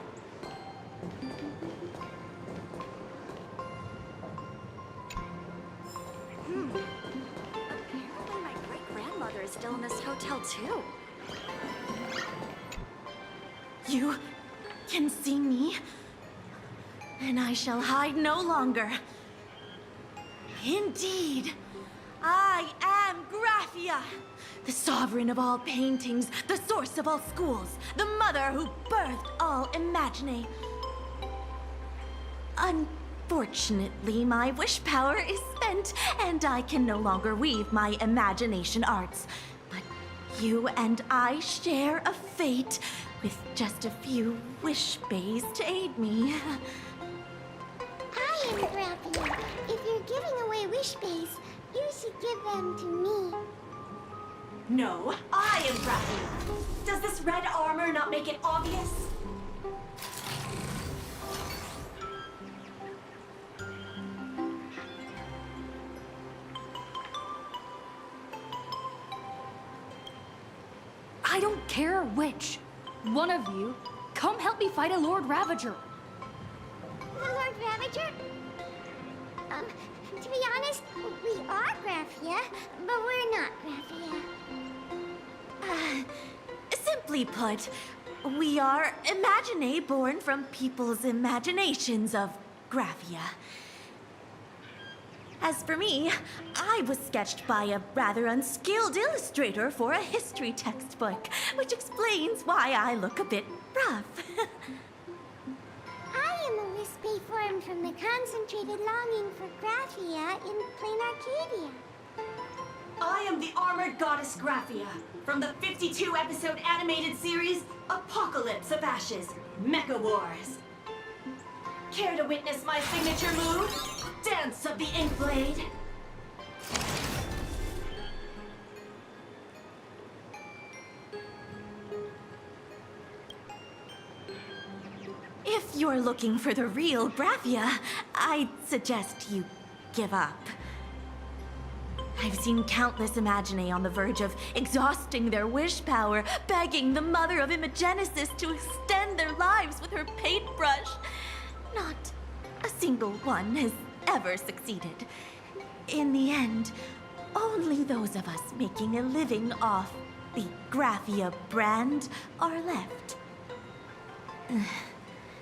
is still in this hotel too. You can see me, and I shall hide no longer. Indeed, I am Graphia, the sovereign of all paintings, the source of all schools, the mother who birthed all Imagine. Unfortunately, my wish power is spent, and I can no longer weave my imagination arts. But you and I share a fate, with just a few wish bays to aid me. I am Graphia. If you're giving away wish bays, you should give them to me. No, I am Graphia. Does this red armor not make it obvious? I don't care which. One of you, come help me fight a Lord Ravager. The Lord Ravager? To be honest, we are Graphia, but we're not Graphia. Simply put, we are Imagine born from people's imaginations of Graphia. As for me, I was sketched by a rather unskilled illustrator for a history textbook, which explains why I look a bit rough. I am a wispy formed from the concentrated longing for Graphia in plain Arcadia. I am the armored goddess Graphia from the 52-episode animated series Apocalypse of Ashes, Mecha Wars. Care to witness my signature move? Dance of the Inkblade. If you're looking for the real Graphia, I'd suggest you give up. I've seen countless Imagine on the verge of exhausting their wish power, begging the mother of Imagenesis to extend their lives with her paintbrush. Not a single one has ever succeeded. In the end, only those of us making a living off the Graphia brand are left.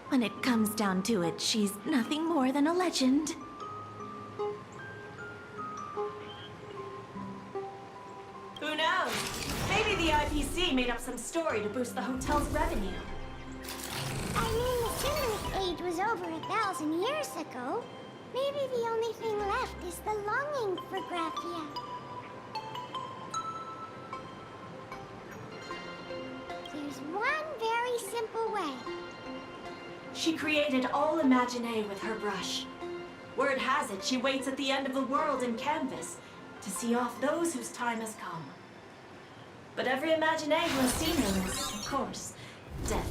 When it comes down to it, she's nothing more than a legend. Who knows? Maybe the IPC made up some story to boost the hotel's revenue. I mean, the Cinnamon Age was over 1,000 years ago. Maybe the only thing left is the longing for Graphia. There's one very simple way. She created all Imagine with her brush. Word has it, she waits at the end of the world in canvas to see off those whose time has come. But every Imagine who has seen her is, of course, dead.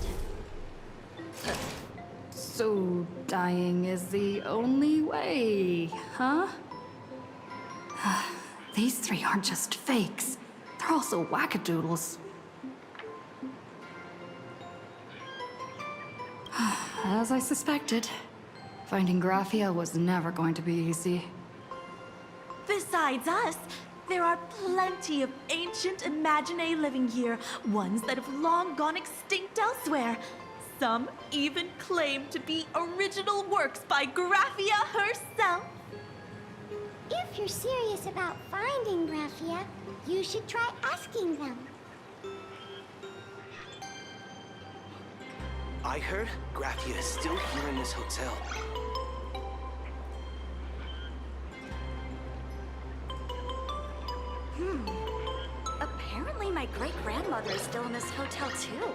So dying is the only way, huh? These three aren't just fakes. They're also wackadoodles. As I suspected, finding Graphia was never going to be easy. Besides us, there are plenty of ancient Imagine living here, ones that have long gone extinct elsewhere. Some even claim to be original works by Graphia herself. If you're serious about finding Graphia, you should try asking them. I heard Graphia is still here in this hotel. Apparently my great-grandmother is still in this hotel too.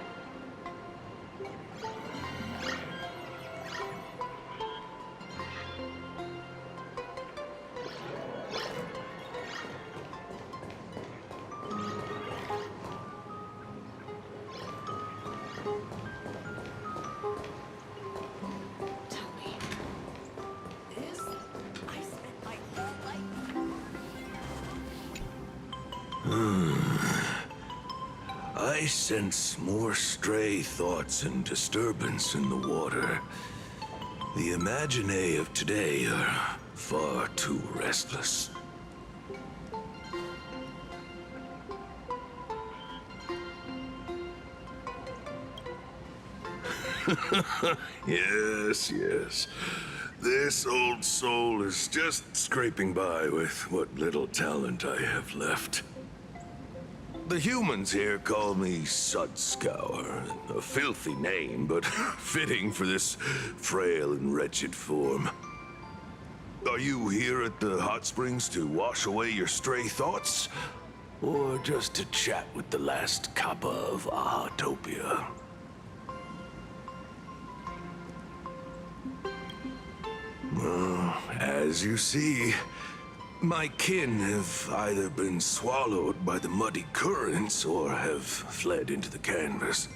I sense more stray thoughts and disturbance in the water. The Imagine of today are far too restless. Yes, yes. This old soul is just scraping by with what little talent I have left. The humans here call me Sudscour, a filthy name, but fitting for this frail and wretched form. Are you here at the hot springs to wash away your stray thoughts? Or just to chat with the last kappa of Ahatopia? Well, as you see, my kin have either been swallowed by the muddy currents or have fled into the canvas.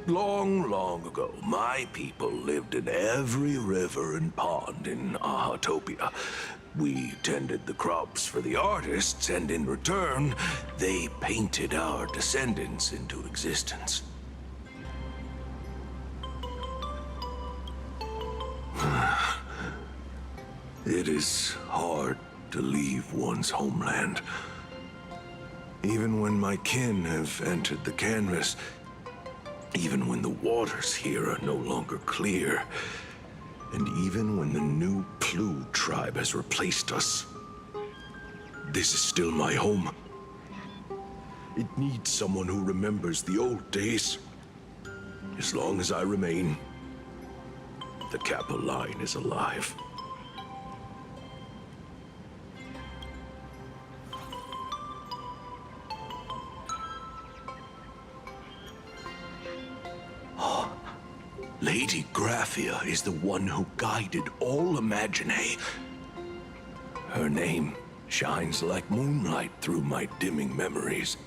Long, long ago, my people lived in every river and pond in Ahatopia. We tended the crops for the artists, and in return, they painted our descendants into existence. It is hard to leave one's homeland. Even when my kin have entered the canvas, even when the waters here are no longer clear, and even when the new Plu tribe has replaced us, this is still my home. It needs someone who remembers the old days. As long as I remain, the Kappa line is alive. Lady Graphia is the one who guided all Imaginae. Her name shines like moonlight through my dimming memories.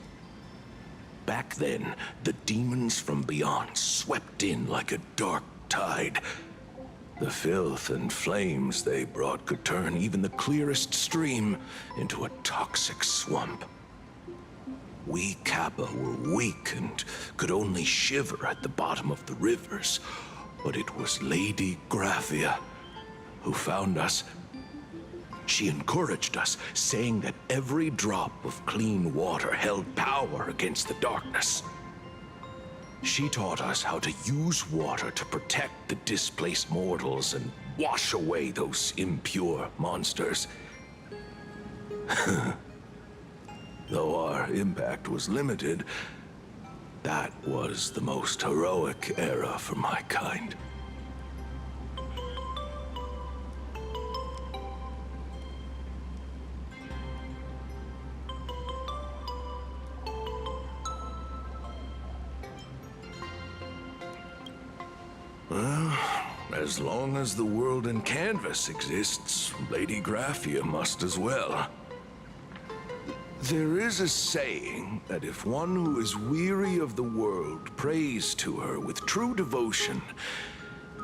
Back then, the demons from beyond swept in like a dark tide. The filth and flames they brought could turn even the clearest stream into a toxic swamp. We Kappa were weak and could only shiver at the bottom of the rivers. But it was Lady Graphia who found us. She encouraged us, saying that every drop of clean water held power against the darkness. She taught us how to use water to protect the displaced mortals and wash away those impure monsters. Though our impact was limited, that was the most heroic era for my kind. Well, as long as the world in canvas exists, Lady Graphia must as well. There is a saying that if one who is weary of the world prays to her with true devotion,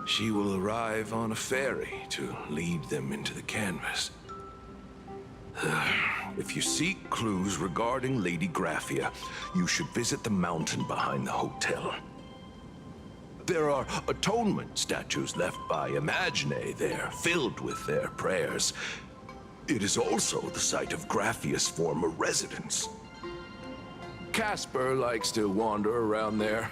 she will arrive on a ferry to lead them into the canvas. If you seek clues regarding Lady Graphia, you should visit the mountain behind the hotel. There are atonement statues left by Imaginae there, filled with their prayers. It is also the site of Graphia's former residence. Casper likes to wander around there.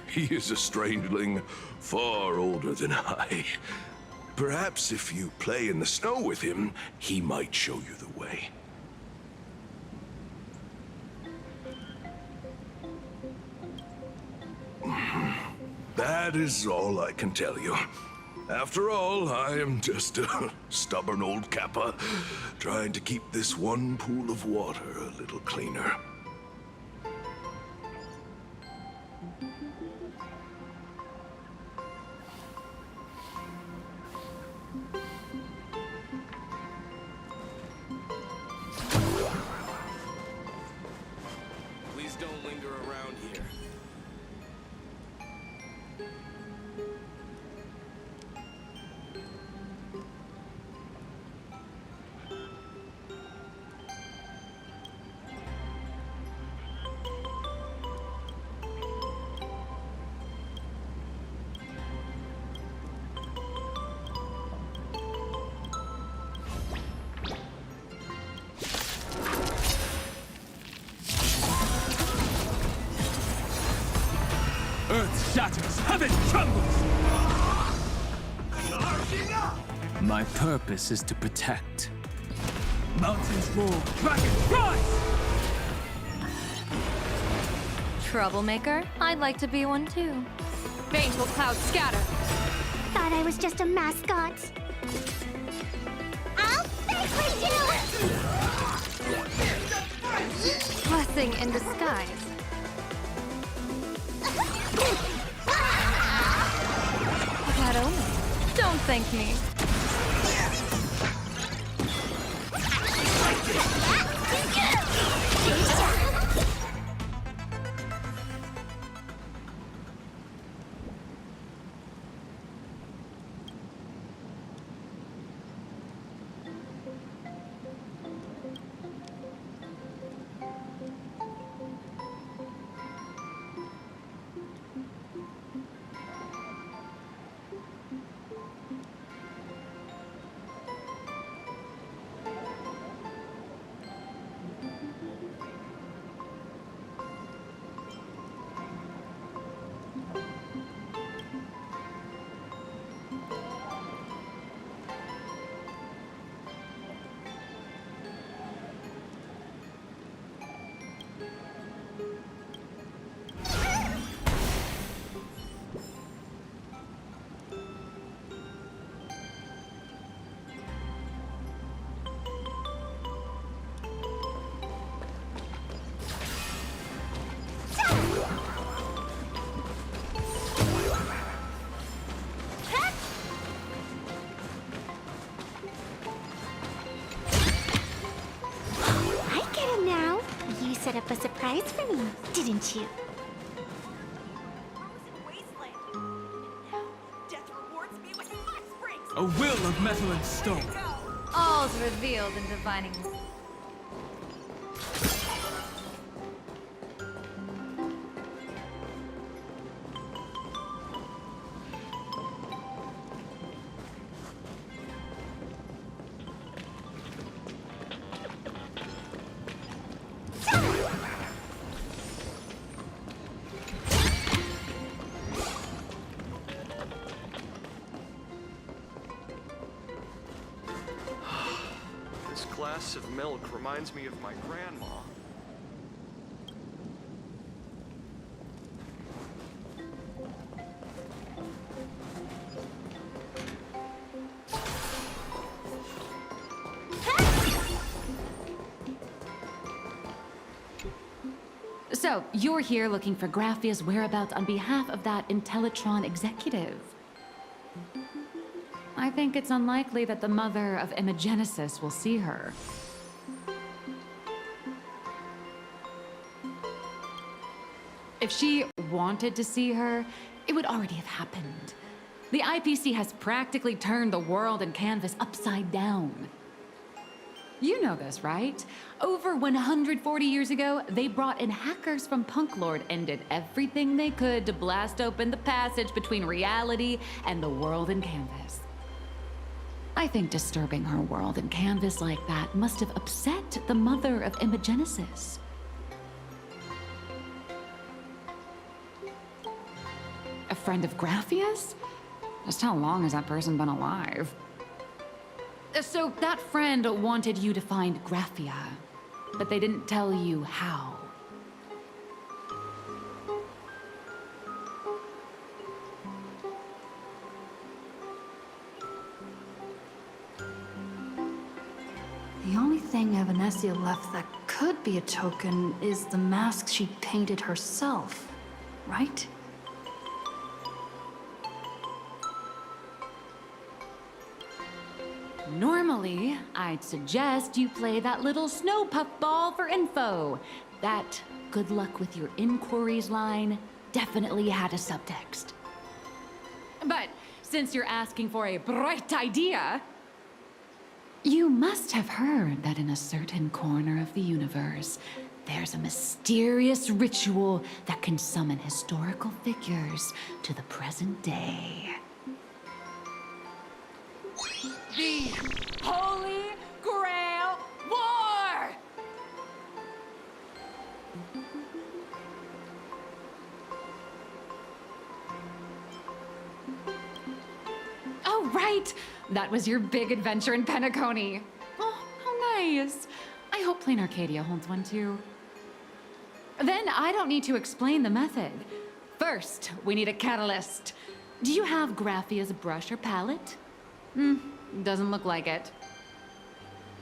He is a strangeling far older than I. Perhaps if you play in the snow with him, he might show you the way. That is all I can tell you. After all, I am just a stubborn old Kappa, trying to keep this one pool of water a little cleaner. Please don't linger around here. shatters, heaven trembles! My purpose is to protect. Mountains roar, dragons rise! Troublemaker? I'd like to be one too. Baneful clouds scatter. Thought I was just a mascot. I'll fake you! Blessing in disguise. Bad omen. Don't thank me. Set up a surprise for me, didn't you? A will of metal and stone. All's revealed in divining. Glass of milk reminds me of my grandma. So, you're here looking for Graphia's whereabouts on behalf of that Intellitron executive. I think it's unlikely that the mother of Imogenesis will see her. If she wanted to see her, it would already have happened. The IPC has practically turned the world and canvas upside down. You know this, right? Over 140 years ago, they brought in hackers from Punk Lord and did everything they could to blast open the passage between reality and the world and canvas. I think disturbing her world and canvas like that must have upset the mother of Imogenesis. A friend of Graphia's? Just how long has that person been alive? So that friend wanted you to find Graphia, but they didn't tell you how. The only thing Evanescia left that could be a token is the mask she painted herself, right? Normally, I'd suggest you play that little snow puff ball for info. That good luck with your inquiries line definitely had a subtext. But since you're asking for a bright idea, you must have heard that in a certain corner of the universe, there's a mysterious ritual that can summon historical figures to the present day. The Holy Grail War! right! That was your big adventure in Penacony. Oh, how nice. I hope Plain Arcadia holds one too. Then I don't need to explain the method. First, we need a catalyst. Do you have Graphia's brush or palette? Doesn't look like it.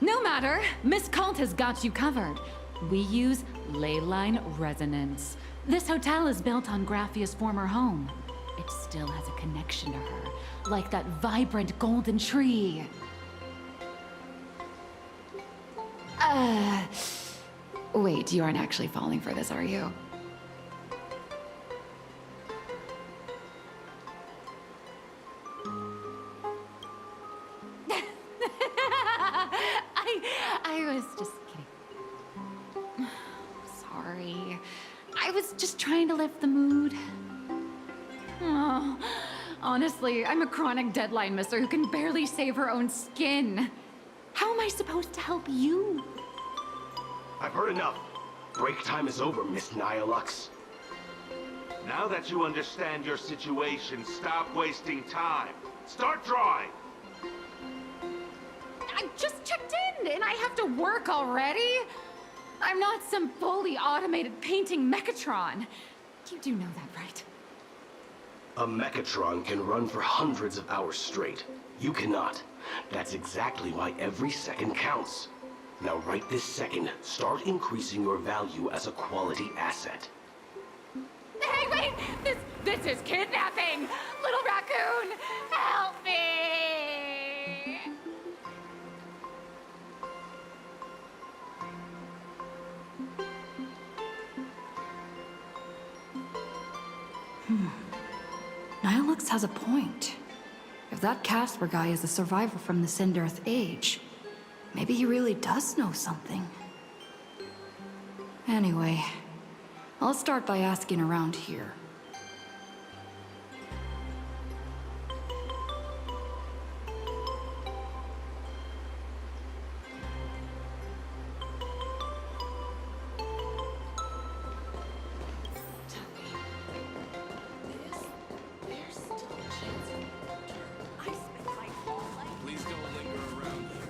No matter, Miss Colt has got you covered. We use ley line resonance. This hotel is built on Graphia's former home. It still has a connection to her, like that vibrant golden tree. Wait, you aren't actually falling for this, are you? I was just kidding. Sorry. I was just trying to lift the mood. Oh, honestly, I'm a chronic deadline misser who can barely save her own skin. How am I supposed to help you? I've heard enough. Break time is over, Miss Nihilux. Now that you understand your situation, stop wasting time. Start drawing! I just checked in, and I have to work already? I'm not some fully automated painting Mechatron. You do know that, right? A Mechatron can run for hundreds of hours straight. You cannot. That's exactly why every second counts. Now right this second, start increasing your value as a quality asset. Hey, wait! This is kidnapping! Little raccoon, help me! Nihilux has a point. If that Casper guy is a survivor from the Sindarth age, maybe he really does know something. Anyway, I'll start by asking around here. Please don't linger around here.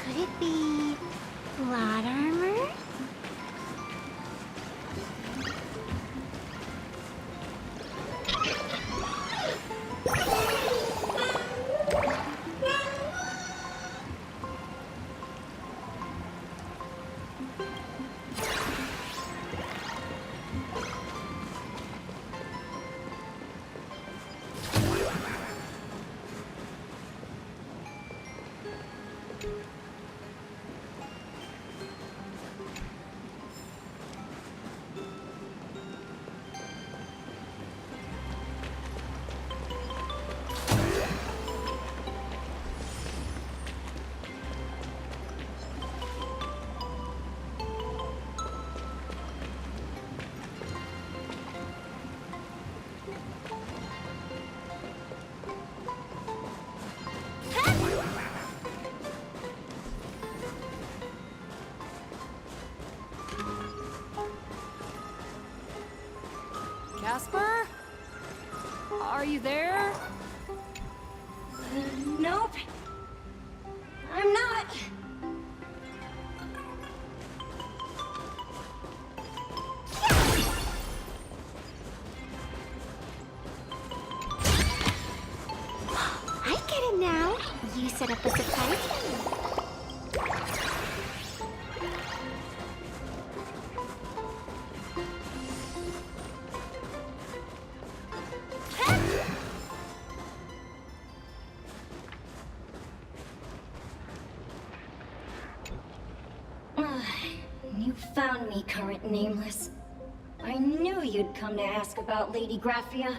Could it be plot armor? Casper? Are you there? Nope. I'm not. I get it now. You set up a surprise for me. You found me, current nameless. I knew you'd come to ask about Lady Graphia.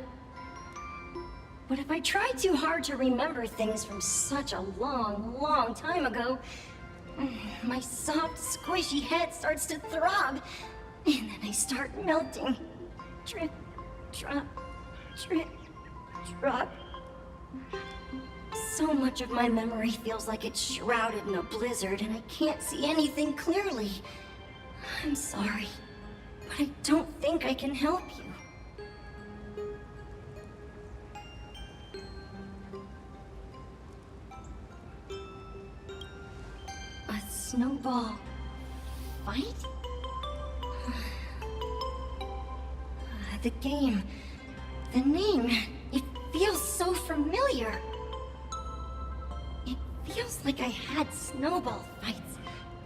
But if I tried too hard to remember things from such a long, long time ago, my soft, squishy head starts to throb, and then I start melting. Drip, drop, drip, drop. So much of my memory feels like it's shrouded in a blizzard, and I can't see anything clearly. I'm sorry, but I don't think I can help you. A snowball fight? The game, the name, it feels so familiar. It feels like I had snowball fights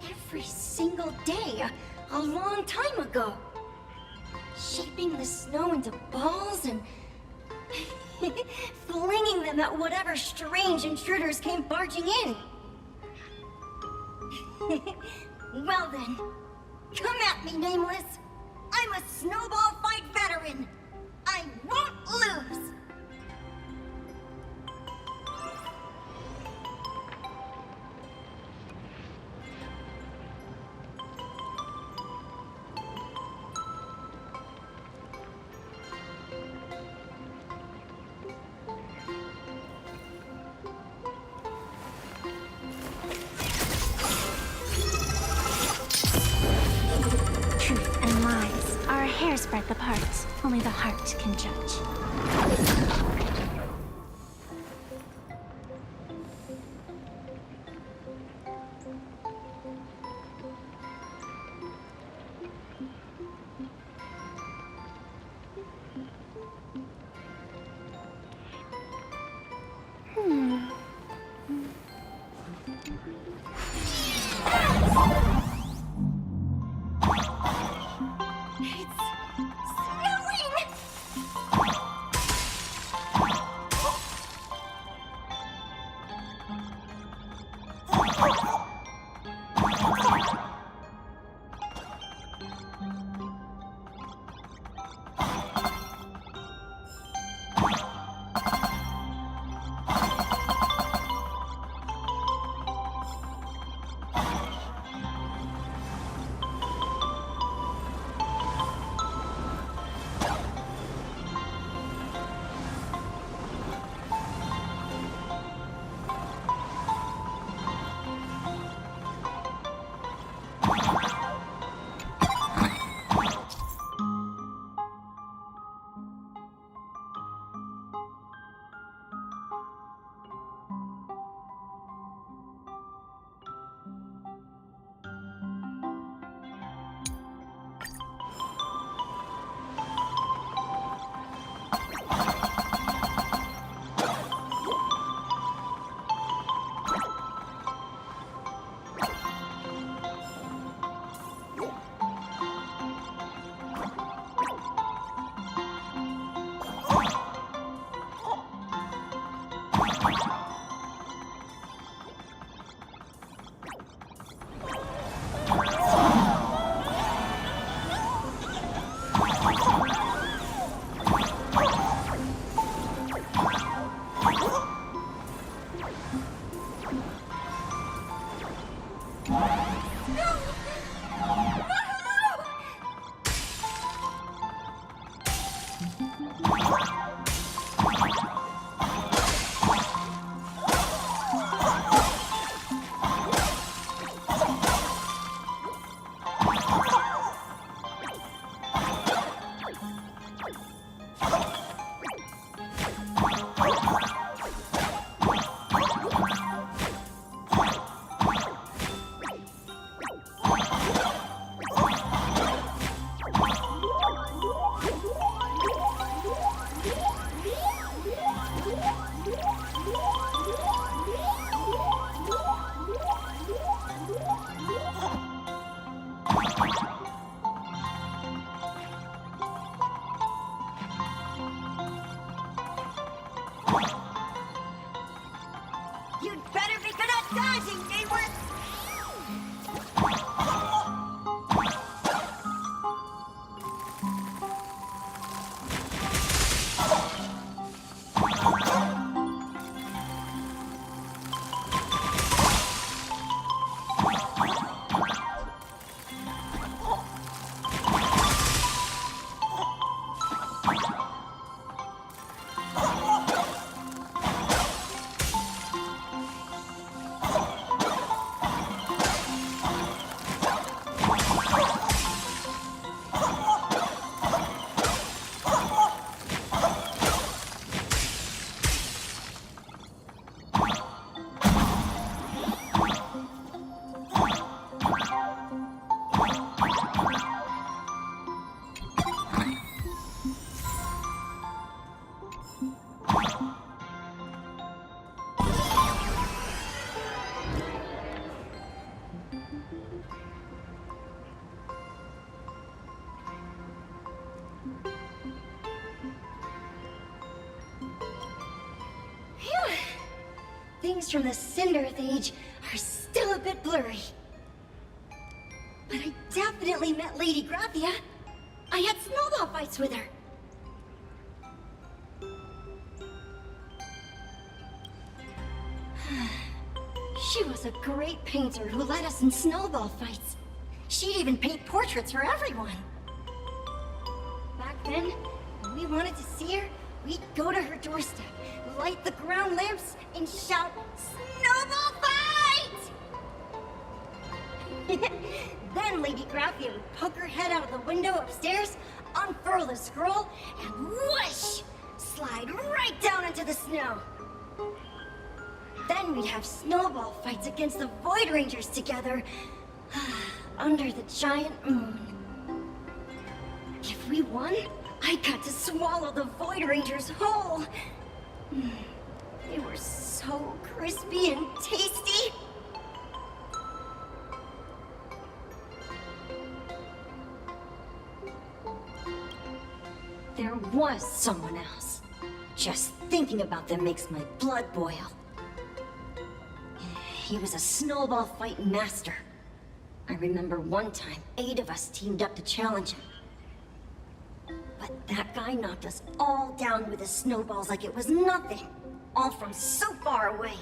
every single day a long time ago. Shaping the snow into balls and flinging them at whatever strange intruders came barging in. Well then, come at me, Nameless. I'm a snowball fight veteran. I won't lose. Truth and lies are a hair's breadth apart. Only the heart can judge. Things from the Cinderth Age are still a bit blurry. But I definitely met Lady Graphia. I had snowball fights with her. She was a great painter who led us in snowball fights. She'd even paint portraits for everyone. Back then, when we wanted to see her, we'd go to her doorstep, light the ground lamps, and shout, "Snowball fight!" Then Lady Graphia would poke her head out of the window upstairs, unfurl the scroll, and whoosh! Slide right down into the snow. Then we'd have snowball fights against the Void Rangers together, under the giant moon. If we won, I got to swallow the Void Rangers whole. They were so crispy and tasty. There was someone else. Just thinking about them makes my blood boil. He was a snowball fight master. I remember one time, 8 of us teamed up to challenge him. But that guy knocked us all down with his snowballs like it was nothing. All from so far away.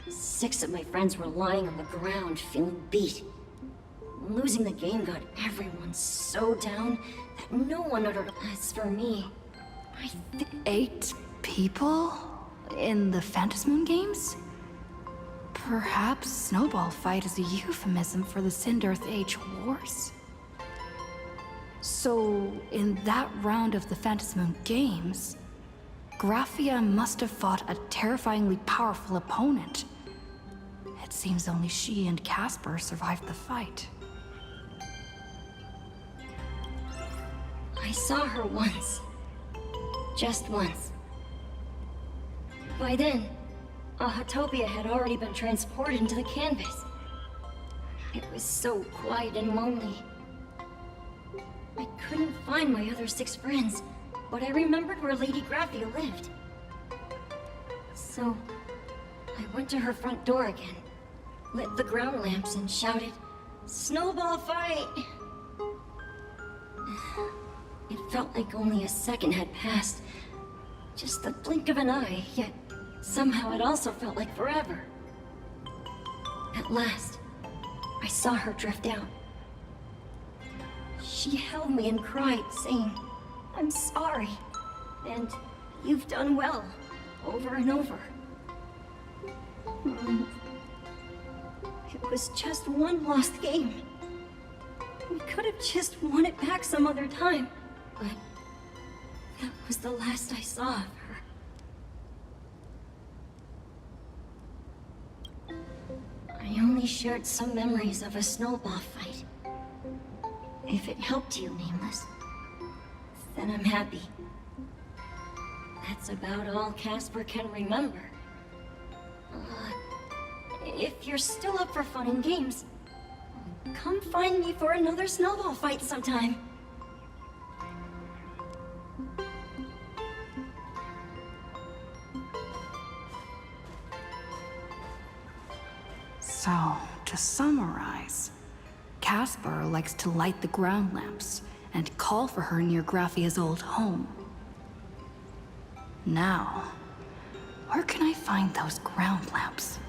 6 of my friends were lying on the ground, feeling beat. Losing the game got everyone so down that no one uttered. As for me, 8 people? In the Phantasmoon games? Perhaps Snowball Fight is a euphemism for the Cinderth Age Wars? So, in that round of the Phantasmoon games, Graphia must have fought a terrifyingly powerful opponent. It seems only she and Casper survived the fight. I saw her once. Just once. By then, Ahatopia had already been transported into the canvas. It was so quiet and lonely. I couldn't find my other 6 friends, but I remembered where Lady Graphia lived. So, I went to her front door again, lit the ground lamps and shouted, "Snowball fight!" It felt like only a second had passed. Just the blink of an eye, yet somehow it also felt like forever. At last, I saw her drift out. She held me and cried, saying, "I'm sorry, and you've done well," over and over. It was just one lost game. We could have just won it back some other time, but that was the last I saw of her. I only shared some memories of a snowball fight. If it helped you, Nameless, then I'm happy. That's about all Casper can remember. If you're still up for fun and games, come find me for another snowball fight sometime. So, to summarize, Casper likes to light the ground lamps and call for her near Graphia's old home. Now, where can I find those ground lamps?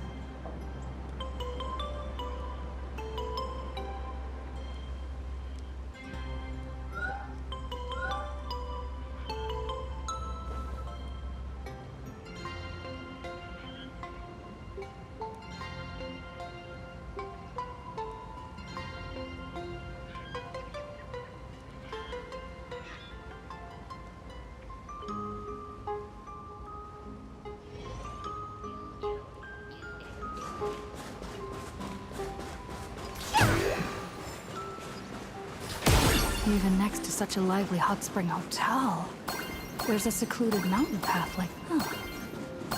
Even next to such a lively hot spring hotel, there's a secluded mountain path like,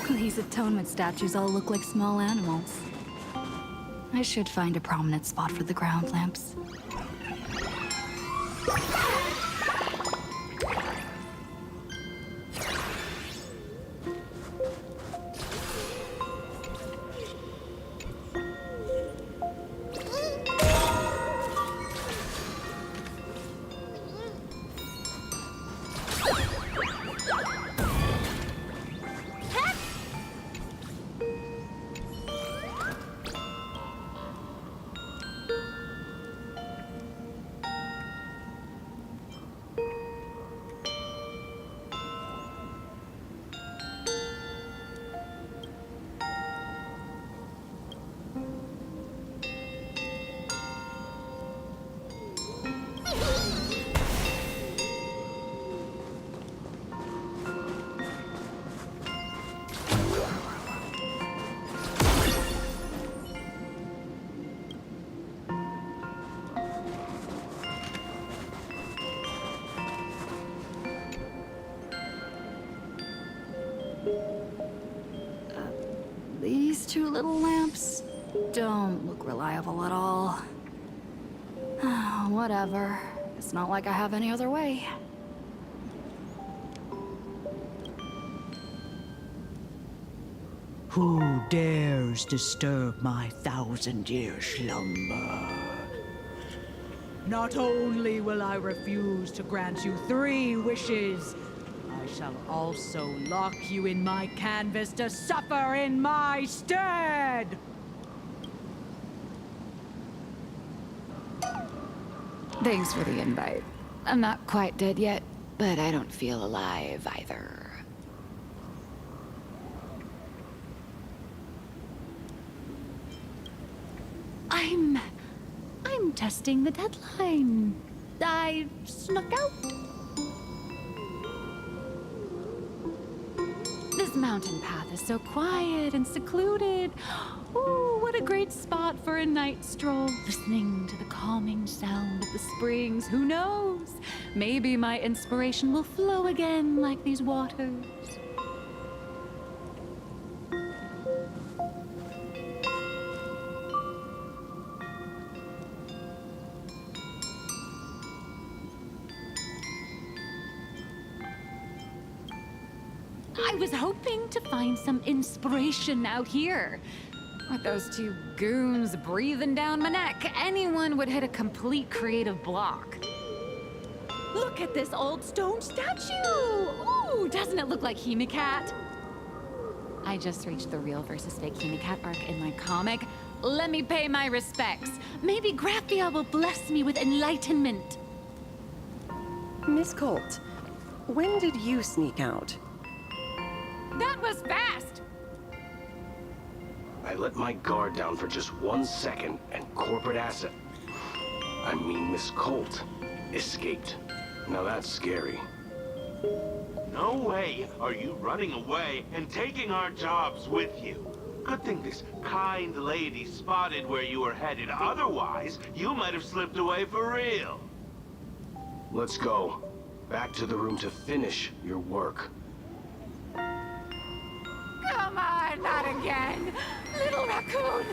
These atonement statues all look like small animals. I should find a prominent spot for the ground lamps. These two little lamps don't look reliable at all. Whatever. It's not like I have any other way. Who dares disturb my 1,000-year slumber? Not only will I refuse to grant you 3 wishes, I shall also lock you in my canvas to suffer in my stead! Thanks for the invite. I'm not quite dead yet, but I don't feel alive either. I'm testing the deadline. I snuck out. This mountain path is so quiet and secluded. Ooh, what a great spot for a night stroll, listening to the calming sound of the springs. Who knows? Maybe my inspiration will flow again like these waters. I was hoping to find some inspiration out here. With those 2 goons breathing down my neck, anyone would hit a complete creative block. Look at this old stone statue! Ooh, doesn't it look like Hemicat? I just reached the real versus fake Hemicat arc in my comic. Let me pay my respects. Maybe Graphia will bless me with enlightenment. Miss Colt, when did you sneak out? That was fast! I let my guard down for just 1 second, and corporate asset, I mean Miss Colt, escaped. Now that's scary. No way are you running away and taking our jobs with you. Good thing this kind lady spotted where you were headed. Otherwise, you might have slipped away for real. Let's go. Back to the room to finish your work. Come on, not again! Little raccoon!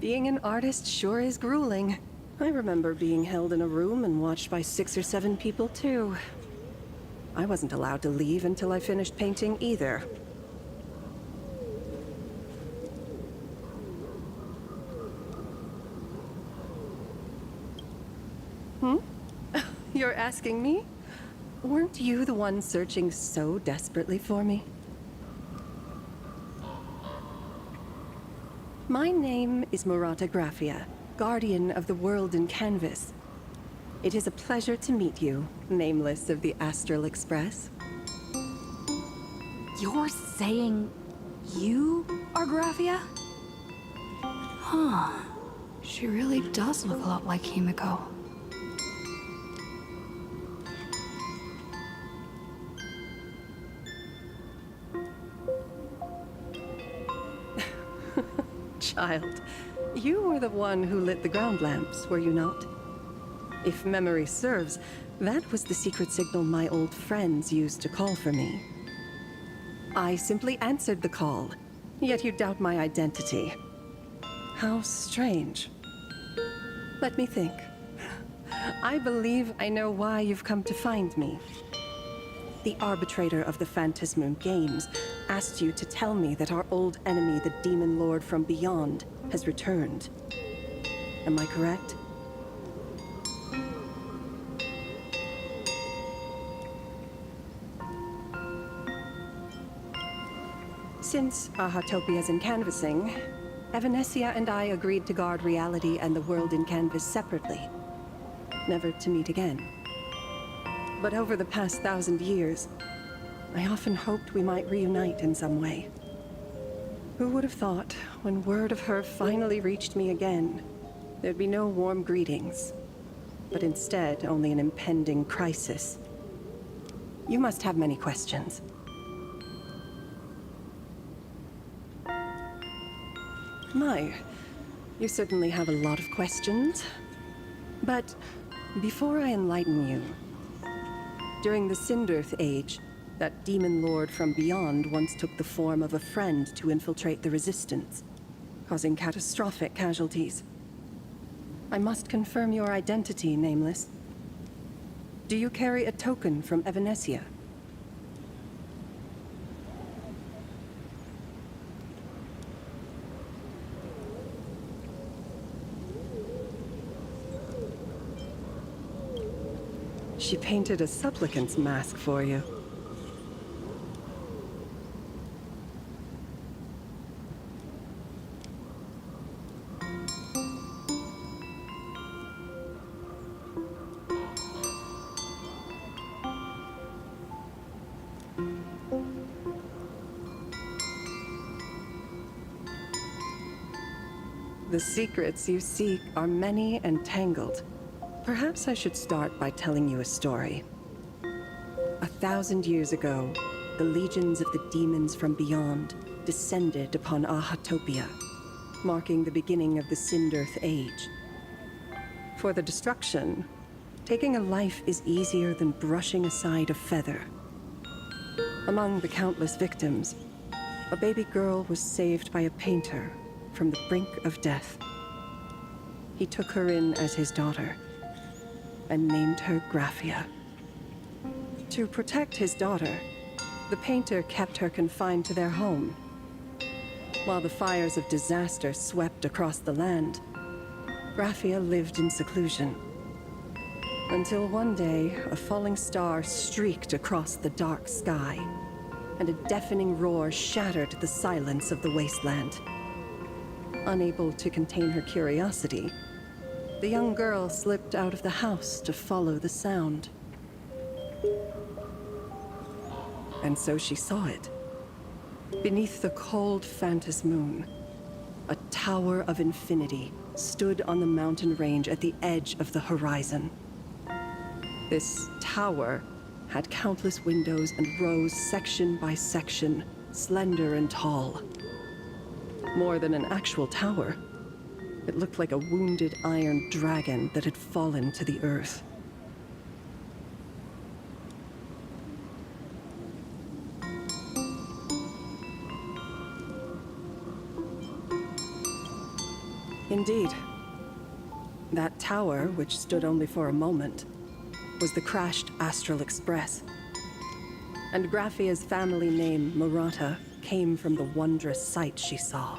Being an artist sure is grueling. I remember being held in a room and watched by 6 or 7 people, too. I wasn't allowed to leave until I finished painting either. You're asking me? Weren't you the one searching so desperately for me? My name is Murata Graphia, guardian of the world in canvas. It is a pleasure to meet you, nameless of the Astral Express. You're saying you are Graphia? Huh. She really does look a lot like Himiko. child. You were the one who lit the ground lamps, were you not? If memory serves, that was the secret signal my old friends used to call for me. I simply answered the call, yet you doubt my identity. How strange. Let me think. I believe I know why you've come to find me. The arbitrator of the Phantasmoon Games asked you to tell me that our old enemy, the Demon Lord from Beyond, has returned. Am I correct? Since Ahatopia's in canvassing, Evanescia and I agreed to guard reality and the world in canvas separately, never to meet again. But over the past 1,000 years, I often hoped we might reunite in some way. Who would have thought, when word of her finally reached me again, there'd be no warm greetings, but instead only an impending crisis. You must have many questions. My, you certainly have a lot of questions. But before I enlighten you, during the Cinderth Age, that demon lord from beyond once took the form of a friend to infiltrate the Resistance, causing catastrophic casualties. I must confirm your identity, Nameless. Do you carry a token from Evanescia? She painted a supplicant's mask for you. The secrets you seek are many and tangled. Perhaps I should start by telling you a story. 1,000 years ago, the legions of the demons from beyond descended upon Ahatopia, marking the beginning of the Cinderth Age. For the destruction, taking a life is easier than brushing aside a feather. Among the countless victims, a baby girl was saved by a painter from the brink of death. He took her in as his daughter and named her Graphia. To protect his daughter, the painter kept her confined to their home. While the fires of disaster swept across the land, Graphia lived in seclusion. Until one day, a falling star streaked across the dark sky, and a deafening roar shattered the silence of the wasteland. Unable to contain her curiosity, the young girl slipped out of the house to follow the sound. And so she saw it. Beneath the cold Phantasmoon, a tower of infinity stood on the mountain range at the edge of the horizon. This tower had countless windows and rose section by section, slender and tall. More than an actual tower, it looked like a wounded iron dragon that had fallen to the earth. Indeed. That tower, which stood only for a moment, was the crashed Astral Express. And Graphia's family name, Murata, came from the wondrous sight she saw.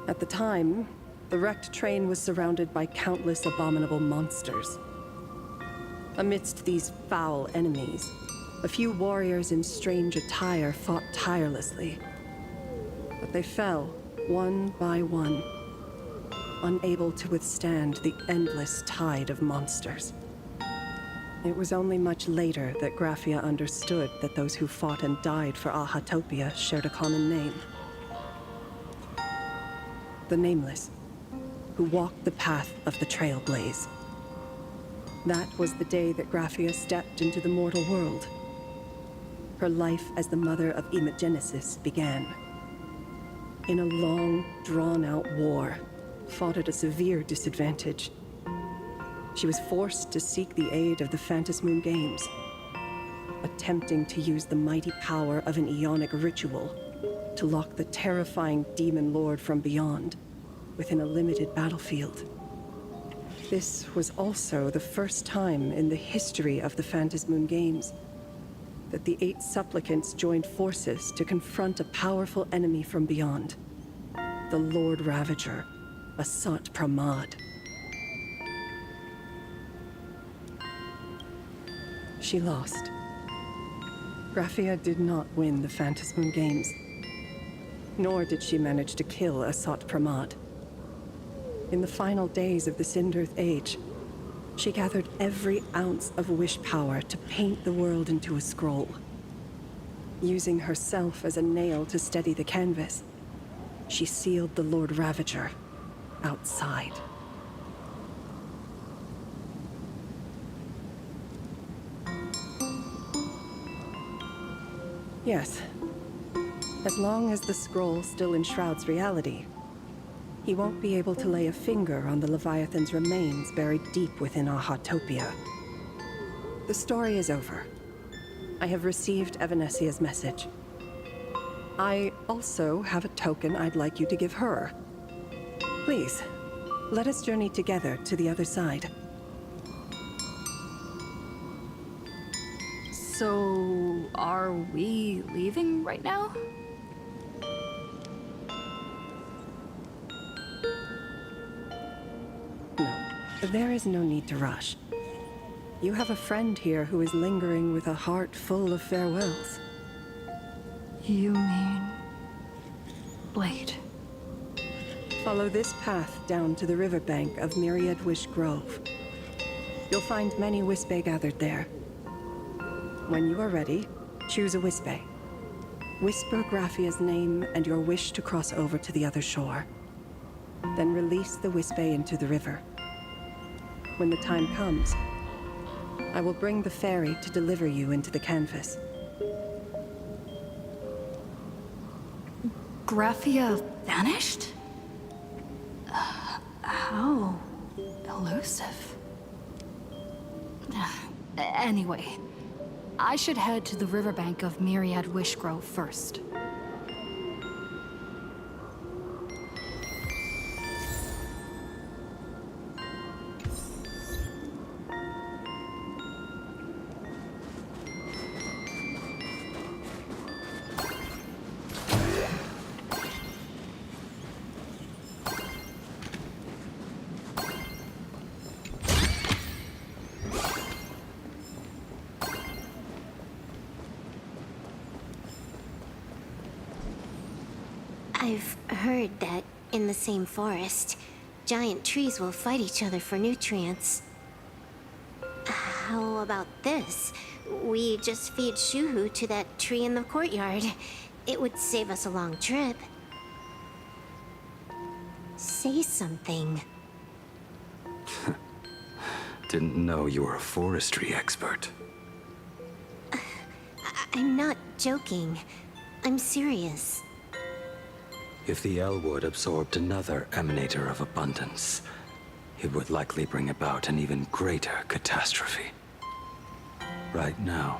At the time, the wrecked train was surrounded by countless abominable monsters. Amidst these foul enemies, a few warriors in strange attire fought tirelessly. But they fell, one by one, unable to withstand the endless tide of monsters. It was only much later that Graphia understood that those who fought and died for Ahatopia shared a common name. The Nameless, who walked the path of the Trailblaze. That was the day that Graphia stepped into the mortal world. Her life as the mother of Imogenesis began. in a long, drawn-out war, fought at a severe disadvantage. She was forced to seek the aid of the Phantasmoon Games, attempting to use the mighty power of an Ionic ritual to lock the terrifying demon lord from beyond within a limited battlefield. This was also the first time in the history of the Phantasmoon Games that the 8 supplicants joined forces to confront a powerful enemy from beyond, the Lord Ravager, Asat Pramad. She lost. Graphia did not win the Phantasmoon Games, nor did she manage to kill Asat Pramad. In the final days of the Sindirth Age, she gathered every ounce of wish power to paint the world into a scroll. Using herself as a nail to steady the canvas, she sealed the Lord Ravager outside. Yes. As long as the scroll still enshrouds reality, he won't be able to lay a finger on the Leviathan's remains buried deep within Ahatopia. The story is over. I have received Evanesia's message. I also have a token I'd like you to give her. Please, let us journey together to the other side. So, are we leaving right now? No, there is no need to rush. You have a friend here who is lingering with a heart full of farewells. You mean... Blade? Follow this path down to the riverbank of Myriad Wish Grove. You'll find many Wispe gathered there. When you are ready, choose a Wispe. Whisper Graphia's name and your wish to cross over to the other shore. Then release the Wispe into the river. When the time comes, I will bring the ferry to deliver you into the canvas. Graphia vanished? How elusive. Anyway, I should head to the riverbank of Myriad Wish Grove first. I've heard that in the same forest, giant trees will fight each other for nutrients. How about this? We just feed Shuhu to that tree in the courtyard. It would save us a long trip. Say something. Didn't know you were a forestry expert. I'm not joking. I'm serious. If the Elwood absorbed another emanator of abundance, it would likely bring about an even greater catastrophe. Right now,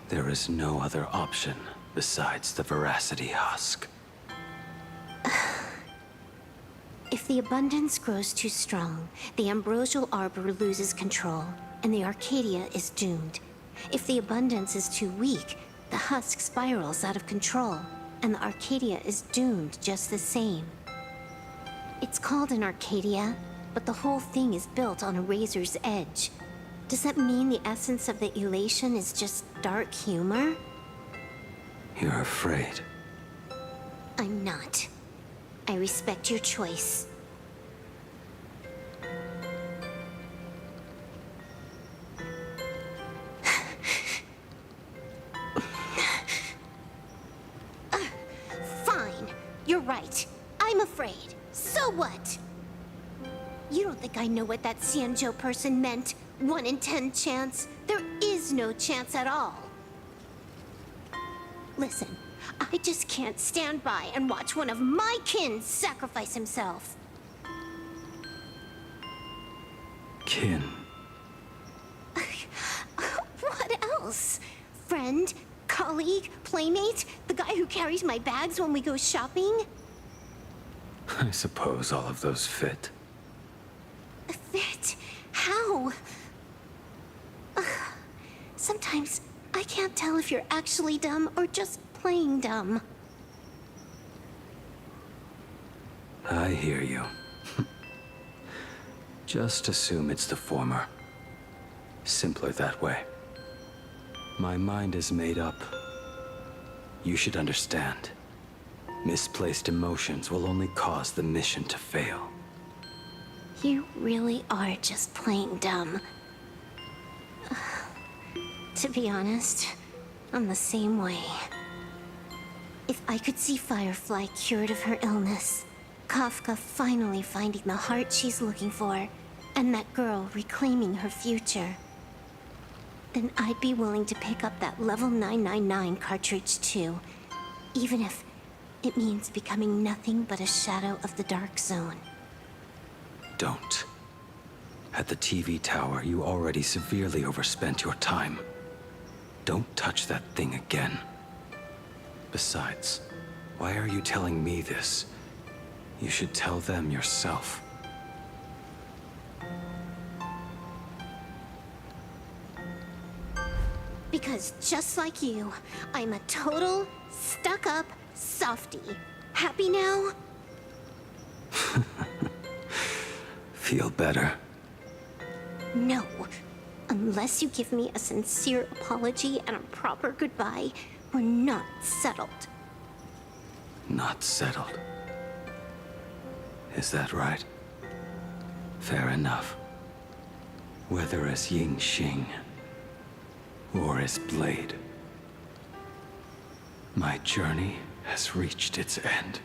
there is no other option besides the Veracity Husk. If the abundance grows too strong, the Ambrosial Arbor loses control, and the Arcadia is doomed. If the abundance is too weak, the husk spirals out of control, and the Arcadia is doomed just the same. It's called an Arcadia, but the whole thing is built on a razor's edge. Does that mean the essence of the elation is just dark humor? You're afraid. I'm not. I respect your choice. Fine. You're right. I'm afraid. So what? You don't think I know what that Xianzhou person meant? 1 in 10 chance? There is no chance at all. Listen, I just can't stand by and watch one of my kin sacrifice himself. Kin. What else? Friend? Colleague? Playmate? The guy who carries my bags when we go shopping? I suppose all of those fit. Fit? How? Sometimes I can't tell if you're actually dumb or just playing dumb. I hear you. Just assume it's the former. Simpler that way. My mind is made up. You should understand. Misplaced emotions will only cause the mission to fail. You really are just plain dumb. To be honest, I'm the same way. If I could see Firefly cured of her illness, Kafka finally finding the heart she's looking for, and that girl reclaiming her future, then I'd be willing to pick up that level 999 cartridge too, even if it means becoming nothing but a shadow of the Dark Zone. Don't. At the TV tower, you already severely overspent your time. Don't touch that thing again. Besides, why are you telling me this? You should tell them yourself. Because just like you, I'm a total, stuck-up softie. Happy now? Feel better? No. Unless you give me a sincere apology and a proper goodbye, we're not settled. Not settled. Is that right? Fair enough. Whether as Ying Xing or as Blade, my journey has reached its end.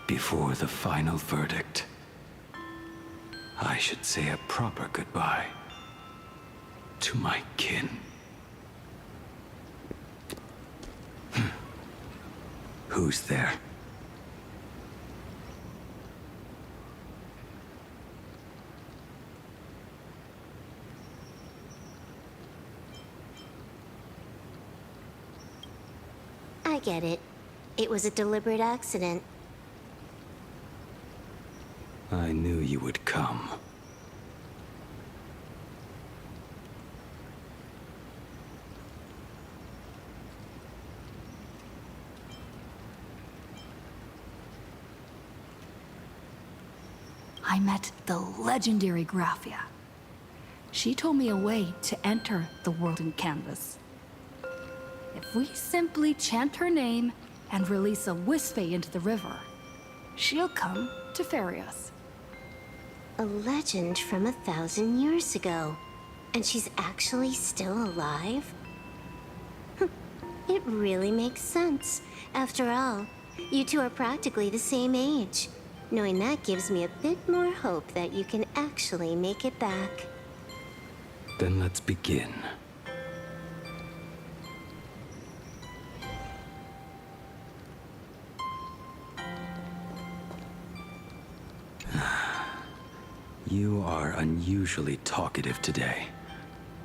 Before the final verdict, I should say a proper goodbye to my kin. Who's there? I get it. It was a deliberate accident. I knew you would come. I met the legendary Graphia. She told me a way to enter the world in canvas. If we simply chant her name and release a Wispe into the river, she'll come to ferry us. A legend from 1,000 years ago. And she's actually still alive? It really makes sense. After all, you two are practically the same age. Knowing that gives me a bit more hope that you can actually make it back. Then let's begin. You are unusually talkative today.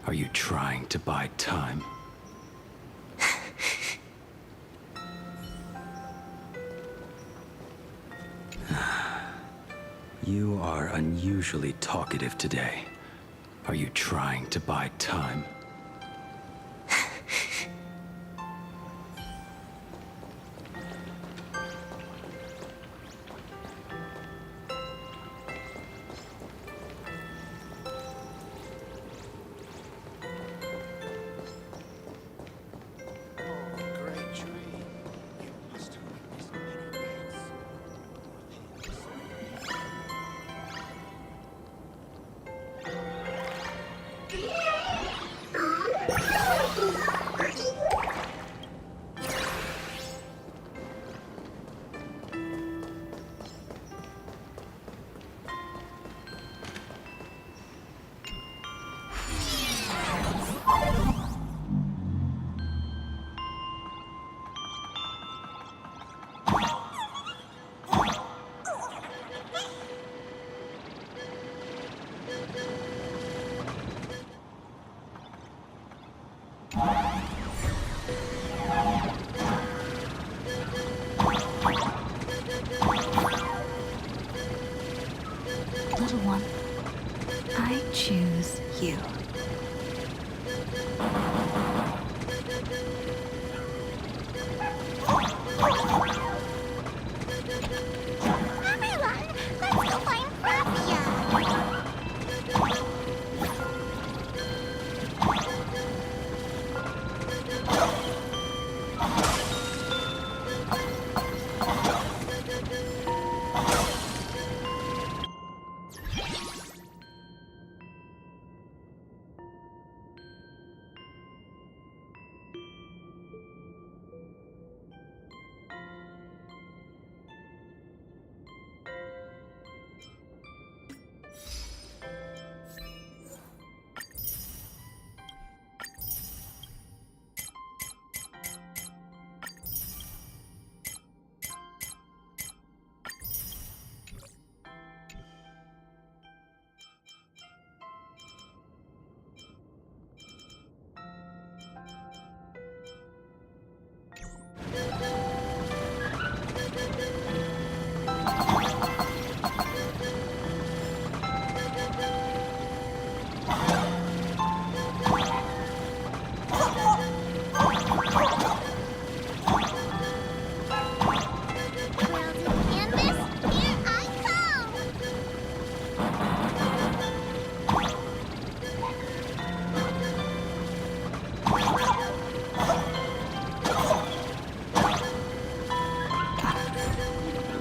Are you trying to buy time? You are unusually talkative today. Are you trying to buy time? little one. I choose you. Everyone, let's go find Graphia.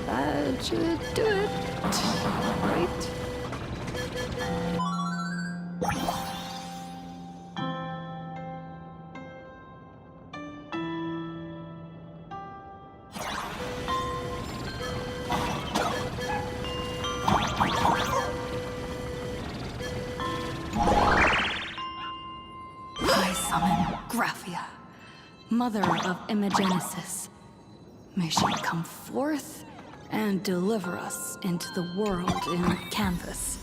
That should do it, right? I summon Graphia, mother of Imagenesis. May she come forth and deliver us into the world in canvas.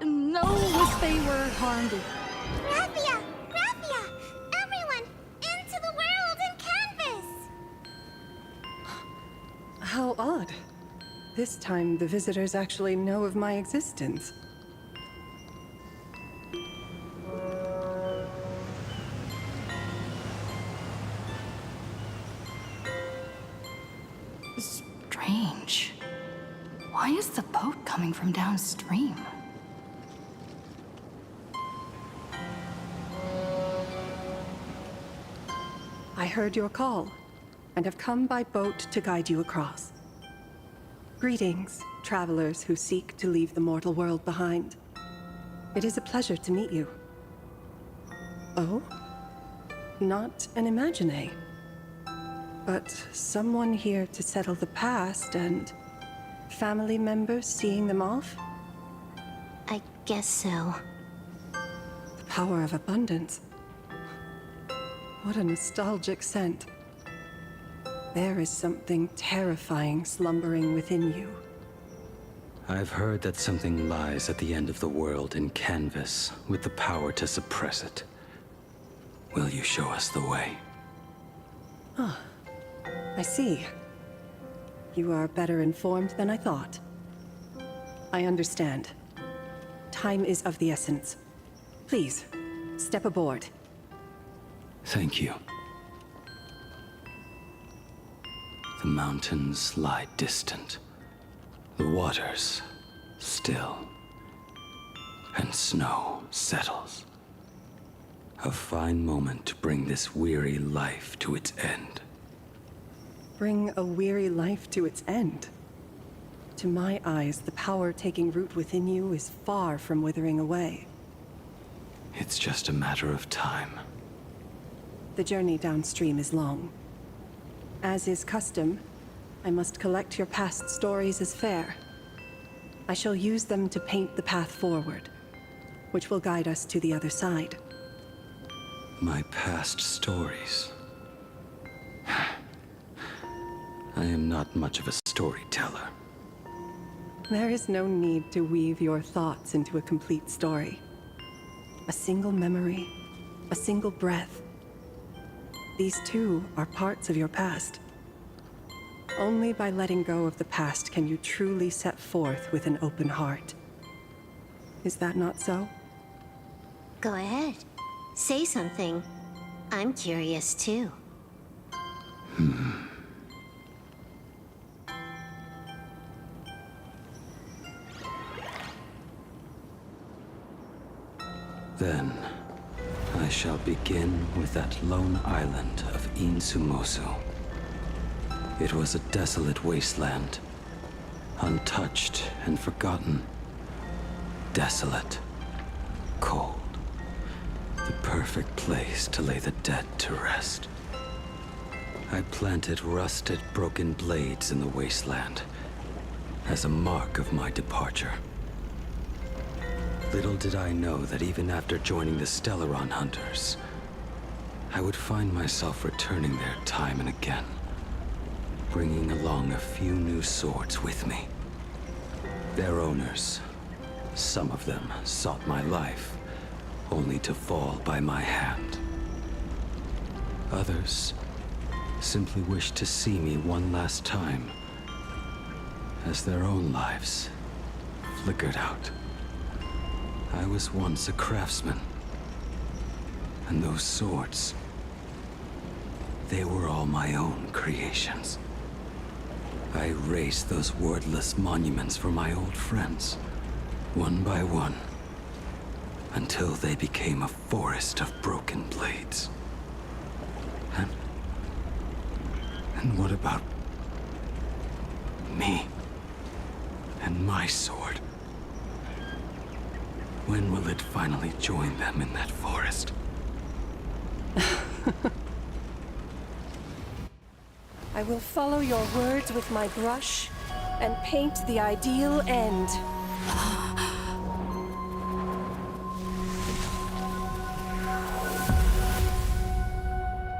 No wish they were harmed. Graphia! Graphia! Everyone, into the world in canvas! How odd. This time, the visitors actually know of my existence. Strange. Why is the boat coming from downstream? I heard your call, and have come by boat to guide you across. Greetings, travelers who seek to leave the mortal world behind. It is a pleasure to meet you. Oh? Not an Imagine, but someone here to settle the past and family members seeing them off? I guess so. The power of abundance. What a nostalgic scent. There is something terrifying slumbering within you. I've heard that something lies at the end of the world in canvas with the power to suppress it. Will you show us the way? Ah, I see. You are better informed than I thought. I understand. Time is of the essence. Please, step aboard. Thank you. The mountains lie distant. The waters still. And snow settles. A fine moment to bring this weary life to its end. Bring a weary life to its end. To my eyes, the power taking root within you is far from withering away. It's just a matter of time. The journey downstream is long. As is custom, I must collect your past stories as fare. I shall use them to paint the path forward, which will guide us to the other side. My past stories. I am not much of a storyteller. There is no need to weave your thoughts into a complete story. A single memory, a single breath. These too are parts of your past. Only by letting go of the past can you truly set forth with an open heart. Is that not so? Go ahead. Say something. I'm curious too. Then, I shall begin with that lone island of Insumosu. It was a desolate wasteland, untouched and forgotten. Desolate, cold, the perfect place to lay the dead to rest. I planted rusted, broken blades in the wasteland as a mark of my departure. Little did I know that even after joining the Stellaron Hunters, I would find myself returning there time and again, bringing along a few new swords with me. Their owners, some of them sought my life, only to fall by my hand. Others simply wished to see me one last time, as their own lives flickered out. I was once a craftsman, and those swords, they were all my own creations. I raised those wordless monuments for my old friends, one by one, until they became a forest of broken blades. And what about me and my sword? When will it finally join them in that forest? I will follow your words with my brush and paint the ideal end.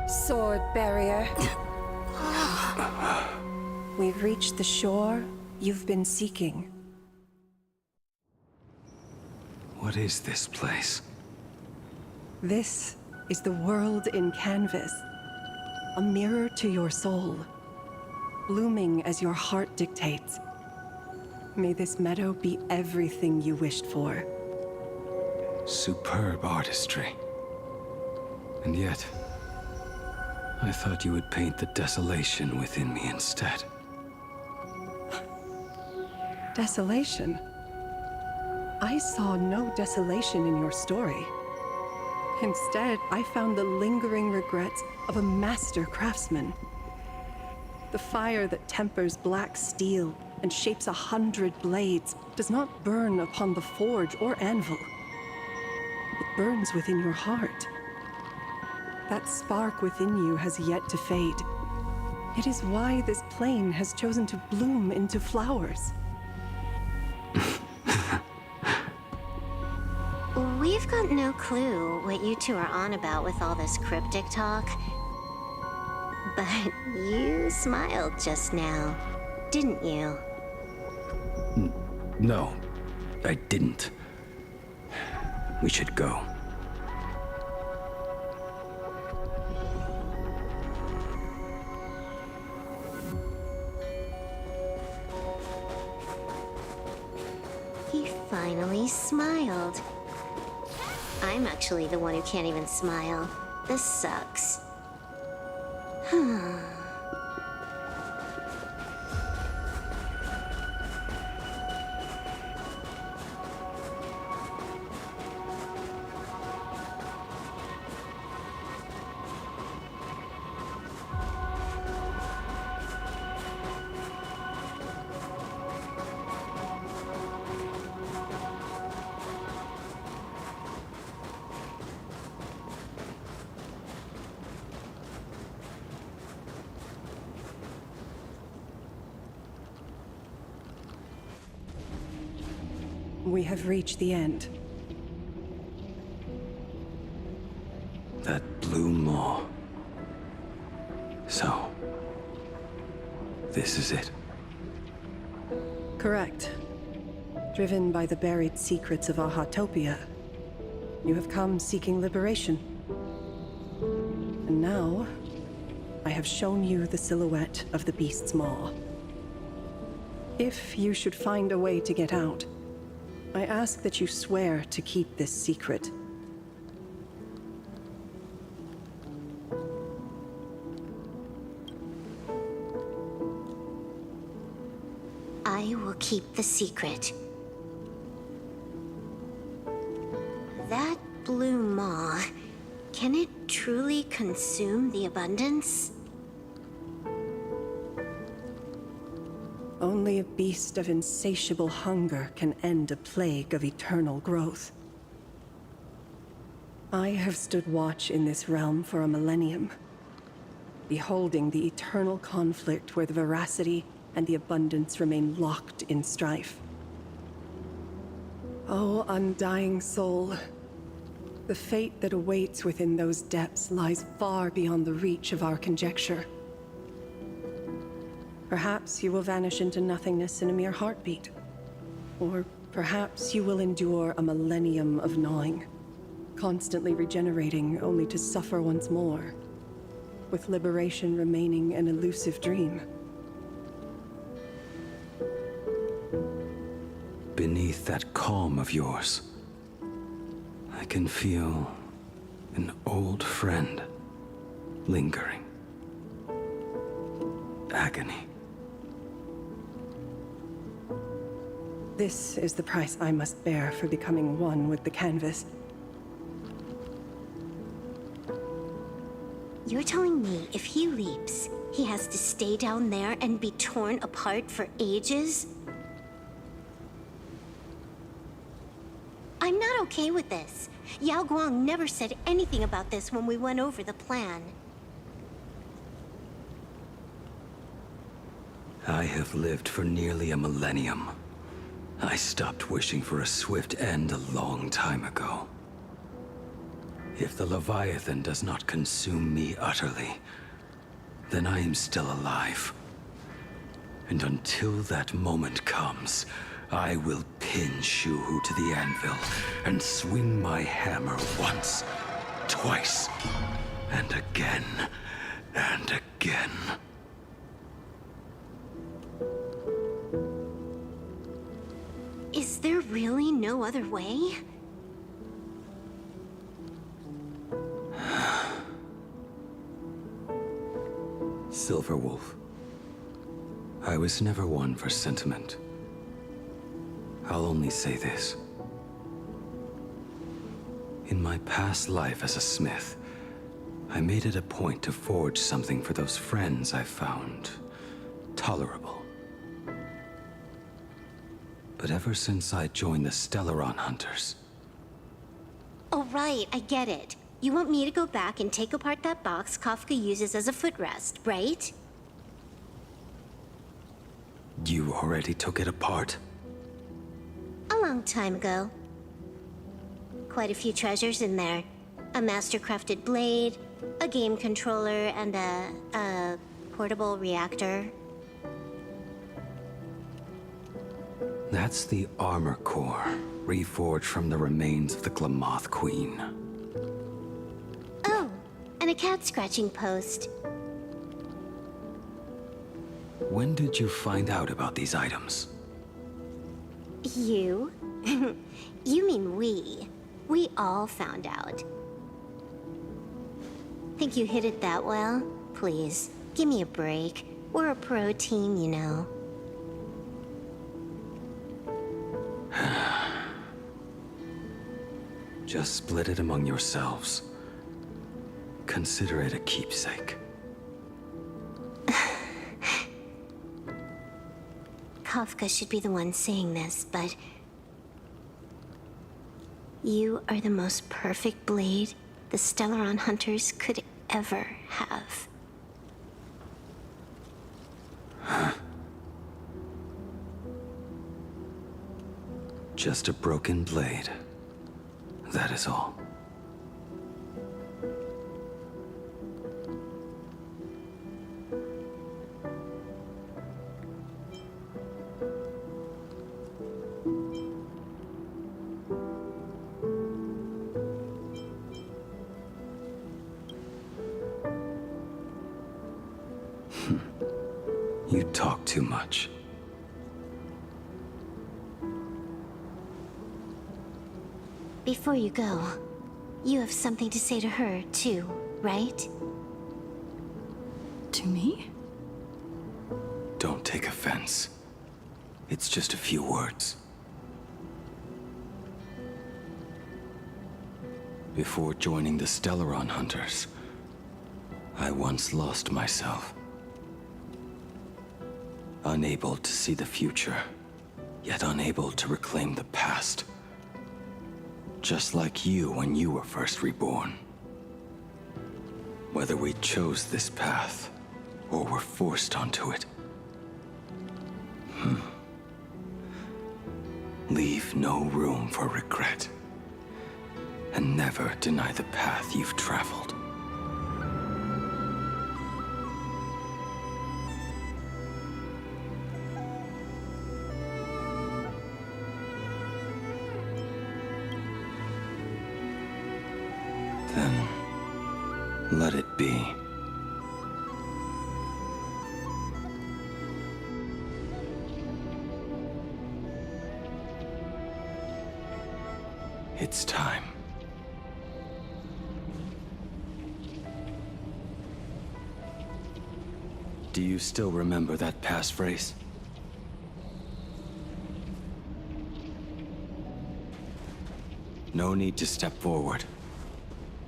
Sword barrier. We've reached the shore you've been seeking. What is this place? This is the world in canvas. A mirror to your soul, blooming as your heart dictates. May this meadow be everything you wished for. Superb artistry. And yet, I thought you would paint the desolation within me instead. Desolation? I saw no desolation in your story. Instead, I found the lingering regrets of a master craftsman. The fire that tempers black steel and shapes 100 blades does not burn upon the forge or anvil. It burns within your heart. That spark within you has yet to fade. It is why this plane has chosen to bloom into flowers. We've got no clue what you two are on about with all this cryptic talk. But you smiled just now, didn't you? No, I didn't. We should go. He finally smiled. I'm actually the one who can't even smile. This sucks. We have reached the end. That blue maw. So, this is it. Correct. Driven by the buried secrets of Ahatopia, you have come seeking liberation. And now, I have shown you the silhouette of the beast's maw. If you should find a way to get out, I ask that you swear to keep this secret. I will keep the secret. That blue maw, can it truly consume the abundance? Only a beast of insatiable hunger can end a plague of eternal growth. I have stood watch in this realm for a millennium, beholding the eternal conflict where the veracity and the abundance remain locked in strife. Oh, undying soul, the fate that awaits within those depths lies far beyond the reach of our conjecture. Perhaps you will vanish into nothingness in a mere heartbeat. Or perhaps you will endure a millennium of gnawing, constantly regenerating only to suffer once more, with liberation remaining an elusive dream. Beneath that calm of yours, I can feel an old friend lingering. Agony. This is the price I must bear for becoming one with the canvas. You're telling me if he leaps, he has to stay down there and be torn apart for ages? I'm not okay with this. Yao Guang never said anything about this when we went over the plan. I have lived for nearly a millennium. I stopped wishing for a swift end a long time ago. If the Leviathan does not consume me utterly, then I am still alive. And until that moment comes, I will pin Shuhu to the anvil and swing my hammer once, twice, and again, and again. Is there really no other way? Silverwolf, I was never one for sentiment. I'll only say this. In my past life as a smith, I made it a point to forge something for those friends I found tolerable. But ever since I joined the Stellaron Hunters... Oh, right, I get it. You want me to go back and take apart that box Kafka uses as a footrest, right? You already took it apart? A long time ago. Quite a few treasures in there. A master-crafted blade, a game controller, and a portable reactor. That's the armor core, reforged from the remains of the Glamoth Queen. Oh, and a cat-scratching post. When did you find out about these items? You? You mean we. We all found out. Think you hid it that well? Please, give me a break. We're a pro team, you know. Just split it among yourselves. Consider it a keepsake. Kafka should be the one saying this, but... You are the most perfect blade the Stellaron Hunters could ever have. Just a broken blade. That is all. You talk too much. Before you go, you have something to say to her, too, right? To me? Don't take offense. It's just a few words. Before joining the Stellaron Hunters, I once lost myself. Unable to see the future, yet unable to reclaim the past. Just like you when you were first reborn. Whether we chose this path, or were forced onto it. Leave no room for regret. And never deny the path you've traveled. Then, let it be. It's time. Do you still remember that passphrase? No need to step forward.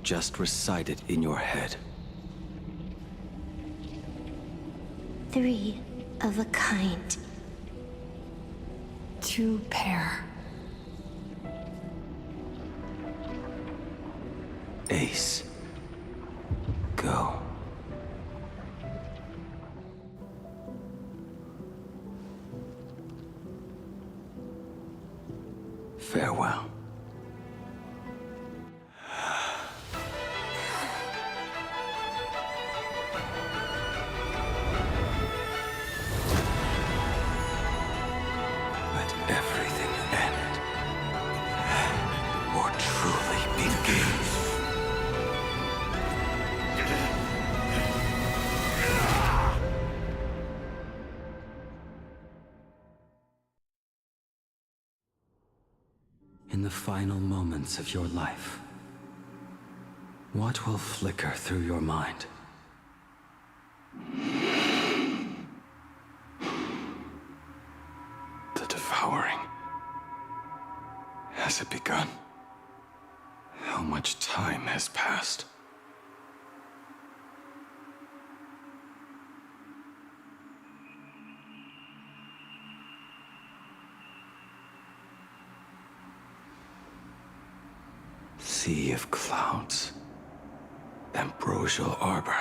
Just recite it in your head. 3 of a kind. 2 pair. Ace. Go. Farewell. Let everything end, or truly begin. In the final moments of your life, what will flicker through your mind? The devouring. Has it begun? How much time has passed? Sea of clouds. Ambrosial arbor.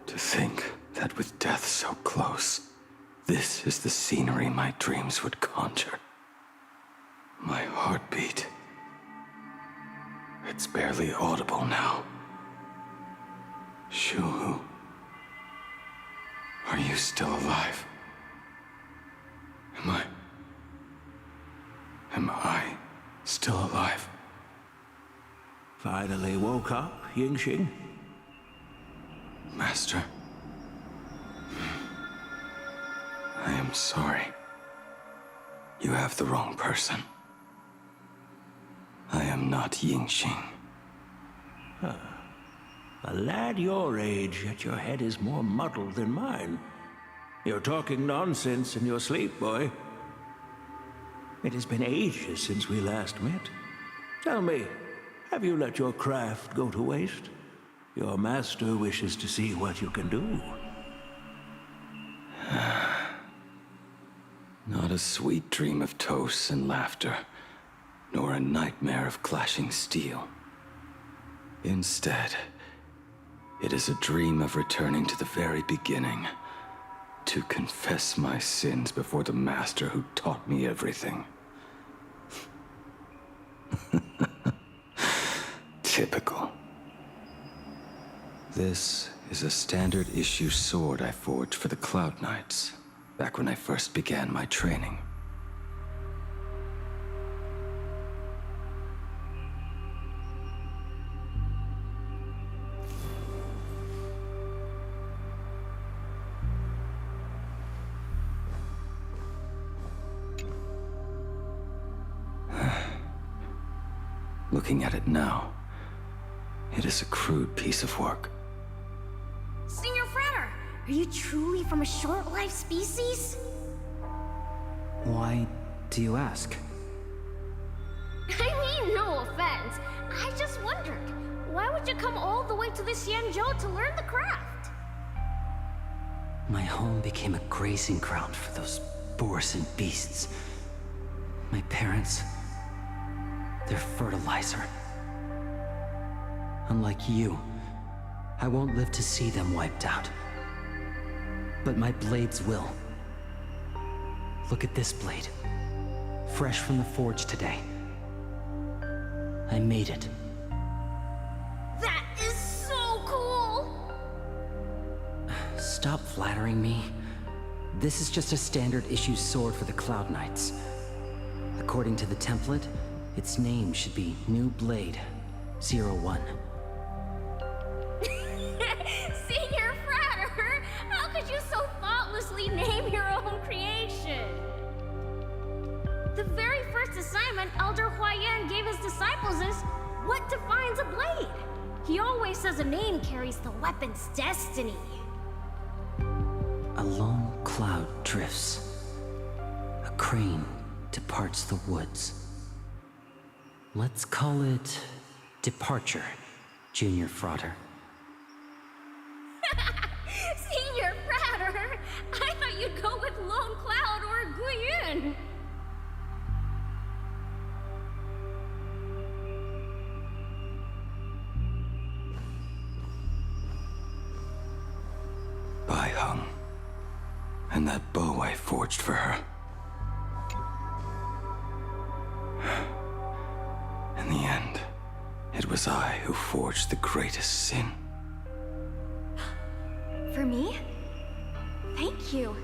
To think that with death so close, this is the scenery my dreams would conjure. My heartbeat. It's barely audible now. Shuhu. Are you still alive? Am I still alive? Finally woke up, Yingxing? Master. I am sorry. You have the wrong person. I am not Yingxing. A lad your age, yet your head is more muddled than mine. You're talking nonsense in your sleep, boy. It has been ages since we last met. Tell me, have you let your craft go to waste? Your master wishes to see what you can do. Not a sweet dream of toasts and laughter, nor a nightmare of clashing steel. Instead, it is a dream of returning to the very beginning, to confess my sins before the master who taught me everything. Typical. This is a standard issue sword I forged for the Cloud Knights, back when I first began my training. Looking at it now, it is a crude piece of work. Senior Frater, are you truly from a short-lived species? Why do you ask? I mean, no offense. I just wondered, why would you come all the way to the Xianzhou to learn the craft? My home became a grazing ground for those boars and beasts. My parents, they're fertilizer. Unlike you, I won't live to see them wiped out. But my blades will. Look at this blade. Fresh from the forge today. I made it. That is so cool! Stop flattering me. This is just a standard issue sword for the Cloud Knights. According to the template, its name should be New Blade 01. Senior Frater, how could you so thoughtlessly name your own creation? The very first assignment Elder Huayan gave his disciples is, what defines a blade? He always says a name carries the weapon's destiny. A lone cloud drifts. A crane departs the woods. Let's call it Departure, Junior Frater. Senior Frater, I thought you'd go with Lone Cloud or Guiyun. Bai Heng. And that bow I forged for her. In the end, it was I who forged the greatest sin. For me? Thank you.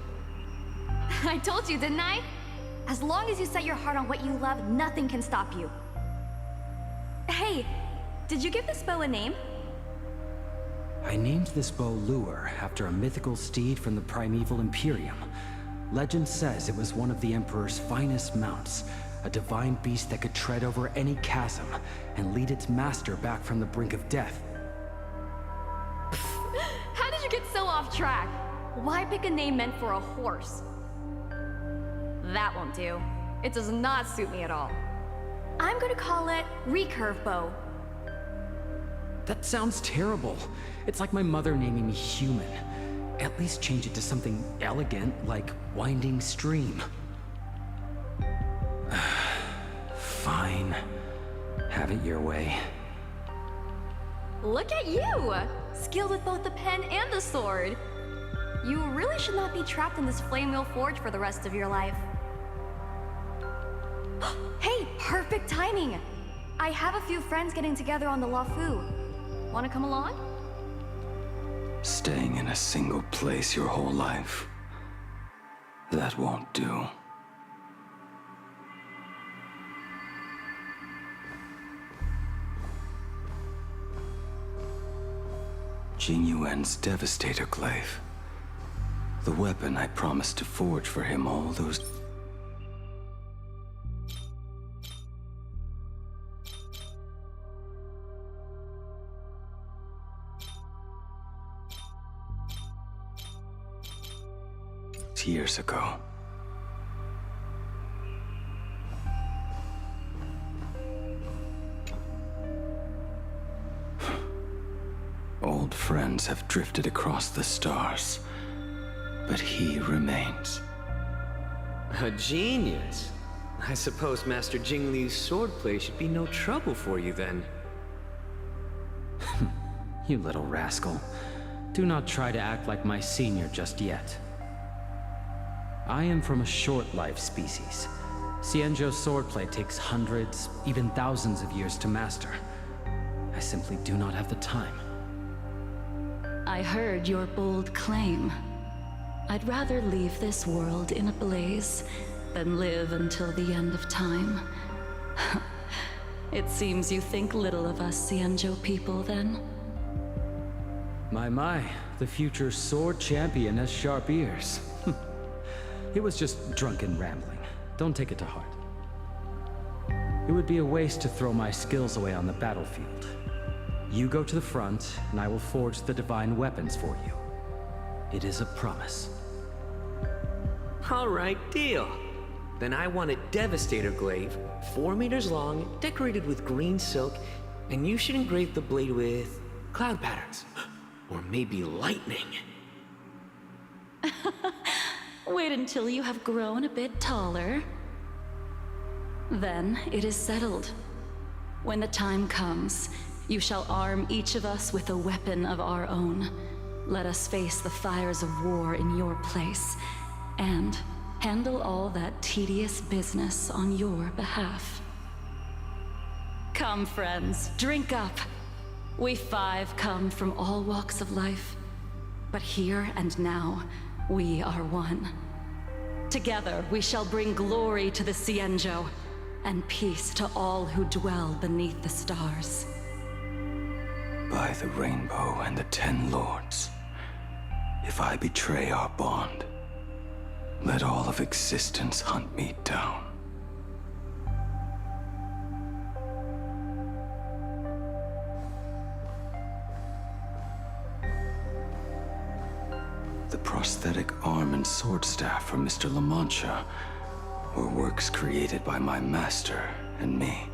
I told you, didn't I? As long as you set your heart on what you love, nothing can stop you. Hey, did you give this bow a name? I named this bow Lure after a mythical steed from the primeval Imperium. Legend says it was one of the Emperor's finest mounts, a divine beast that could tread over any chasm and lead its master back from the brink of death. How did you get so off track? Why pick a name meant for a horse? That won't do. It does not suit me at all. I'm gonna call it Recurve Bow. That sounds terrible. It's like my mother naming me Human. At least change it to something elegant, like Winding Stream. Fine. Have it your way. Look at you! Skilled with both the pen and the sword. You really should not be trapped in this flame wheel forge for the rest of your life. Hey, perfect timing! I have a few friends getting together on the Luofu. Wanna come along? Staying in a single place your whole life. That won't do. Jing Yuan's Devastator Glaive. The weapon I promised to forge for him all those... years ago. Old friends have drifted across the stars, but he remains. A genius. I suppose Master Jingliu's swordplay should be no trouble for you then. You little rascal. Do not try to act like my senior just yet. I am from a short-lived species. Xianzhou swordplay takes hundreds, even thousands of years to master. I simply do not have the time. I heard your bold claim. I'd rather leave this world in a blaze than live until the end of time. It seems you think little of us Xianzhou people, then? My, the future sword champion has sharp ears. It was just drunken rambling. Don't take it to heart. It would be a waste to throw my skills away on the battlefield. You go to the front, and I will forge the divine weapons for you. It is a promise. All right, deal. Then I want a Devastator glaive, 4 meters long, decorated with green silk, and you should engrave the blade with cloud patterns. Or maybe lightning. Wait until you have grown a bit taller. Then it is settled. When the time comes, you shall arm each of us with a weapon of our own. Let us face the fires of war in your place, and handle all that tedious business on your behalf. Come, friends, drink up. We 5 come from all walks of life, but here and now, we are one. Together, we shall bring glory to the Cienjo, and peace to all who dwell beneath the stars. By the rainbow and the 10 lords, if I betray our bond, let all of existence hunt me down. The prosthetic arm and sword staff from Mr. La Mancha were works created by my master and me.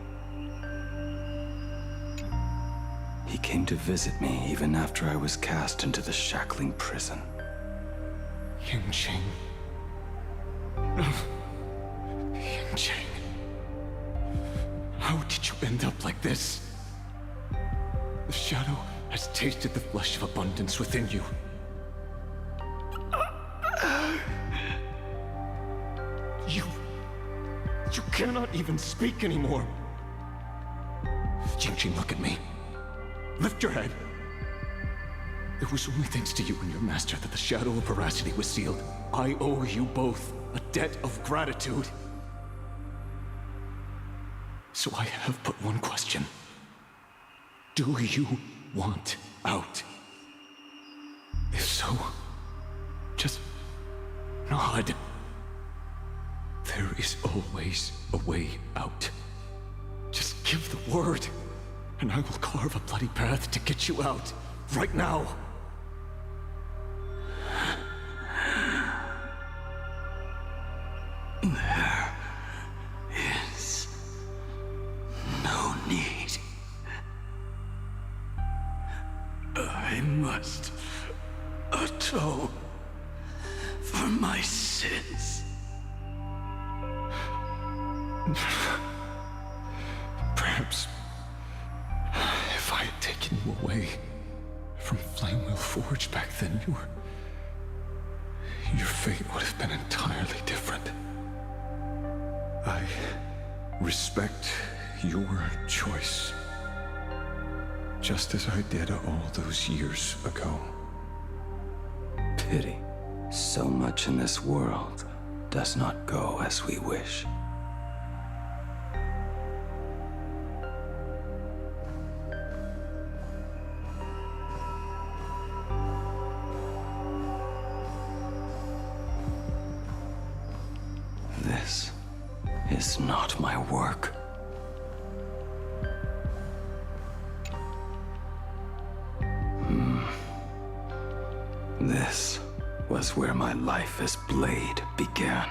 He came to visit me even after I was cast into the shackling prison. Yingqing. Yingqing. How did you end up like this? The shadow has tasted the flesh of abundance within you. You cannot even speak anymore. Yingqing, look at me. Lift your head. It was only thanks to you and your master that the shadow of veracity was sealed. I owe you both a debt of gratitude. So I have but one question. Do you want out? If so, just nod. There is always a way out. Just give the word, and I will carve a bloody path to get you out, right now. There is no need. I must atone for my sins. Perhaps if I had taken you away from Flamewheel Forge back then, your fate would have been entirely different. I respect your choice, just as I did all those years ago. Pity. So much in this world does not go as we wish. This is not my work. This was where my life as Blade began.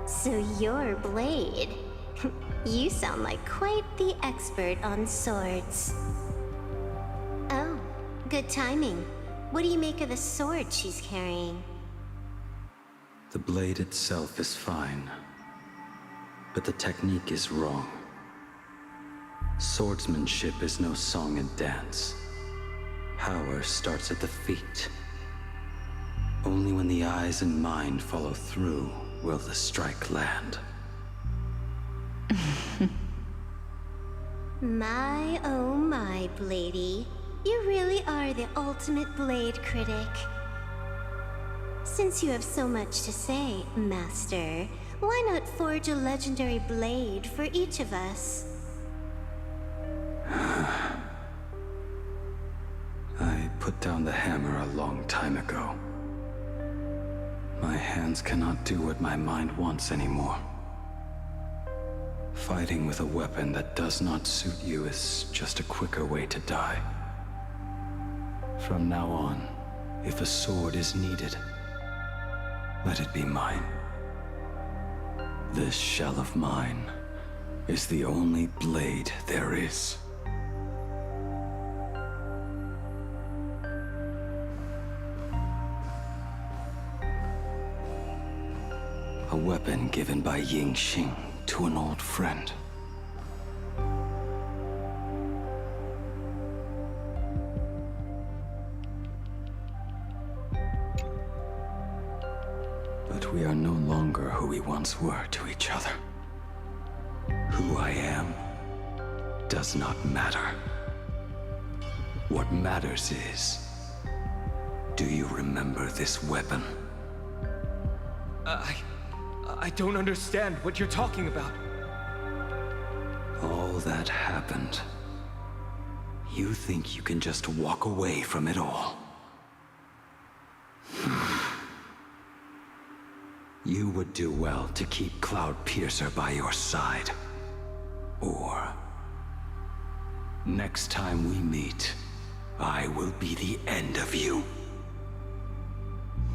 So you're Blade. You sound like quite the expert on swords. Oh, good timing. What do you make of the sword she's carrying? The blade itself is fine, but the technique is wrong. Swordsmanship is no song and dance. Power starts at the feet. Only when the eyes and mind follow through will the strike land. My, oh my, Bladey. You really are the ultimate blade critic. Since you have so much to say, Master, why not forge a legendary blade for each of us? I put down the hammer a long time ago. My hands cannot do what my mind wants anymore. Fighting with a weapon that does not suit you is just a quicker way to die. From now on, if a sword is needed, let it be mine. This shell of mine is the only blade there is. A weapon given by Ying Xing to an old friend. But we are no longer who we once were to each other. Who I am does not matter. What matters is, do you remember this weapon? I don't understand what you're talking about. All that happened. You think you can just walk away from it all? You would do well to keep Cloud Piercer by your side. Or, next time we meet, I will be the end of you.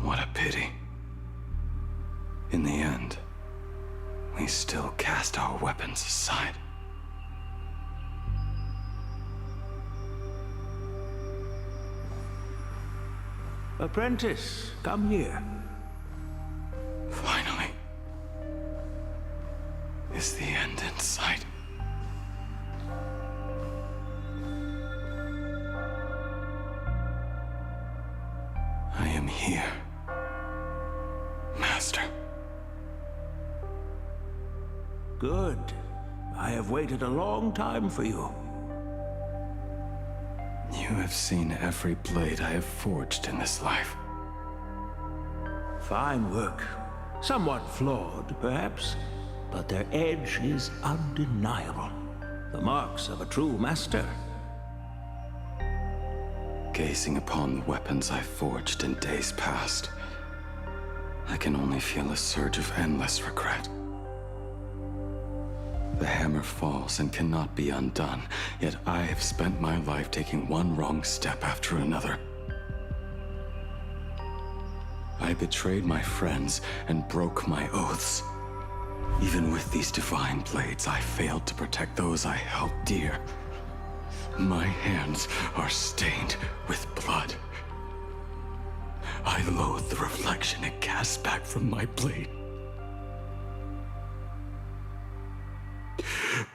What a pity. In the end, we still cast our weapons aside. Apprentice, come here. Finally. Is the end in sight? I am here, Master. Good. I have waited a long time for you. You have seen every blade I have forged in this life. Fine work. Somewhat flawed, perhaps, but their edge is undeniable. The marks of a true master. Gazing upon the weapons I forged in days past, I can only feel a surge of endless regret. The hammer falls and cannot be undone, yet I have spent my life taking one wrong step after another. I betrayed my friends and broke my oaths. Even with these divine blades, I failed to protect those I held dear. My hands are stained with blood. I loathe the reflection it casts back from my blade.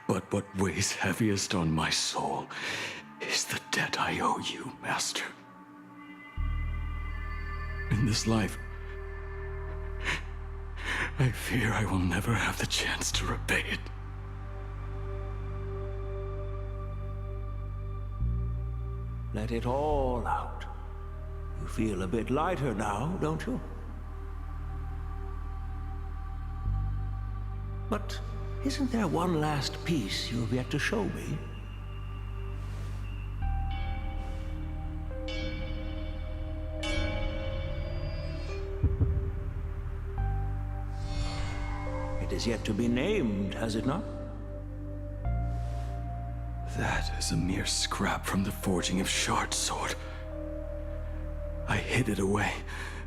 But what weighs heaviest on my soul is the debt I owe you, Master. In this life, I fear I will never have the chance to repay it. Let it all out. You feel a bit lighter now, don't you? But isn't there one last piece you've yet to show me? It is yet to be named, has it not? That is a mere scrap from the forging of Shard Sword. I hid it away,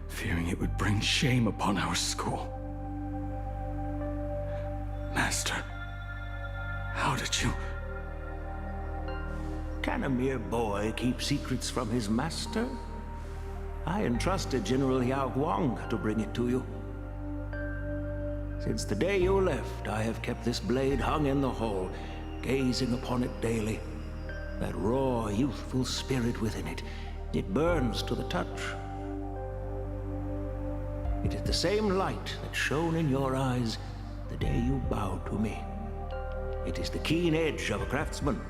fearing it would bring shame upon our school. Master, how did you... Can a mere boy keep secrets from his master? I entrusted General Yao Guang to bring it to you. Since the day you left, I have kept this blade hung in the hall, gazing upon it daily. That raw, youthful spirit within it, it burns to the touch. It is the same light that shone in your eyes the day you bowed to me. It is the keen edge of a craftsman.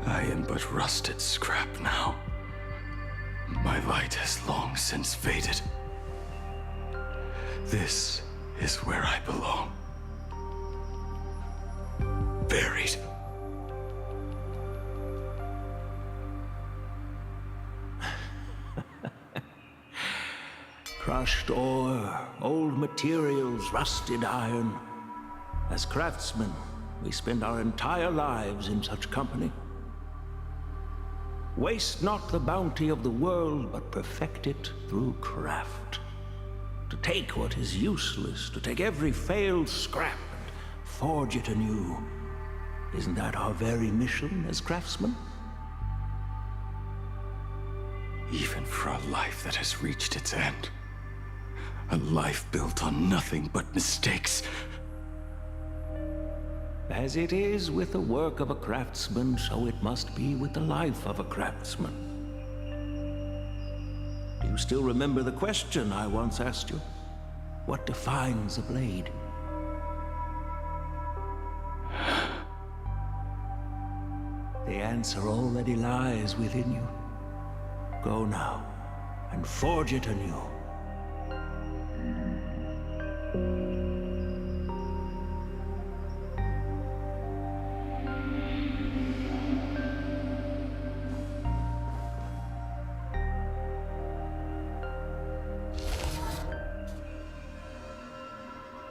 I am but rusted scrap now. My light has long since faded. This is where I belong. Buried. Crushed ore, old materials, rusted iron. As craftsmen, we spend our entire lives in such company. Waste not the bounty of the world, but perfect it through craft. To take what is useless, to take every failed scrap and forge it anew. Isn't that our very mission as craftsmen? Even for a life that has reached its end. A life built on nothing but mistakes. As it is with the work of a craftsman, so it must be with the life of a craftsman. Do you still remember the question I once asked you? What defines a blade? The answer already lies within you. Go now, and forge it anew.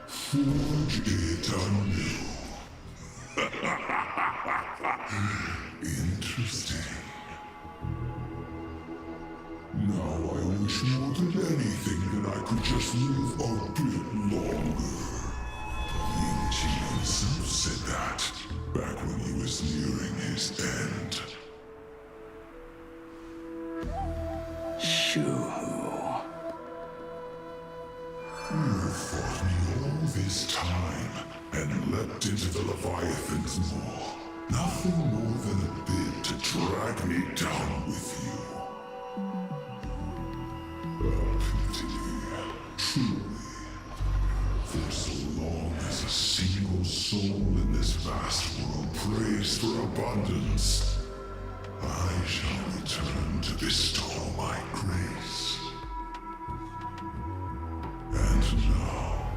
Forge it anew. Interesting. Now I wish more than anything that I could just live a bit longer. Ying Qi himself said that back when he was nearing his end. Shoo. You fought me all this time and leapt into the Leviathan's maw. Nothing more than a bit to drag me down with you. A pity, truly. For so long as a single soul in this vast world prays for abundance, I shall return to bestow my grace. And now,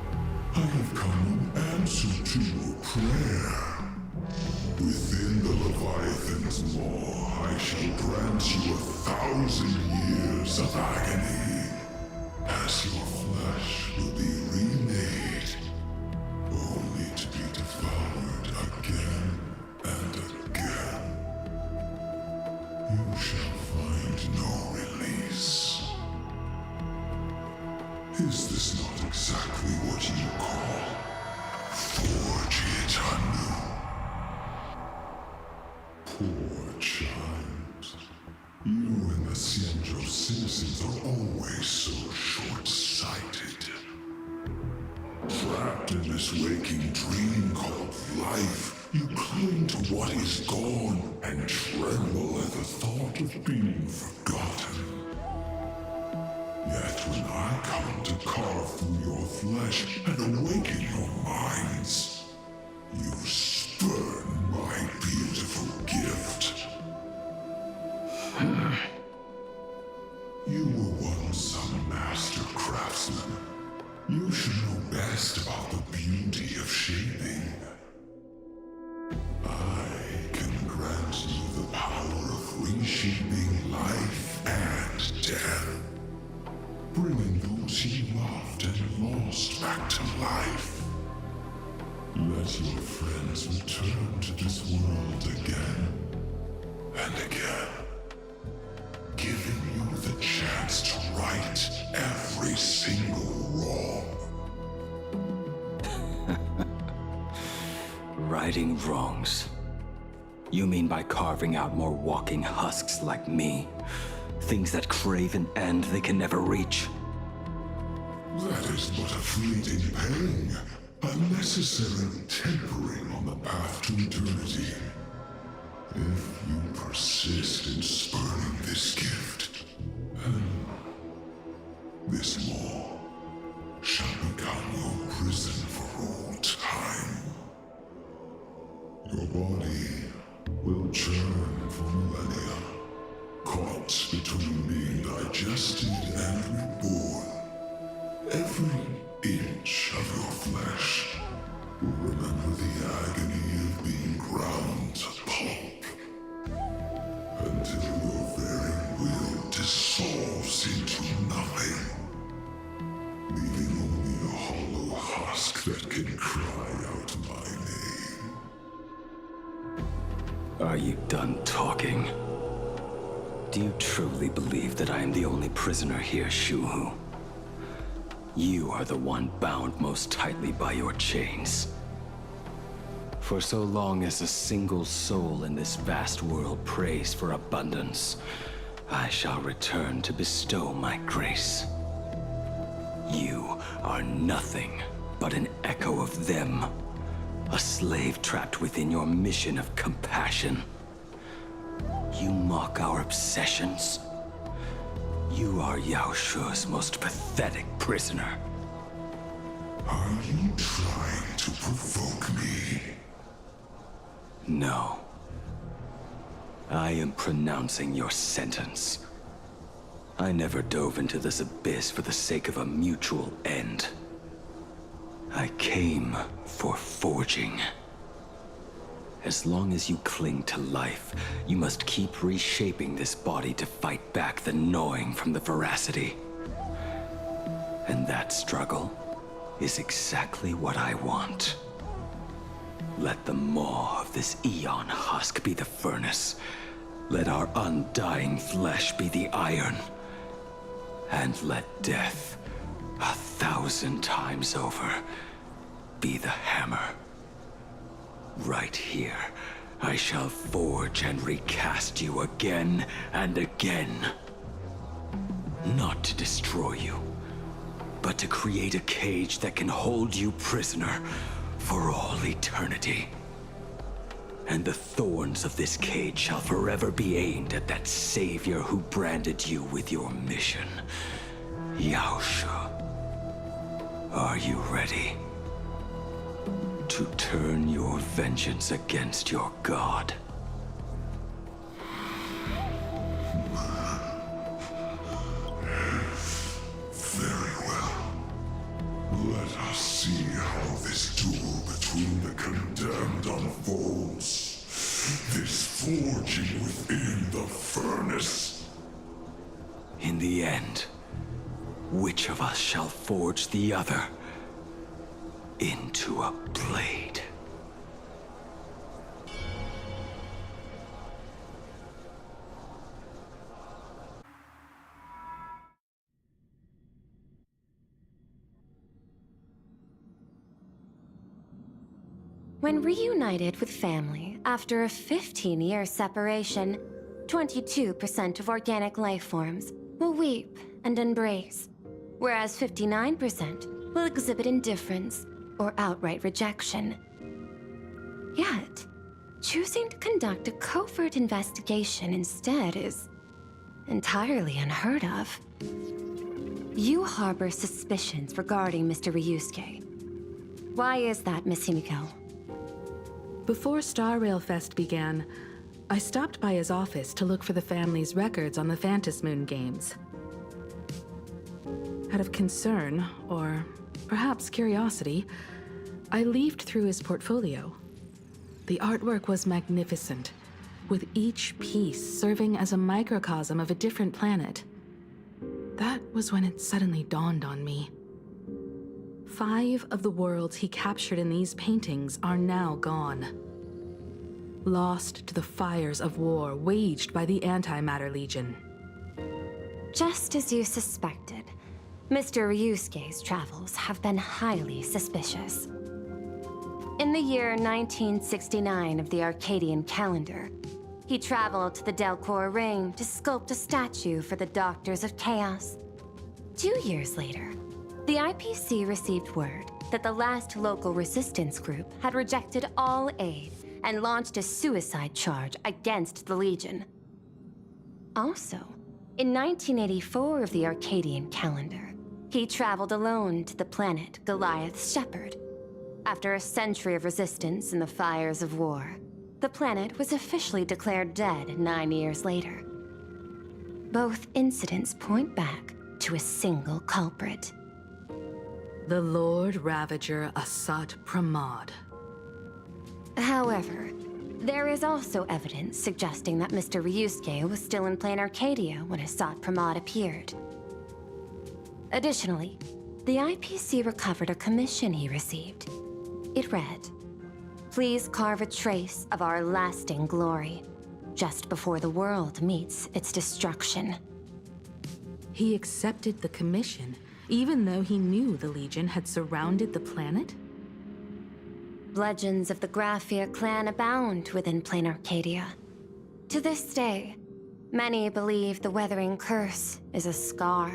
I have come in answer to your prayer. Within the Leviathan's maw, I shall grant you 1,000 years of agony, as your flesh will be remade, only to be devoured again and again. You shall find no release. Is this not exactly what you call forge it anew? Poor child. You and the Xianzhou citizens are always so short-sighted. Trapped in this waking dream called life, you cling to what is gone and tremble at the thought of being forgotten. Yet when I come to carve through your flesh and awaken your minds, you spurn my beautiful gift. You were once a master craftsman. You should know best about the beauty of shaping. I can grant you the power of reshaping life and death, bringing those you loved and lost back to life. Let your friends return to this world again and again, giving you the chance to right every single wrong. Righting wrongs. You mean by carving out more walking husks like me? Things that crave an end they can never reach? That is but a fleeting pang, a necessary tempering on the path to eternity. If you persist in spurning this gift, this maw shall become your prison for all time. Your body will churn for millennia, caught between being digested and reborn. Every inch of your flesh will remember the agony of being ground to pulp, until your very will dissolves into nothing. that can cry out my name. Are you done talking? Do you truly believe that I am the only prisoner here, Shuhu? You are the one bound most tightly by your chains. For so long as a single soul in this vast world prays for abundance, I shall return to bestow my grace. You are nothing but an echo of them, a slave trapped within your mission of compassion. You mock our obsessions. You are Yao Shu's most pathetic prisoner. Are you trying to provoke me? No. I am pronouncing your sentence. I never dove into this abyss for the sake of a mutual end. I came for forging. As long as you cling to life, you must keep reshaping this body to fight back the gnawing from the veracity. And that struggle is exactly what I want. Let the maw of this Eon husk be the furnace. Let our undying flesh be the iron. And let death, 1,000 times over, be the hammer. Right here, I shall forge and recast you again and again. Not to destroy you, but to create a cage that can hold you prisoner for all eternity. And the thorns of this cage shall forever be aimed at that savior who branded you with your mission. Yao Shu. Are you ready? To turn your vengeance against your god. Very well. Let us see how this duel between the condemned unfolds. This forging within the furnace. In the end, which of us shall forge the other into a blade? When reunited with family after a 15-year separation, 22% of organic life forms will weep and embrace, whereas 59% will exhibit indifference or outright rejection. Yet, choosing to conduct a covert investigation instead is entirely unheard of. You harbor suspicions regarding Mr. Ryusuke. Why is that, Miss Himiko? Before Star Rail Fest began, I stopped by his office to look for the family's records on the Phantom Moon games. Out of concern, or perhaps curiosity, I leafed through his portfolio. The artwork was magnificent, with each piece serving as a microcosm of a different planet. That was when it suddenly dawned on me. 5 of the worlds he captured in these paintings are now gone. Lost to the fires of war waged by the Antimatter Legion. Just as you suspected, Mr. Ryusuke's travels have been highly suspicious. In the year 1969 of the Arcadian calendar, he traveled to the Delcor Ring to sculpt a statue for the Doctors of Chaos. 2 years later, the IPC received word that the last local resistance group had rejected all aid and launched a suicide charge against the Legion. Also, in 1984 of the Arcadian calendar, he traveled alone to the planet Goliath's Shepherd. After a century of resistance in the fires of war, the planet was officially declared dead 9 years later. Both incidents point back to a single culprit. The Lord Ravager Asat Pramod. However, there is also evidence suggesting that Mr. Ryusuke was still in Plain Arcadia when Asat Pramod appeared. Additionally, the IPC recovered a commission he received. It read, "Please carve a trace of our lasting glory, just before the world meets its destruction." He accepted the commission, even though he knew the Legion had surrounded the planet? Legends of the Graphia clan abound within plain Arcadia. To this day, many believe the Weathering Curse is a scar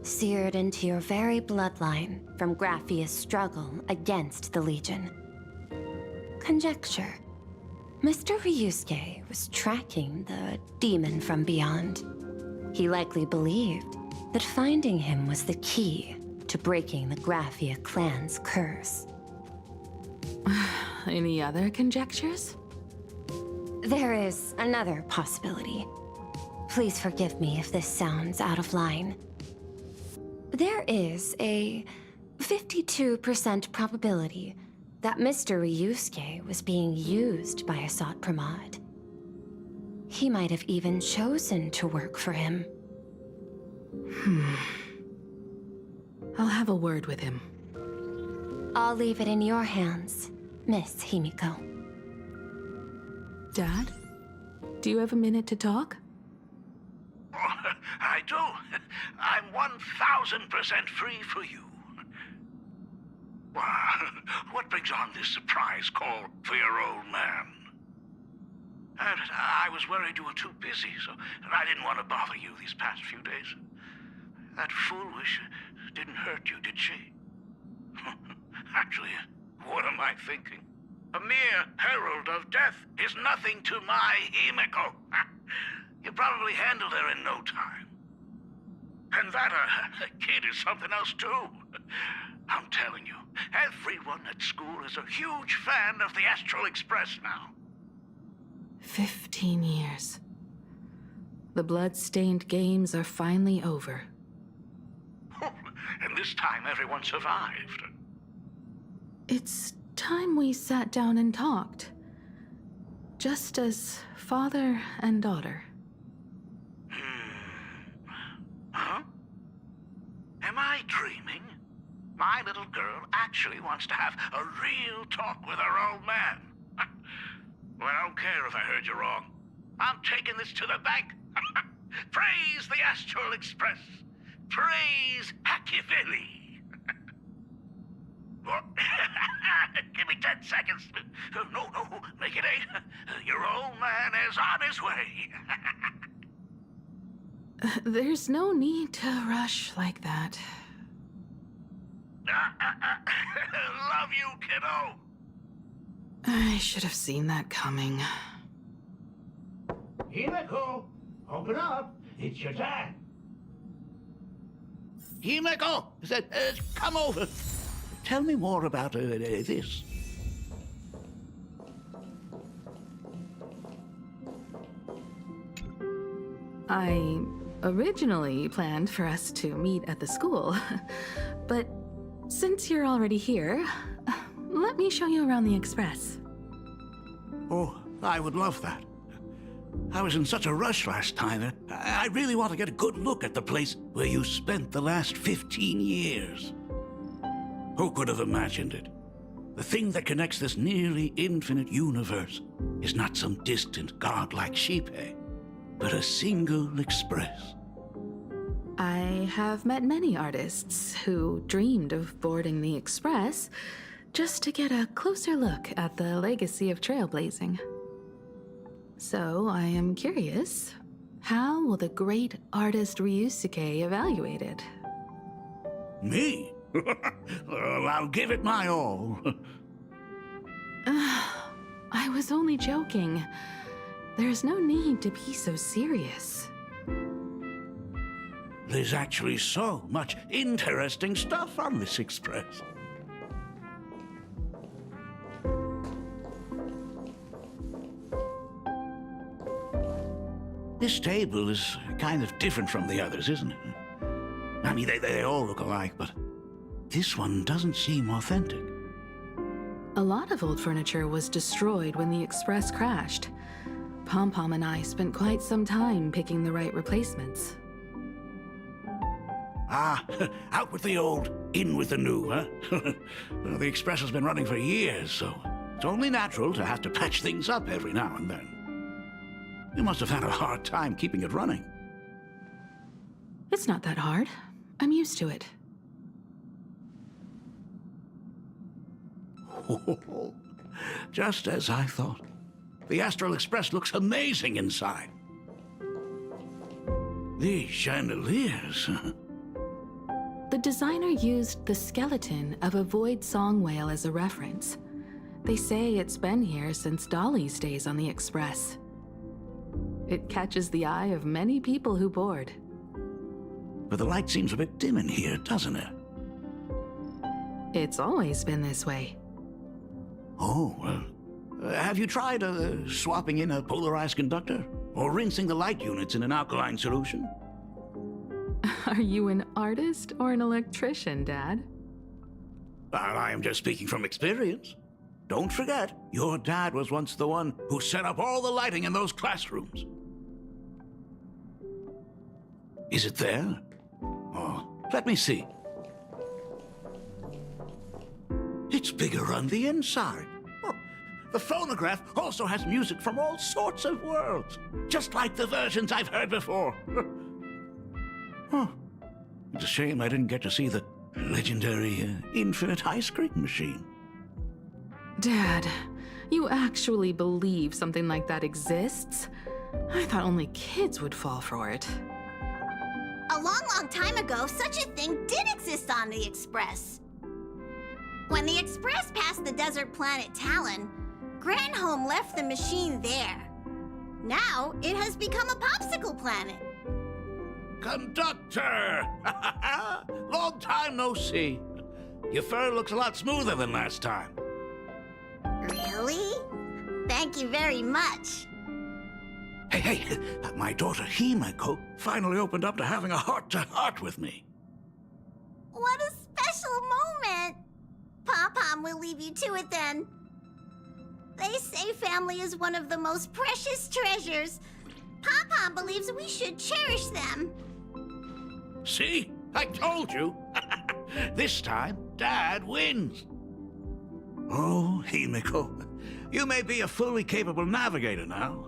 seared into your very bloodline from Graphia's struggle against the Legion. Conjecture. Mr. Ryusuke was tracking the demon from beyond. He likely believed that finding him was the key to breaking the Graphia clan's curse. Any other conjectures? There is another possibility. Please forgive me if this sounds out of line. There is a 52% probability that Mr. Ryusuke was being used by Asat Pramod. He might have even chosen to work for him. I'll have a word with him. I'll leave it in your hands, Miss Himiko. Dad? Do you have a minute to talk? I do. I'm 1000% free for you. What brings on this surprise call for your old man? I was worried you were too busy, so I didn't want to bother you these past few days. That foolish didn't hurt you, did she? Actually, what am I thinking? A mere herald of death is nothing to my Himiko. You probably handled her in no time. And that kid is something else too. I'm telling you, everyone at school is a huge fan of the Astral Express now. 15 years. The blood-stained games are finally over. And this time everyone survived. It's time we sat down and talked. Just as father and daughter. Huh? Am I dreaming? My little girl actually wants to have a real talk with her old man. Well, I don't care if I heard you wrong. I'm taking this to the bank. Praise the Astral Express. Praise Hakivelli. Give me 10 seconds. No, make it 8. Your old man is on his way. There's no need to rush like that. Love you, kiddo. I should have seen that coming. Himiko, open up. It's your dad. Himiko, come over. Tell me more about this. I originally planned for us to meet at the school, but since you're already here, let me show you around the Express. Oh, I would love that. I was in such a rush last time. I really want to get a good look at the place where you spent the last 15 years. Who could have imagined it? The thing that connects this nearly infinite universe is not some distant godlike sheephead, but a single express. I have met many artists who dreamed of boarding the Express just to get a closer look at the legacy of trailblazing. So I am curious, how will the great artist Ryusuke evaluate it? Me? Well, I'll give it my all. I was only joking. There's no need to be so serious. There's actually so much interesting stuff on this express. This table is kind of different from the others, isn't it? I mean, they all look alike, but this one doesn't seem authentic. A lot of old furniture was destroyed when the Express crashed. Pom-Pom and I spent quite some time picking the right replacements. Out with the old, in with the new, huh? Well, the Express has been running for years, so it's only natural to have to patch things up every now and then. You must have had a hard time keeping it running. It's not that hard. I'm used to it. Just as I thought. The Astral Express looks amazing inside. These chandeliers. The designer used the skeleton of a void song whale as a reference. They say it's been here since Dolly's days on the Express. It catches the eye of many people who board. But the light seems a bit dim in here, doesn't it? It's always been this way. Oh, well. Have you tried swapping in a polarized conductor? Or rinsing the light units in an alkaline solution? Are you an artist or an electrician, Dad? Well, I am just speaking from experience. Don't forget, your dad was once the one who set up all the lighting in those classrooms. Is it there? Oh, let me see. It's bigger on the inside. Oh, the phonograph also has music from all sorts of worlds, just like the versions I've heard before. Oh, it's a shame I didn't get to see the legendary infinite ice cream machine. Dad, you actually believe something like that exists? I thought only kids would fall for it. A long, long time ago, such a thing did exist on the Express. When the Express passed the desert planet Talon, Granholm left the machine there. Now, it has become a popsicle planet. Conductor! Long time no see. Your fur looks a lot smoother than last time. Really? Thank you very much. Hey, my daughter Himeko finally opened up to having a heart-to-heart with me. What a special moment. Pom-Pom will leave you to it then. They say family is one of the most precious treasures. Pom-Pom believes we should cherish them. See? I told you. This time, Dad wins. Oh, Himeko, you may be a fully capable navigator now,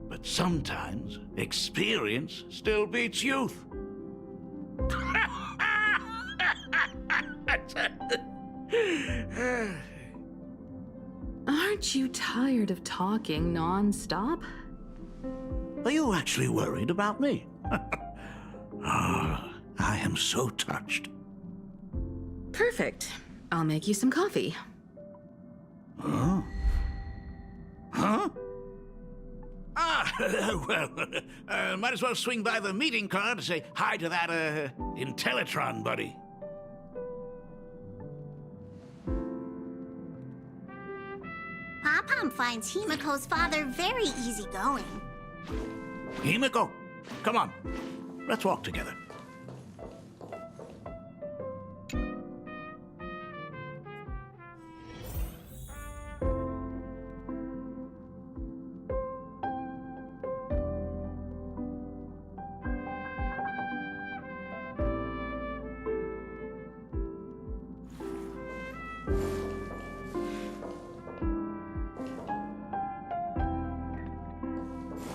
but sometimes experience still beats youth. Aren't you tired of talking non-stop? Are you actually worried about me? Oh, I am so touched. Perfect. I'll make you some coffee. Huh? Huh? Well, might as well swing by the meeting car to say hi to that, Intellitron buddy. Pom-Pom finds Himeko's father very easygoing. Himeko, come on. Let's walk together.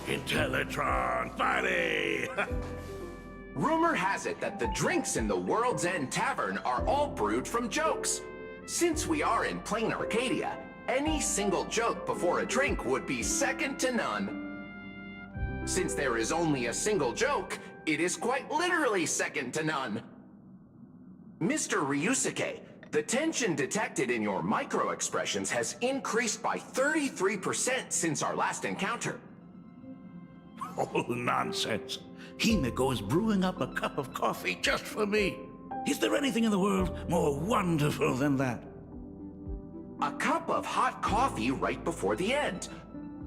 Intellitron, buddy! Rumor has it that the drinks in the World's End Tavern are all brewed from jokes. Since we are in plain Arcadia, any single joke before a drink would be second to none. Since there is only a single joke, it is quite literally second to none. Mr. Ryusuke, the tension detected in your micro-expressions has increased by 33% since our last encounter. Oh, nonsense. Himeko is brewing up a cup of coffee just for me. Is there anything in the world more wonderful than that? A cup of hot coffee right before the end.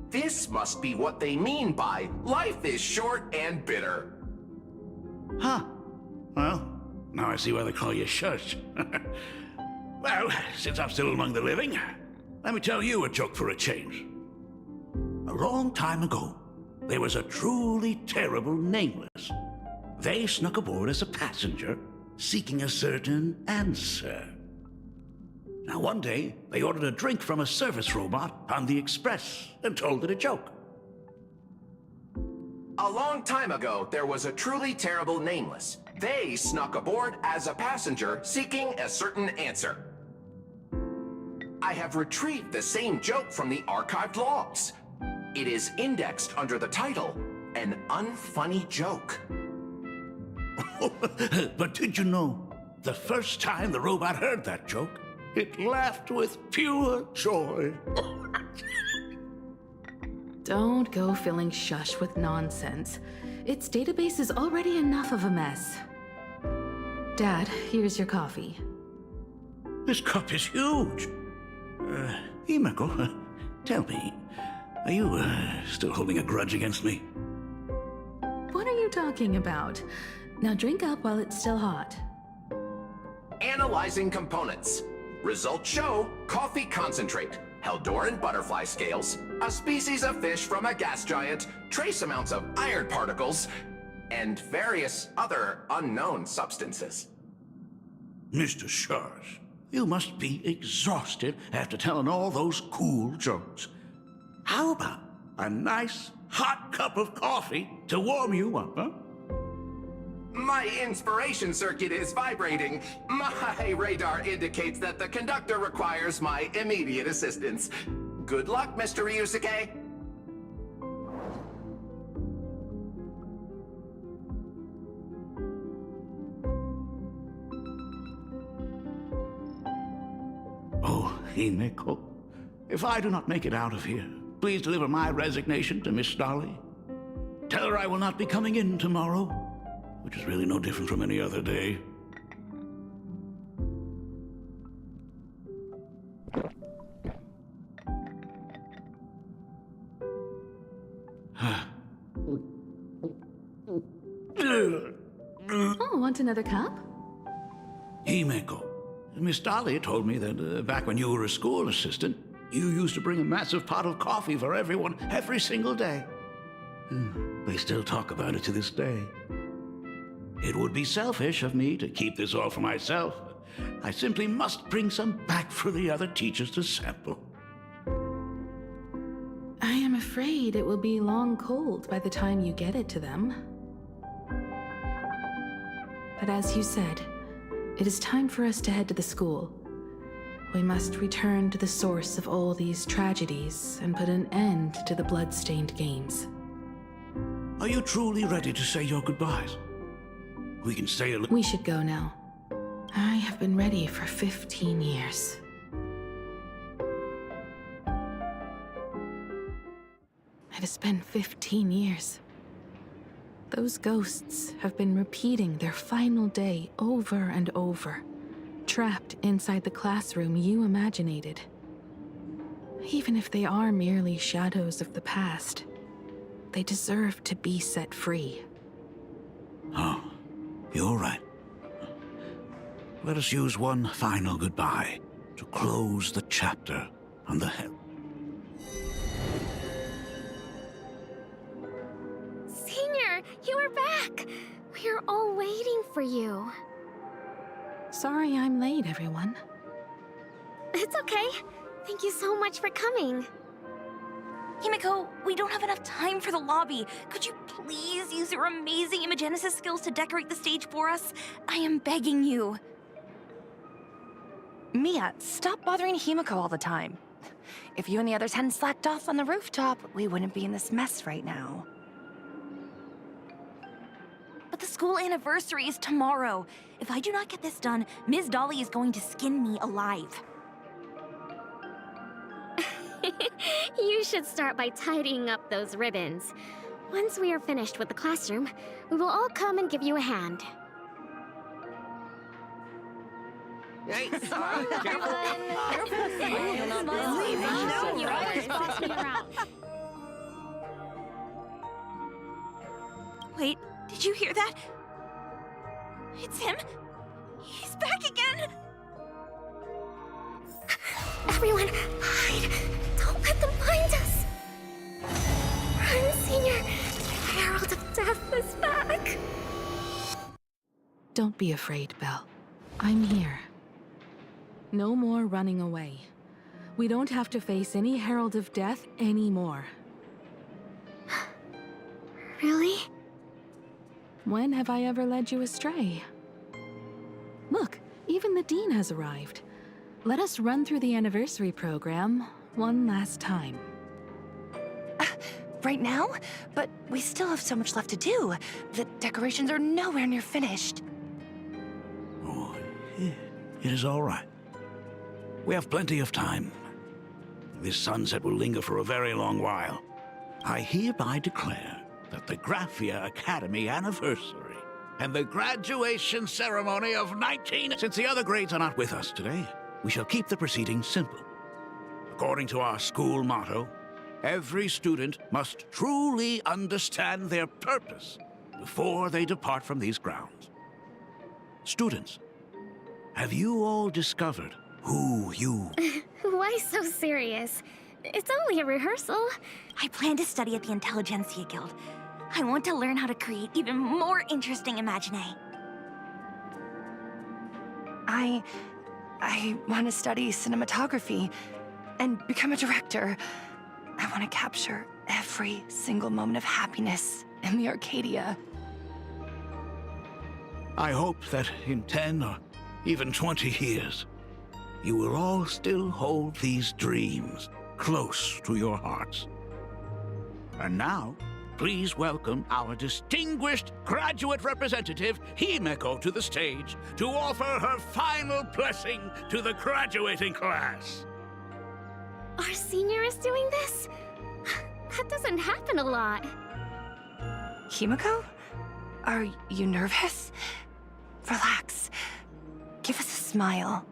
This must be what they mean by life is short and bitter. Huh. Well, now I see why they call you Shush. Well, since I'm still among the living, let me tell you a joke for a change. A long time ago, there was a truly terrible nameless. They snuck aboard as a passenger seeking a certain answer. Now, one day, they ordered a drink from a service robot on the express and told it a joke. A long time ago, there was a truly terrible nameless. They snuck aboard as a passenger seeking a certain answer. I have retrieved the same joke from the archived logs. It is indexed under the title, An Unfunny Joke. But did you know, the first time the robot heard that joke, it laughed with pure joy. Don't go filling Shush with nonsense. Its database is already enough of a mess. Dad, here's your coffee. This cup is huge. Himeko, tell me, are you still holding a grudge against me? What are you talking about? Now drink up while it's still hot. Analyzing components. Results show coffee concentrate, Heldoran butterfly scales, a species of fish from a gas giant, trace amounts of iron particles, and various other unknown substances. Mr. Shush, you must be exhausted after telling all those cool jokes. How about a nice hot cup of coffee to warm you up, huh? My inspiration circuit is vibrating. My radar indicates that the conductor requires my immediate assistance. Good luck, Mr. Ryusuke. Oh, Himeko, if I do not make it out of here, please deliver my resignation to Miss Dolly. Tell her I will not be coming in tomorrow, which is really no different from any other day. Oh, want another cup? Himeko, Miss Dolly told me that back when you were a school assistant, you used to bring a massive pot of coffee for everyone every single day. They still talk about it to this day. It would be selfish of me to keep this all for myself. I simply must bring some back for the other teachers to sample. I am afraid it will be long cold by the time you get it to them. But as you said, it is time for us to head to the school. We must return to the source of all these tragedies and put an end to the blood-stained games. Are you truly ready to say your goodbyes? We can stay a little. We should go now. I have been ready for 15 years. It has been 15 years. Those ghosts have been repeating their final day over and over, trapped inside the classroom you imaginated. Even if they are merely shadows of the past, they deserve to be set free. Oh, you're right. Let us use one final goodbye to close the chapter on the hell. Senior, you are back! We're all waiting for you. Sorry I'm late, everyone. It's okay. Thank you so much for coming. Himeko, we don't have enough time for the lobby. Could you please use your amazing imagenesis skills to decorate the stage for us? I am begging you. Mia, stop bothering Himeko all the time. If you and the others hadn't slacked off on the rooftop, we wouldn't be in this mess right now. But the school anniversary is tomorrow. If I do not get this done, Ms. Dolly is going to skin me alive. You should start by tidying up those ribbons. Once we are finished with the classroom, we will all come and give you a hand. Hey, Careful. You're always bossing around. Wait, did you hear that? It's him. He's back again. Everyone, hide! Don't let them find us! Run, Senior! The Herald of Death is back! Don't be afraid, Belle. I'm here. No more running away. We don't have to face any Herald of Death anymore. Really? When have I ever led you astray? Look, even the Dean has arrived. Let us run through the anniversary program one last time. Right now? But we still have so much left to do. The decorations are nowhere near finished. Oh, it is all right. We have plenty of time. This sunset will linger for a very long while. I hereby declare that the Graphia Academy anniversary and the graduation ceremony of 19... Since the other grades are not with us today, we shall keep the proceedings simple. According to our school motto, every student must truly understand their purpose before they depart from these grounds. Students, have you all discovered who you... Why so serious? It's only a rehearsal. I plan to study at the Intelligentsia Guild. I want to learn how to create even more interesting Imaginae. I want to study cinematography and become a director. I want to capture every single moment of happiness in the Arcadia. I hope that in 10 or even 20 years, you will all still hold these dreams close to your hearts. And now, please welcome our distinguished graduate representative, Himeko, to the stage to offer her final blessing to the graduating class. Our senior is doing this? That doesn't happen a lot. Himeko? Are you nervous? Relax. Give us a smile.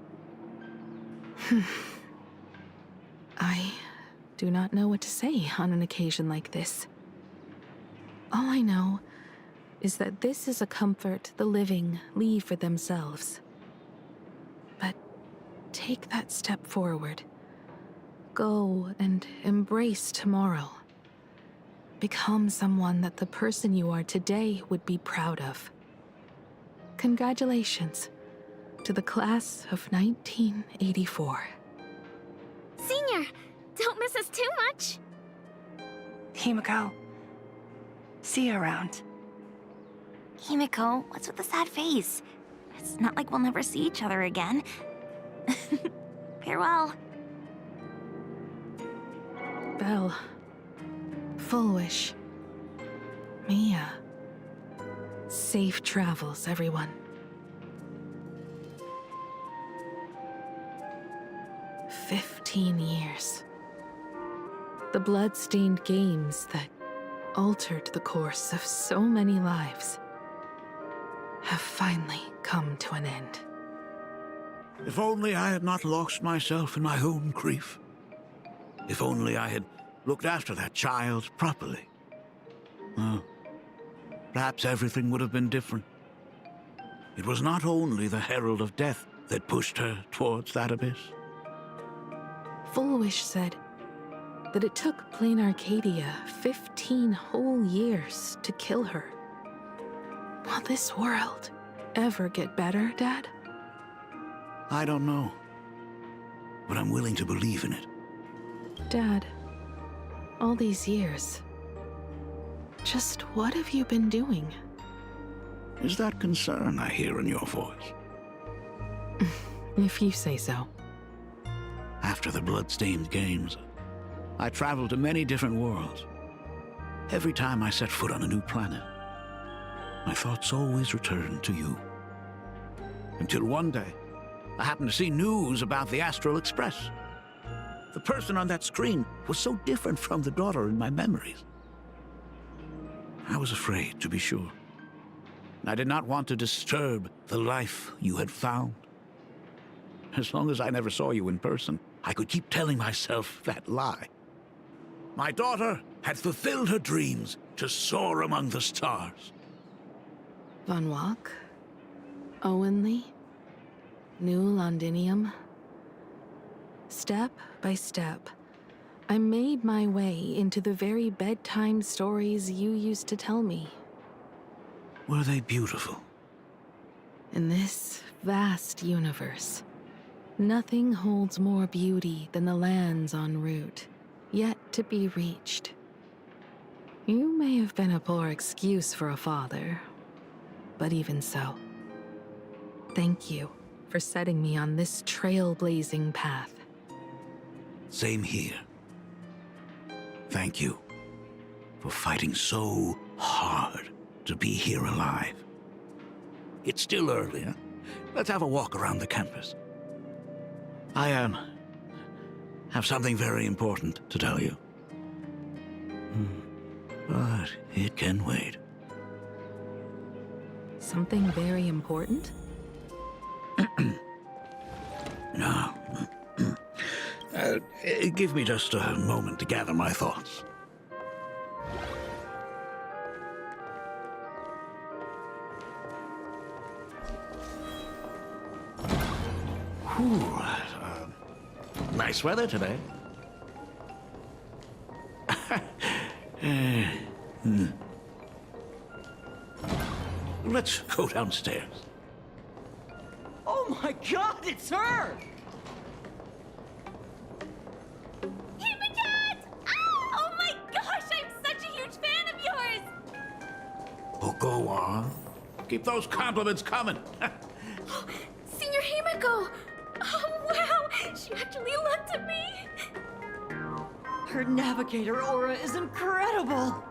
I do not know what to say on an occasion like this. All I know is that this is a comfort the living leave for themselves. But take that step forward. Go and embrace tomorrow. Become someone that the person you are today would be proud of. Congratulations to the class of 1984. Senior, don't miss us too much. Himeko, see you around. Himeko, what's with the sad face? It's not like we'll never see each other again. Farewell. Belle, Full Wish, Mia. Safe travels, everyone. 15 years. The blood-stained games that altered the course of so many lives have finally come to an end. If only I had not lost myself in my own grief. If only I had looked after that child properly. Perhaps everything would have been different. It was not only the Herald of Death that pushed her towards that abyss. Full Wish said that it took Plain Arcadia 15 whole years to kill her. Will this world ever get better, Dad? I don't know, but I'm willing to believe in it. Dad, all these years, just what have you been doing? Is that concern I hear in your voice? If you say so. After the blood-stained games, I traveled to many different worlds. Every time I set foot on a new planet, my thoughts always returned to you. Until one day, I happened to see news about the Astral Express. The person on that screen was so different from the daughter in my memories. I was afraid, to be sure. I did not want to disturb the life you had found. As long as I never saw you in person, I could keep telling myself that lie. My daughter had fulfilled her dreams to soar among the stars. Von Walk, Owenley, New Londinium. Step by step, I made my way into the very bedtime stories you used to tell me. Were they beautiful? In this vast universe, nothing holds more beauty than the lands en route, yet to be reached. You may have been a poor excuse for a father, but even so, thank you for setting me on this trailblazing path. Same here. Thank you for fighting so hard to be here alive. It's still early, huh? Let's have a walk around the campus. I have something very important to tell you. But it can wait. Something very important? No. Give me just a moment to gather my thoughts. Whew, nice weather today. Let's go downstairs. Oh my god, it's her! Oh my gosh, I'm such a huge fan of yours! Oh, go on. Keep those compliments coming. Senior Himiko! Oh wow, she actually looked at me! Her navigator aura is incredible!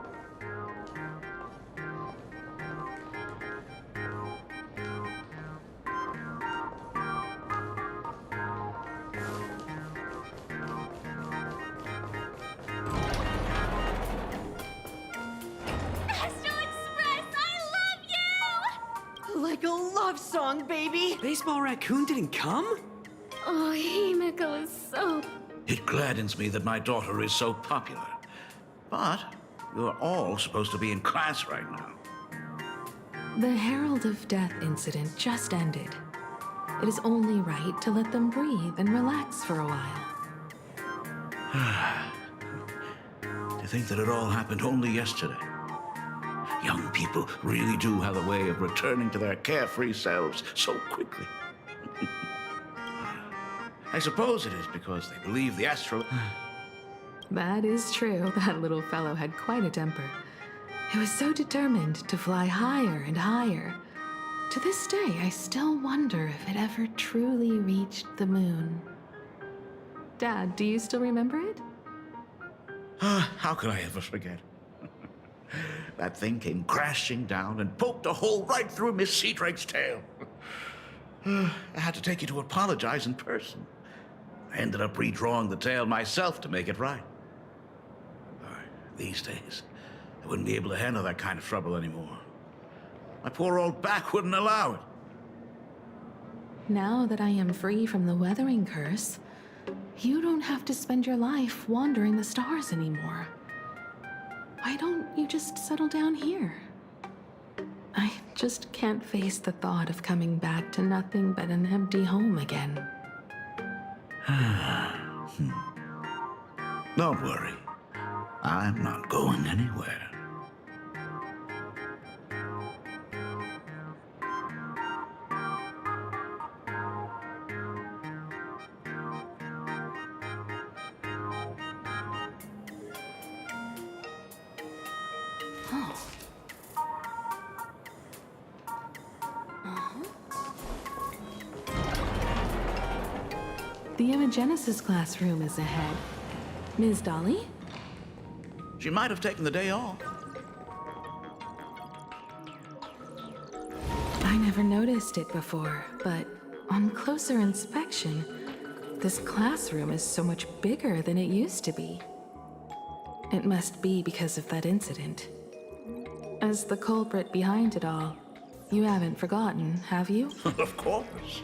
Like a love song, baby! Baseball Raccoon didn't come? Oh, Himiko is so... It gladdens me that my daughter is so popular. But you're all supposed to be in class right now. The Herald of Death incident just ended. It is only right to let them breathe and relax for a while. To think that it all happened only yesterday. Young people really do have a way of returning to their carefree selves so quickly. I suppose it is because they believe the astral... That is true. That little fellow had quite a temper. He was so determined to fly higher and higher. To this day, I still wonder if it ever truly reached the moon. Dad, do you still remember it? How could I ever forget? That thing came crashing down and poked a hole right through Miss Seadrake's tail. I had to take you to apologize in person. I ended up redrawing the tail myself to make it right. These days, I wouldn't be able to handle that kind of trouble anymore. My poor old back wouldn't allow it. Now that I am free from the weathering curse, you don't have to spend your life wandering the stars anymore. Why don't you just settle down here? I just can't face the thought of coming back to nothing but an empty home again. Don't worry. I'm not going anywhere. The Imogenesis classroom is ahead. Ms. Dolly? She might have taken the day off. I never noticed it before, but on closer inspection, this classroom is so much bigger than it used to be. It must be because of that incident. As the culprit behind it all, you haven't forgotten, have you? Of course.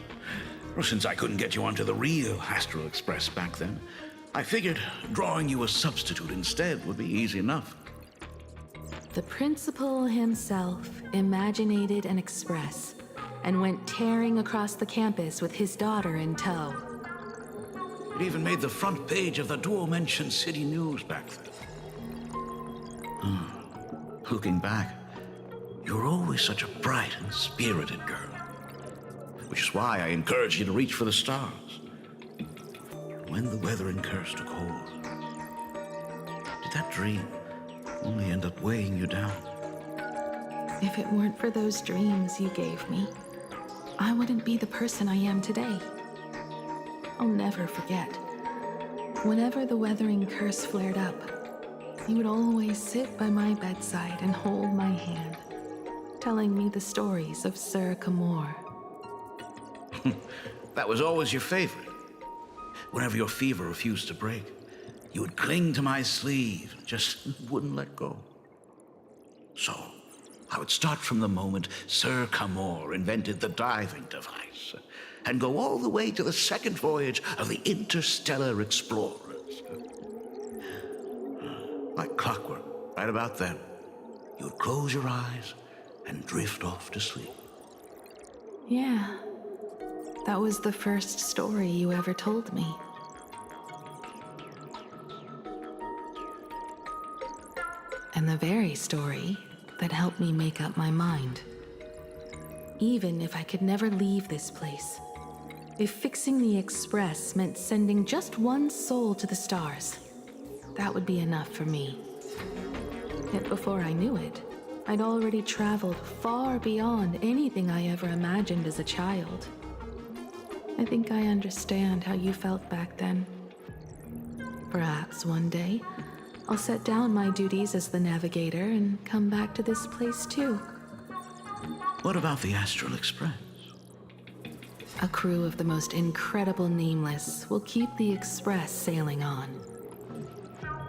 Well, since I couldn't get you onto the real Astral Express back then, I figured drawing you a substitute instead would be easy enough. The principal himself imaginated an express and went tearing across the campus with his daughter in tow. It even made the front page of the Dual-Mention City News back then. Looking back, you were always such a bright and spirited girl. which is why I encourage you to reach for the stars. When the weathering curse took hold, did that dream only end up weighing you down? If it weren't for those dreams you gave me, I wouldn't be the person I am today. I'll never forget. Whenever the weathering curse flared up, you would always sit by my bedside and hold my hand, telling me the stories of Sir Camor. That was always your favorite. Whenever your fever refused to break, you would cling to my sleeve and just wouldn't let go. So, I would start from the moment Sir Camor invented the diving device and go all the way to the second voyage of the interstellar explorers. Like clockwork, right about then, you would close your eyes and drift off to sleep. Yeah, that was the first story you ever told me. And the very story that helped me make up my mind. Even if I could never leave this place, if fixing the Express meant sending just one soul to the stars, that would be enough for me. Yet before I knew it, I'd already traveled far beyond anything I ever imagined as a child. I think I understand how you felt back then. Perhaps one day, I'll set down my duties as the navigator and come back to this place too. What about the Astral Express? A crew of the most incredible nameless will keep the Express sailing on.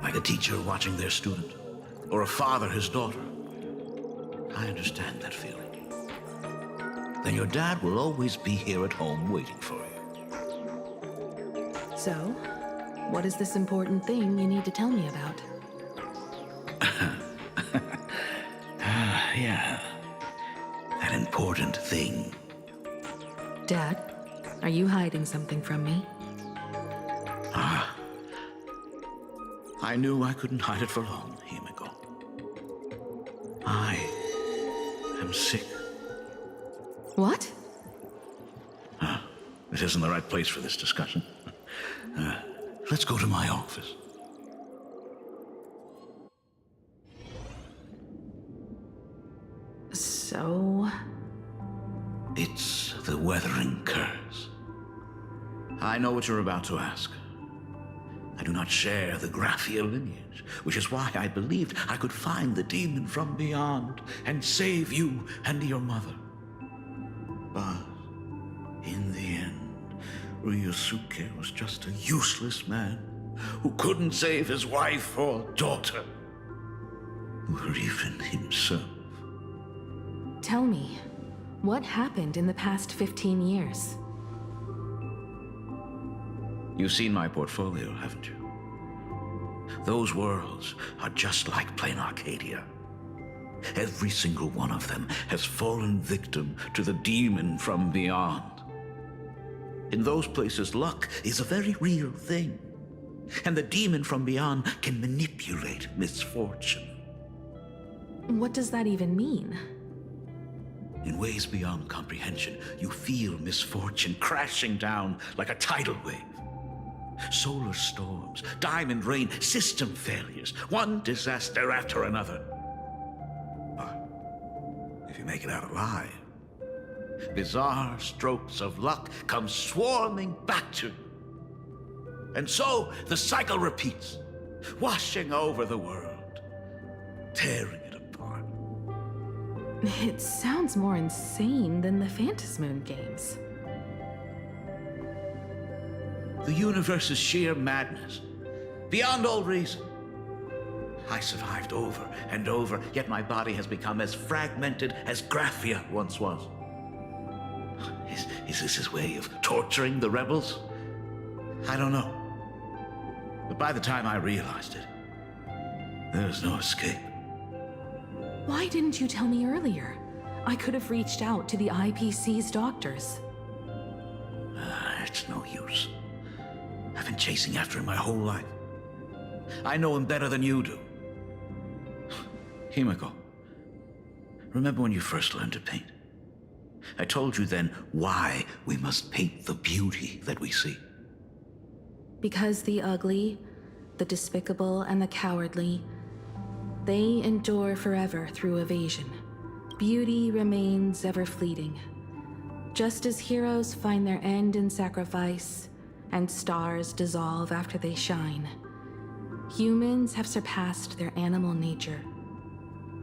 Like a teacher watching their student, or a father his daughter. I understand that feeling. Then your dad will always be here at home waiting for you. So, what is this important thing you need to tell me about? Yeah. That important thing. Dad, are you hiding something from me? I knew I couldn't hide it for long, Himiko. I am sick. What? This isn't the right place for this discussion. Let's go to my office. So? It's the weathering curse. I know what you're about to ask. I do not share the Graphia lineage, which is why I believed I could find the demon from beyond and save you and your mother. But in the end, Ryusuke was just a useless man who couldn't save his wife or daughter, or even himself. Tell me, what happened in the past 15 years? You've seen my portfolio, haven't you? Those worlds are just like plain Arcadia. Every single one of them has fallen victim to the demon from beyond. In those places, luck is a very real thing, and the demon from beyond can manipulate misfortune. What does that even mean? In ways beyond comprehension, you feel misfortune crashing down like a tidal wave. Solar storms, diamond rain, system failures, one disaster after another. But if you make it out alive, bizarre strokes of luck come swarming back to you. And so the cycle repeats, washing over the world, tearing it apart. It sounds more insane than the Phantasmoon games. The universe is sheer madness, beyond all reason. I survived over and over, yet my body has become as fragmented as Graphia once was. Is this his way of torturing the rebels? I don't know. But by the time I realized it, there was no escape. Why didn't you tell me earlier? I could have reached out to the IPC's doctors. It's no use. I've been chasing after him my whole life. I know him better than you do. Himiko, remember when you first learned to paint? I told you then why we must paint the beauty that we see. Because the ugly, the despicable, and the cowardly, they endure forever through evasion. Beauty remains ever fleeting. Just as heroes find their end in sacrifice, and stars dissolve after they shine, humans have surpassed their animal nature.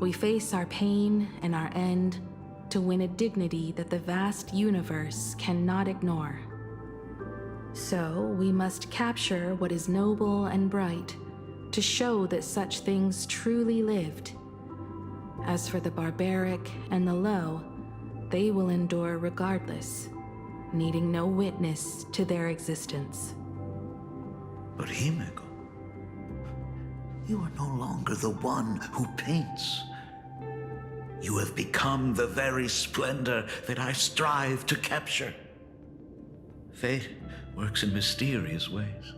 We face our pain and our end to win a dignity that the vast universe cannot ignore. So we must capture what is noble and bright to show that such things truly lived. As for the barbaric and the low, they will endure regardless, needing no witness to their existence. But Himeko, you are no longer the one who paints. You have become the very splendor that I strive to capture. Fate works in mysterious ways.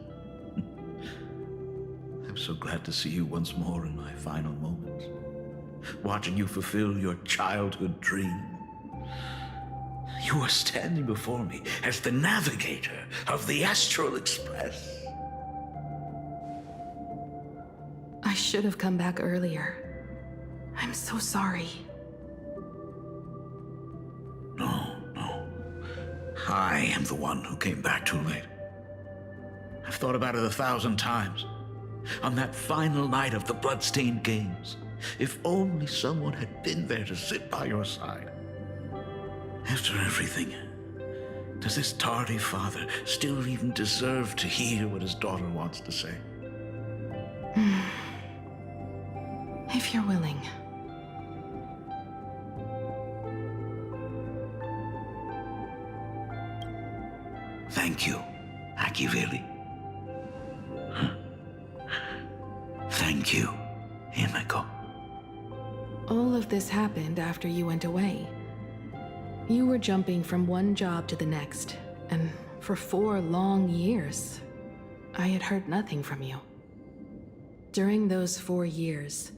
I'm so glad to see you once more in my final moments, watching you fulfill your childhood dream. You are standing before me as the navigator of the Astral Express. I should have come back earlier. I'm so sorry. No. I am the one who came back too late. I've thought about it 1,000 times. On that final night of the Bloodstained Games, if only someone had been there to sit by your side. After everything, does this tardy father still even deserve to hear what his daughter wants to say? If you're willing. Thank you, Akiveli. Thank you, Himeko. All of this happened after you went away. You were jumping from one job to the next, and for 4 long years, I had heard nothing from you. During those 4 years,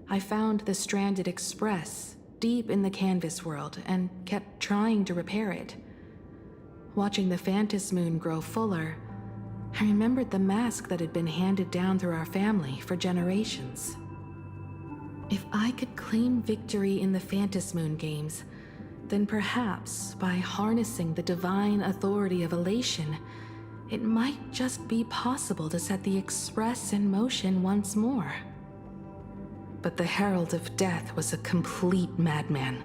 I found the stranded Express deep in the canvas world and kept trying to repair it. Watching the Phantom Moon grow fuller, I remembered the mask that had been handed down through our family for generations. If I could claim victory in the Phantom Moon games, then perhaps by harnessing the divine authority of elation, it might just be possible to set the Express in motion once more. But the Herald of Death was a complete madman,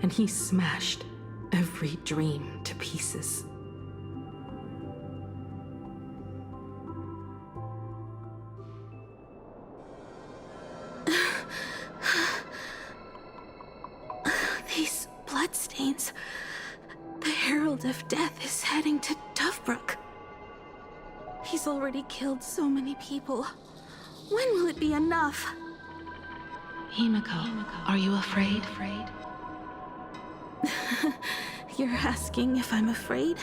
and he smashed every dream to pieces. These bloodstains. The Herald of Death is heading to Dovebrook. He's already killed so many people. When will it be enough? Himeko, are you afraid? You're asking if I'm afraid?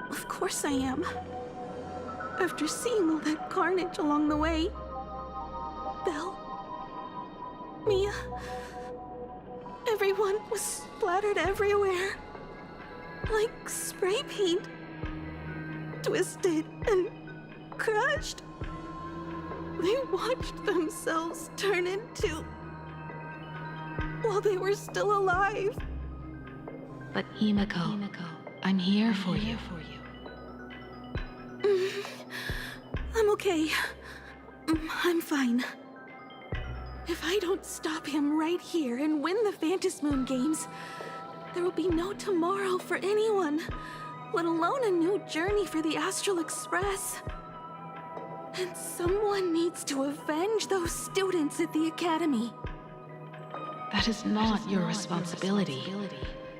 Of course I am. After seeing all that carnage along the way. Belle, Mia, everyone was splattered everywhere. Like spray paint. Twisted and crushed. They watched themselves turn into... while they were still alive. But Himeko, I'm here for you. I'm okay. I'm fine. If I don't stop him right here and win the Phantom Moon games, there will be no tomorrow for anyone, let alone a new journey for the Astral Express. And someone needs to avenge those students at the Academy. That is not your responsibility.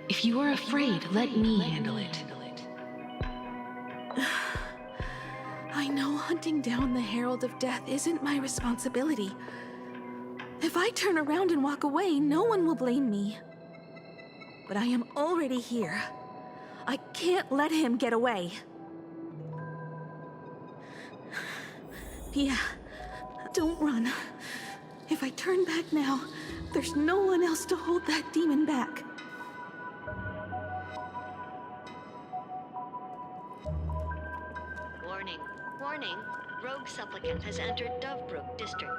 If you are afraid, let me handle it. I know hunting down the Herald of Death isn't my responsibility. If I turn around and walk away, no one will blame me. But I am already here. I can't let him get away. Pia, don't run. If I turn back now, there's no one else to hold that demon back. Warning, rogue supplicant has entered Dovebrook District.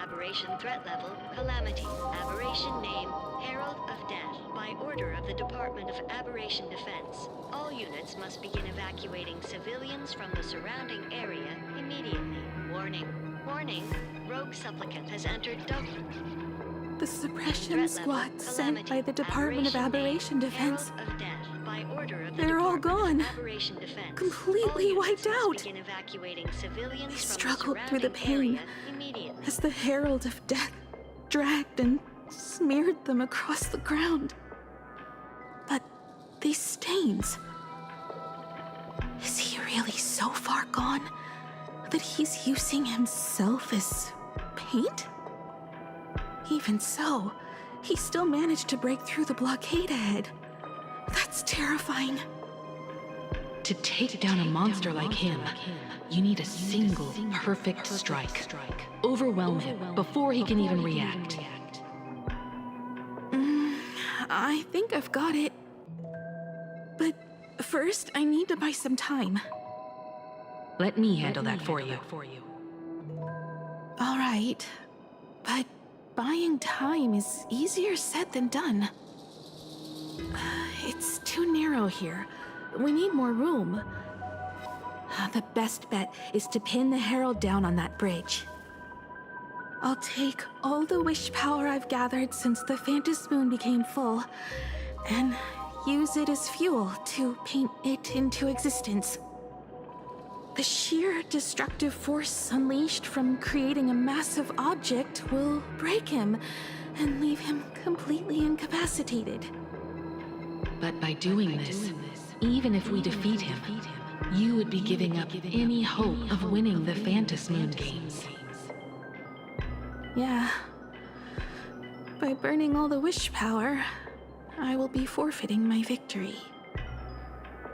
Aberration threat level, Calamity. Aberration name, Herald of Death. By order of the Department of Aberration Defense, all units must begin evacuating civilians from the surrounding area immediately. Warning, warning, rogue supplicant has entered Dovebrook. The suppression squad sent by the Department of Aberration Defense. They're all gone. Completely wiped out. They struggled through the pain as the Herald of Death dragged and smeared them across the ground. But these stains... Is he really so far gone that he's using himself as paint? Even so, he still managed to break through the blockade ahead. That's terrifying. To take down a monster like him, you need a single perfect strike. Overwhelm him before he can even react. I think I've got it. But first, I need to buy some time. Let me handle that for you. All right, but buying time is easier said than done. It's too narrow here. We need more room. The best bet is to pin the Herald down on that bridge. I'll take all the wish power I've gathered since the Phantom Moon became full, and use it as fuel to paint it into existence. The sheer destructive force unleashed from creating a massive object will break him and leave him completely incapacitated. But by doing this, even if we defeat him, you would be giving up any hope of winning the Phantom Moon games. Yeah. By burning all the wish power, I will be forfeiting my victory.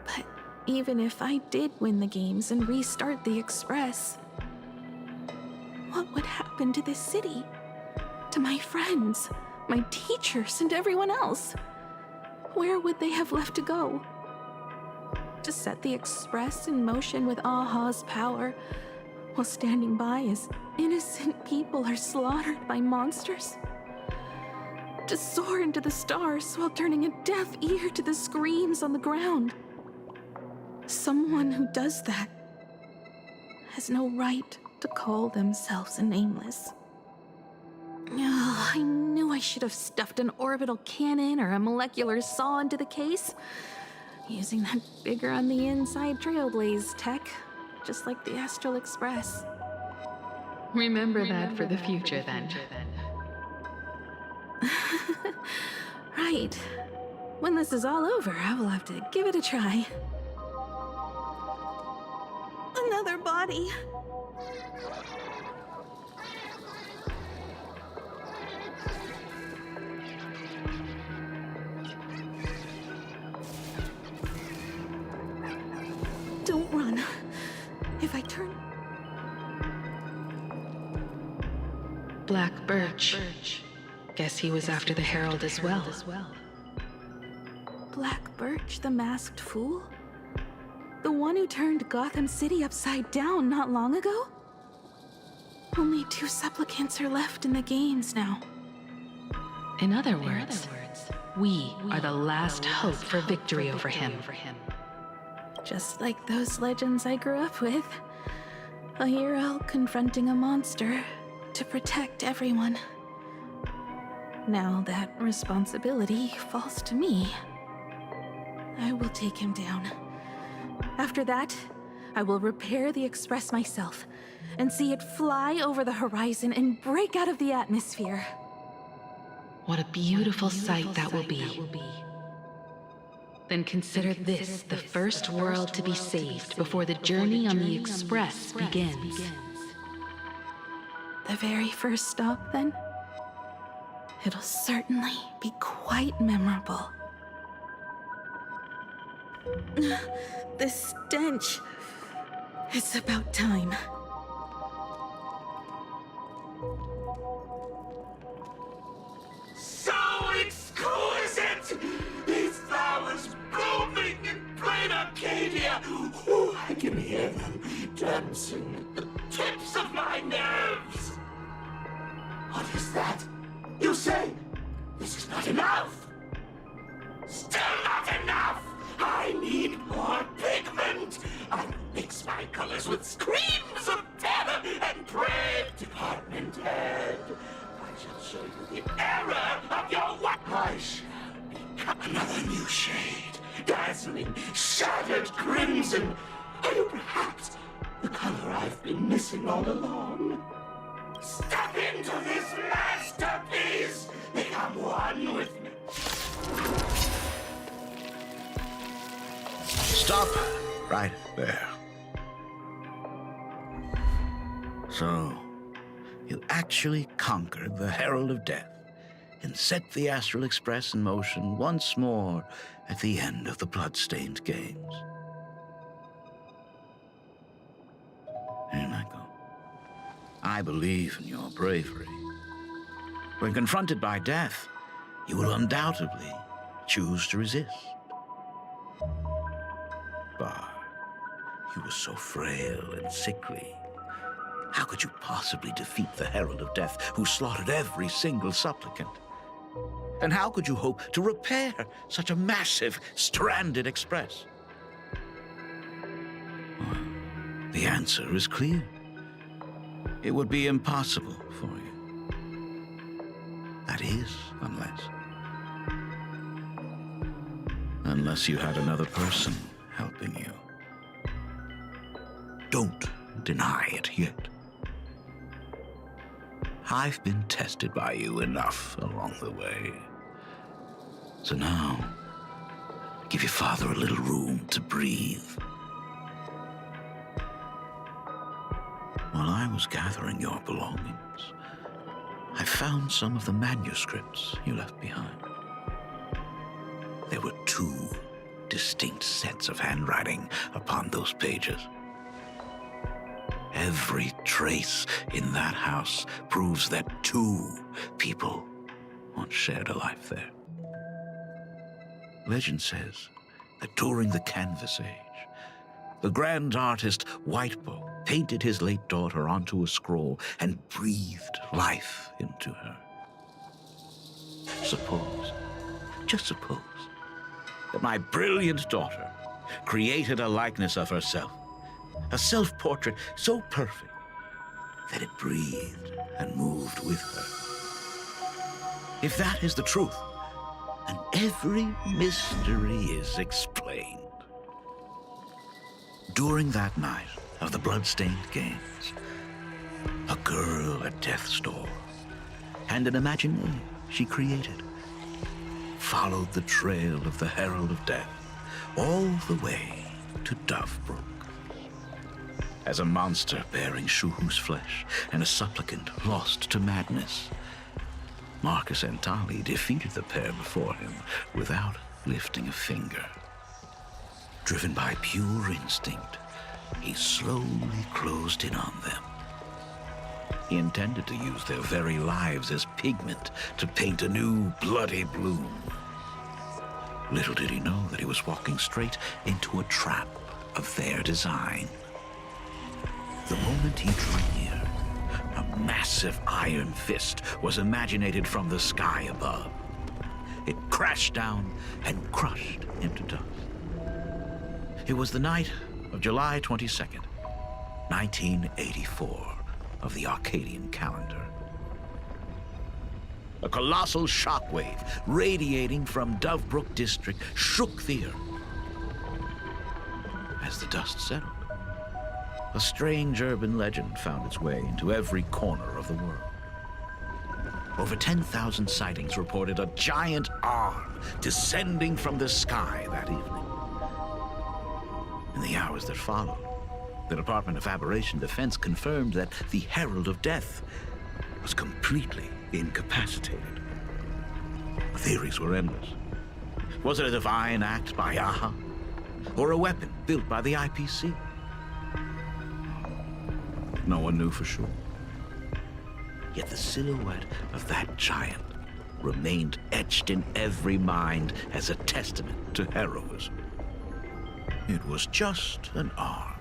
But even if I did win the games and restart the Express, what would happen to this city? To my friends, my teachers, and everyone else? Where would they have left to go? To set the Express in motion with Aha's power, while standing by as innocent people are slaughtered by monsters? To soar into the stars while turning a deaf ear to the screams on the ground? Someone who does that has no right to call themselves a nameless. I knew I should have stuffed an orbital cannon or a molecular saw into the case, using that bigger on the inside Trailblaze tech, just like the Astral Express. Remember that for the future, then. Right. When this is all over, I will have to give it a try. Another body. Don't run. If I turn... Black Birch. Guess he was after the Herald as well. Black Birch, the masked fool? The one who turned Gotham City upside down not long ago? Only 2 supplicants are left in the games now. In other words, we are the last hope for victory over him. Just like those legends I grew up with. A hero confronting a monster to protect everyone. Now that responsibility falls to me. I will take him down. After that, I will repair the Express myself and see it fly over the horizon and break out of the atmosphere. What a beautiful sight that will be. Then consider this the first world to be saved before the journey on the Express begins. The very first stop, then? It'll certainly be quite memorable. The stench. It's about time. So exquisite! These flowers blooming in plain Arcadia! Ooh, I can hear them dancing at the tips of my nerves. What is that? You say this is not enough? Still not enough! I need more pigment! I will mix my colors with screams of terror and brave department head. I shall show you the error of your what? I shall become another new shade, dazzling, shattered crimson. Are you perhaps the color I've been missing all along? Step into this masterpiece! Become one with me. Stop right there. So, you actually conquered the Herald of Death and set the Astral Express in motion once more at the end of the Bloodstained Games. Here I go. I believe in your bravery. When confronted by death, you will undoubtedly choose to resist. But you were so frail and sickly. How could you possibly defeat the Herald of Death, who slaughtered every single supplicant? And how could you hope to repair such a massive, stranded express? Well, the answer is clear. It would be impossible for you. That is, unless you had another person helping you. Don't deny it yet. I've been tested by you enough along the way. So now, give your father a little room to breathe. While I was gathering your belongings, I found some of the manuscripts you left behind. There were 2 distinct sets of handwriting upon those pages. Every trace in that house proves that 2 people once shared a life there. Legend says that during the Canvas Age, the grand artist Whitebow painted his late daughter onto a scroll and breathed life into her. Suppose, just suppose, that my brilliant daughter created a likeness of herself, a self-portrait so perfect that it breathed and moved with her. If that is the truth, then every mystery is explained. During that night of the Bloodstained Games, a girl at death's door and an imagination she created followed the trail of the Herald of Death all the way to Dovebrook. As a monster bearing Shuhu's flesh and a supplicant lost to madness, Marcus and Tali defeated the pair before him without lifting a finger. Driven by pure instinct, he slowly closed in on them. He intended to use their very lives as pigment to paint a new bloody bloom. Little did he know that he was walking straight into a trap of their design. The moment he drew near, a massive iron fist was imaginated from the sky above. It crashed down and crushed into dust. It was the night of July 22nd, 1984 of the Arcadian calendar. A colossal shockwave radiating from Dovebrook District shook the earth. As the dust settled, a strange urban legend found its way into every corner of the world. Over 10,000 sightings reported a giant arm descending from the sky that evening. In the hours that followed, the Department of Aberration Defense confirmed that the Herald of Death was completely incapacitated. The theories were endless. Was it a divine act by Aha? Or a weapon built by the IPC? No one knew for sure. Yet the silhouette of that giant remained etched in every mind as a testament to heroism. It was just an arm.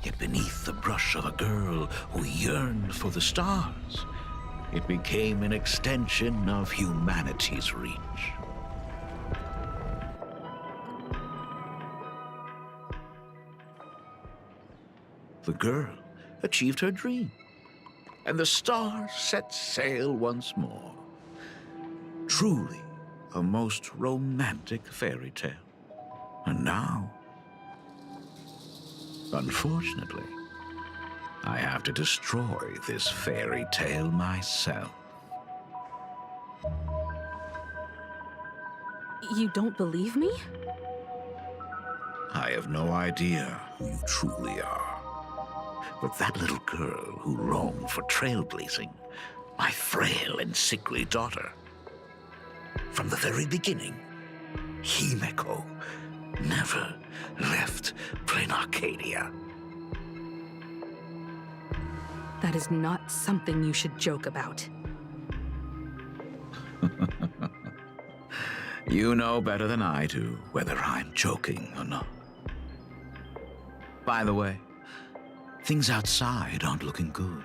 Yet beneath the brush of a girl who yearned for the stars, it became an extension of humanity's reach. The girl achieved her dream, and the stars set sail once more. Truly a most romantic fairy tale. And now, unfortunately, I have to destroy this fairy tale myself. You don't believe me? I have no idea who you truly are. But that little girl who longed for trailblazing, my frail and sickly daughter. From the very beginning, Himeko never left Plain Arcadia. That is not something you should joke about. You know better than I do whether I'm joking or not. By the way, things outside aren't looking good.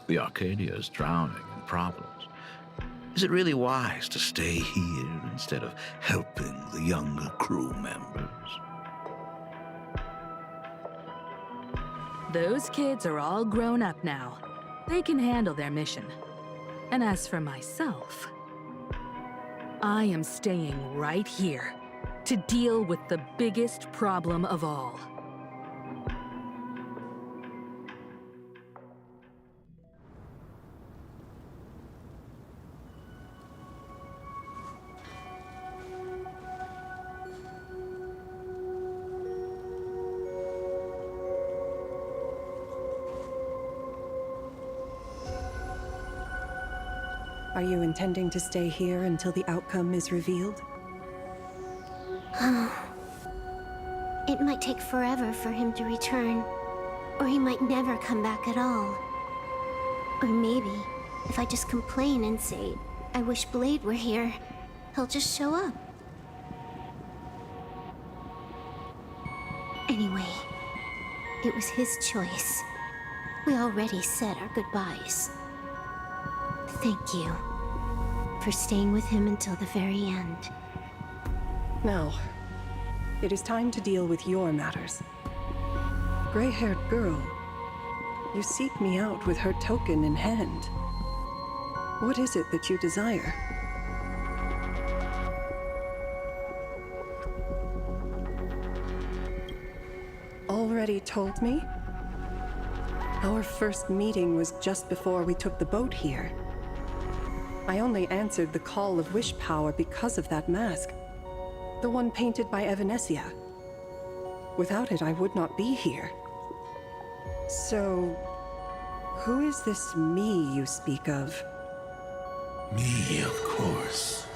The Arcadia is drowning in problems. Is it really wise to stay here instead of helping the younger crew members? Those kids are all grown up now. They can handle their mission. And as for myself, I am staying right here to deal with the biggest problem of all. Are you intending to stay here until the outcome is revealed? It might take forever for him to return, or he might never come back at all. Or maybe, if I just complain and say, I wish Blade were here, he'll just show up. Anyway, it was his choice. We already said our goodbyes. Thank you for staying with him until the very end. Now, it is time to deal with your matters. Gray-haired girl, you seek me out with her token in hand. What is it that you desire? Already told me? Our first meeting was just before we took the boat here. I only answered the call of wish power because of that mask. The one painted by Evanescia. Without it, I would not be here. So, who is this me you speak of? Me, of course.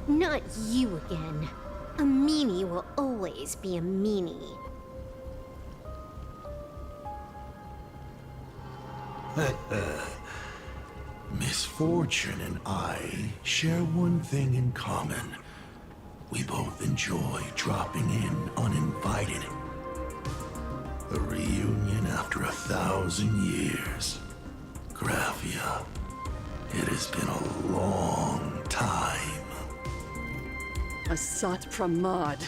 Not you again. A meanie will always be a meanie. Misfortune and I share one thing in common. We both enjoy dropping in uninvited. A reunion after 1,000 years. Graphia, it has been a long time. Asat Pramad.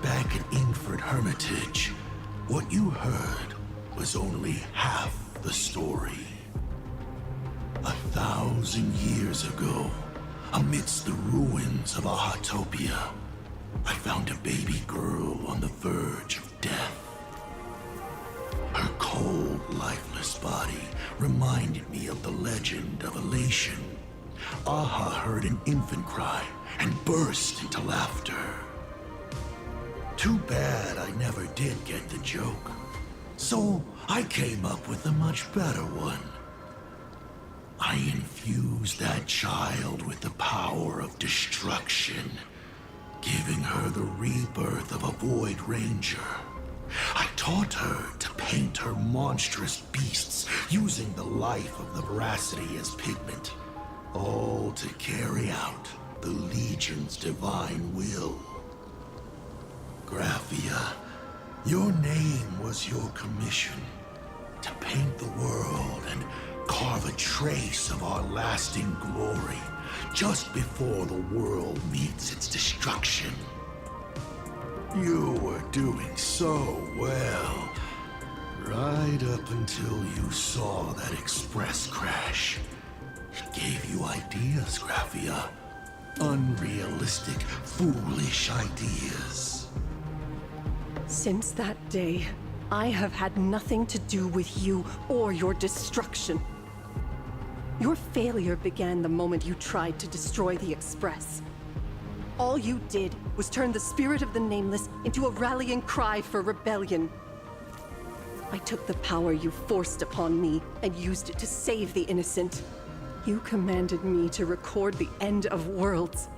Back at Ingford Hermitage, what you heard was only half the story. 1,000 years ago, amidst the ruins of Ahatopia, I found a baby girl on the verge of death. Her cold, lifeless body reminded me of the legend of Elation. Aha heard an infant cry and burst into laughter. Too bad I never did get the joke. So I came up with a much better one. I infused that child with the power of destruction, giving her the rebirth of a Void Ranger. I taught her to paint her monstrous beasts using the life of the veracity as pigment, all to carry out the Legion's divine will. Graphia, your name was your commission, to paint the world and carve a trace of our lasting glory just before the world meets its destruction. You were doing so well, right up until you saw that express crash. It gave you ideas, Graphia. Unrealistic, foolish ideas. Since that day, I have had nothing to do with you or your destruction. Your failure began the moment you tried to destroy the Express. All you did was turn the spirit of the Nameless into a rallying cry for rebellion. I took the power you forced upon me and used it to save the innocent. You commanded me to record the end of worlds,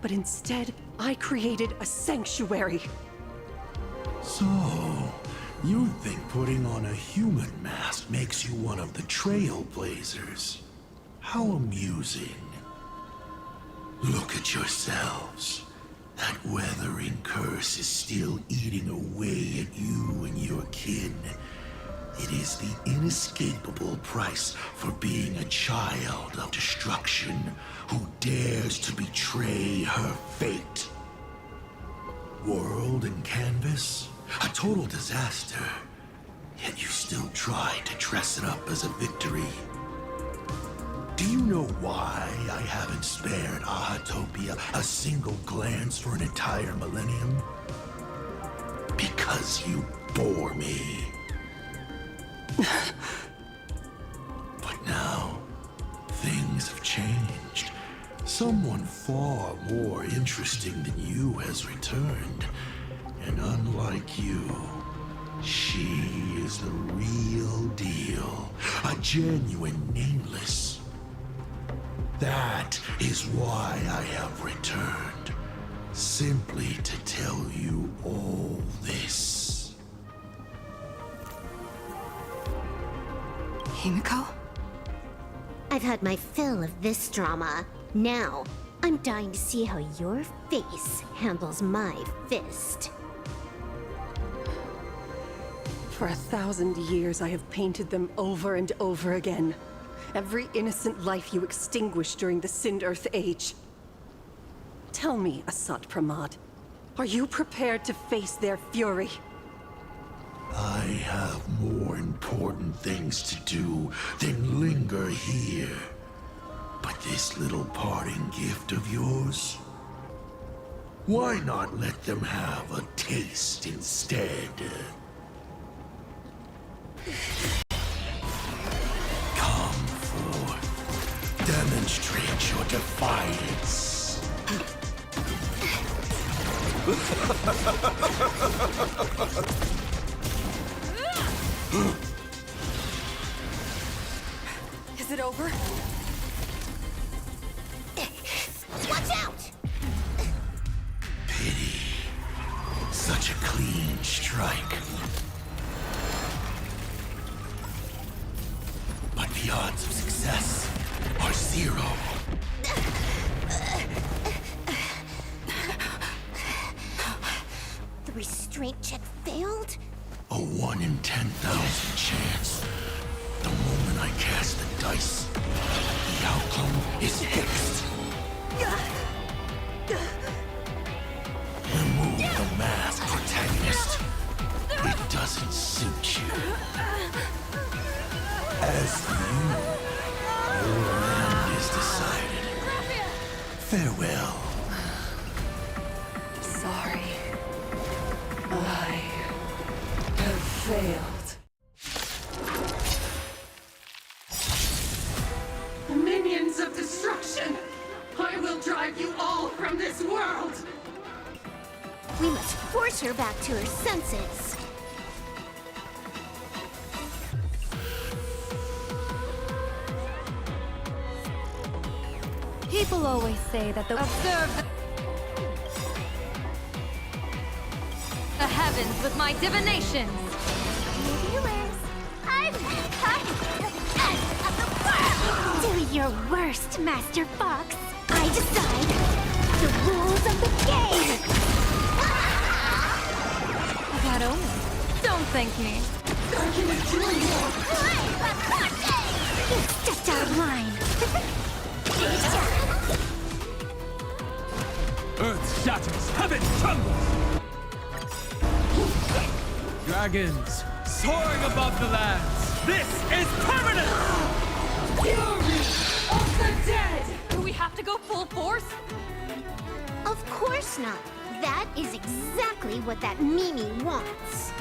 but instead, I created a sanctuary. So, you think putting on a human mask makes you one of the Trailblazers? How amusing. Look at yourselves. That weathering curse is still eating away at you and your kin. It is the inescapable price for being a child of destruction who dares to betray her fate. World and canvas, a total disaster. Yet you still try to dress it up as a victory. Do you know why I haven't spared Ahatopia a single glance for an entire millennium? Because you bore me. But now, things have changed. Someone far more interesting than you has returned. And unlike you, she is the real deal. A genuine Nameless. That is why I have returned. Simply to tell you all this. Himiko? I've had my fill of this drama. Now, I'm dying to see how your face handles my fist. For 1,000 years, I have painted them over and over again. Every innocent life you extinguished during the Sind Earth Age. Tell me, Asat Pramad, are you prepared to face their fury? I have more important things to do than linger here. But this little parting gift of yours? Why not let them have a taste instead? Come forth. Demonstrate your defiance. Is it over? Watch out! Pity. Such a clean strike. But the odds of success are 0. The restraint check failed? A 1 in 10,000 chance. The moment I cast the dice, the outcome is fixed. Remove the mask, protagonist. It doesn't suit you. As for you, your end is decided. Farewell. Sorry. I have failed. Minions of destruction! I will drive you all from this world! We must force her back to her senses. People always say that observe the heavens with my divinations. healers. I'm part of the world! Do your worst, Master Fox. I decide the rules of the game. That only. Don't thank me. You stepped out of line. Earth shatters, heaven trembles! Dragons, soaring above the lands! This is permanent! Fury of the dead! Do we have to go full force? Of course not. That is exactly what that Mimi wants.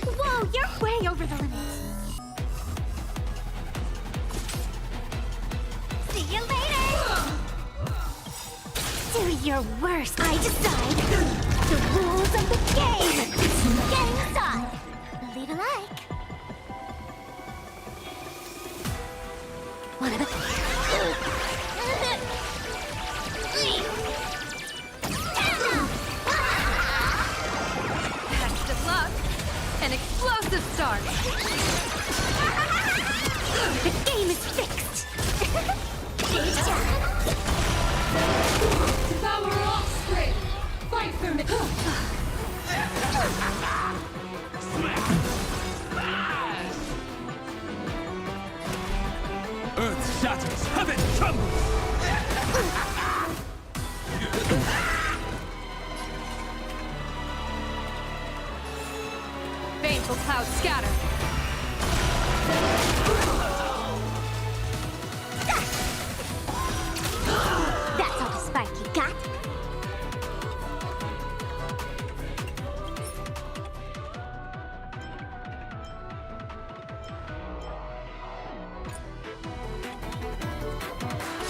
Whoa, you're way over the limit. See you later! Do your worst. I decide the rules of the game. Game's on. Lead alike. What about... Best of luck. An explosive start. The game is fixed. Devour offspring! Fight for me! Earth shatters, heaven trembles! Baneful clouds scatter. That's all the spark you got?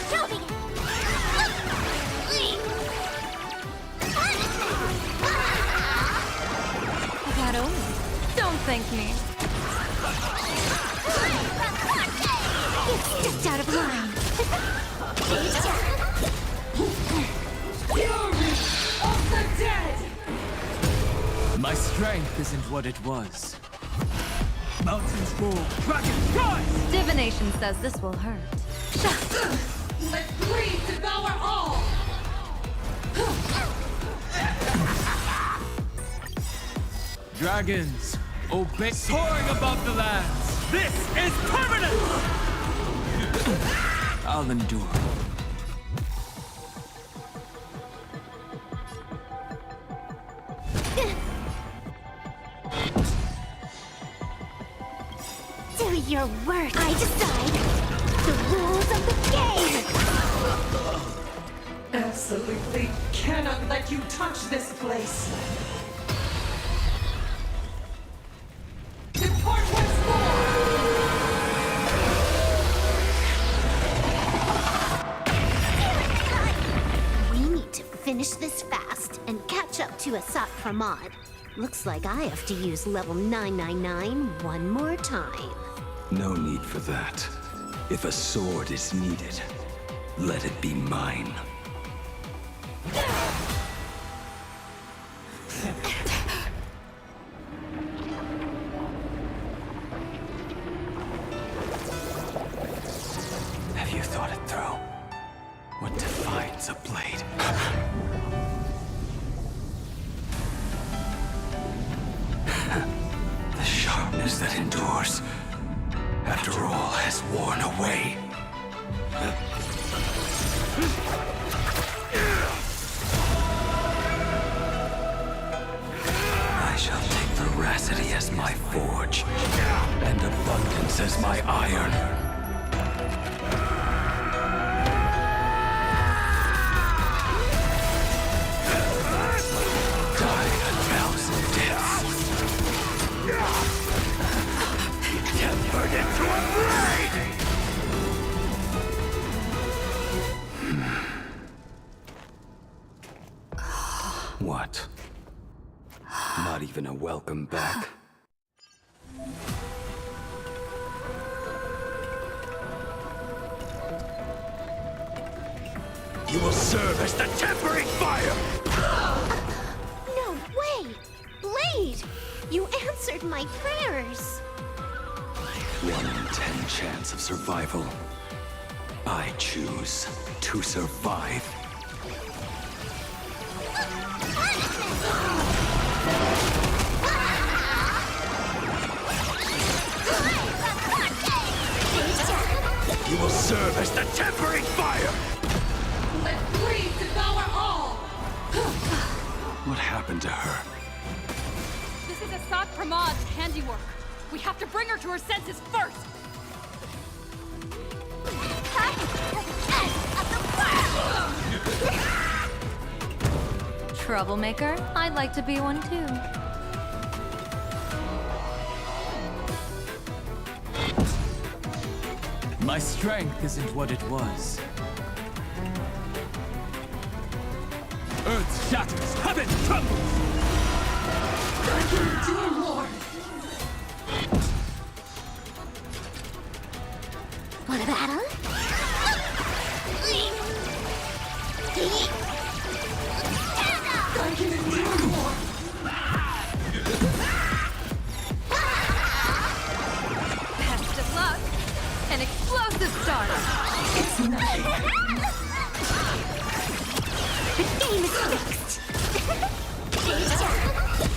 Toby! That only. Don't thank me. You stepped out of line. Fury of the dead! My strength isn't what it was. Mountains fall, dragons rise! Divination says this will hurt. Let greed devour all! Dragons, obey, soaring above the lands! This is permanent! I'll endure. Do your worst. I decide the rules of the game. Absolutely cannot let you touch this place. Depart once more! We need to finish this fast and catch up to Asat Pramod. Looks like I have to use level 999 one more time. No need for that. If a sword is needed, let it be mine. Have you thought it through? What defines a blade? The sharpness that endures, after all has worn away. I shall take veracity as my forge, and abundance as my iron. Die a thousand deaths. What? Not even a welcome back? You will serve as the tempering fire! No way! Blade! You answered my prayers! 1 in 10 chance of survival. I choose to survive. You will serve as the tempering fire! Let greed devour all! What happened to her? This is Assad Pramad's handiwork. We have to bring her to her senses first! Troublemaker? I'd like to be one too. My strength isn't what it was. Earth shatters, heaven trembles! Thank you, dear Lord! Want a battle? Thank you, dear Lord! Best of luck! An explosive start! It's nothing! The game is fixed!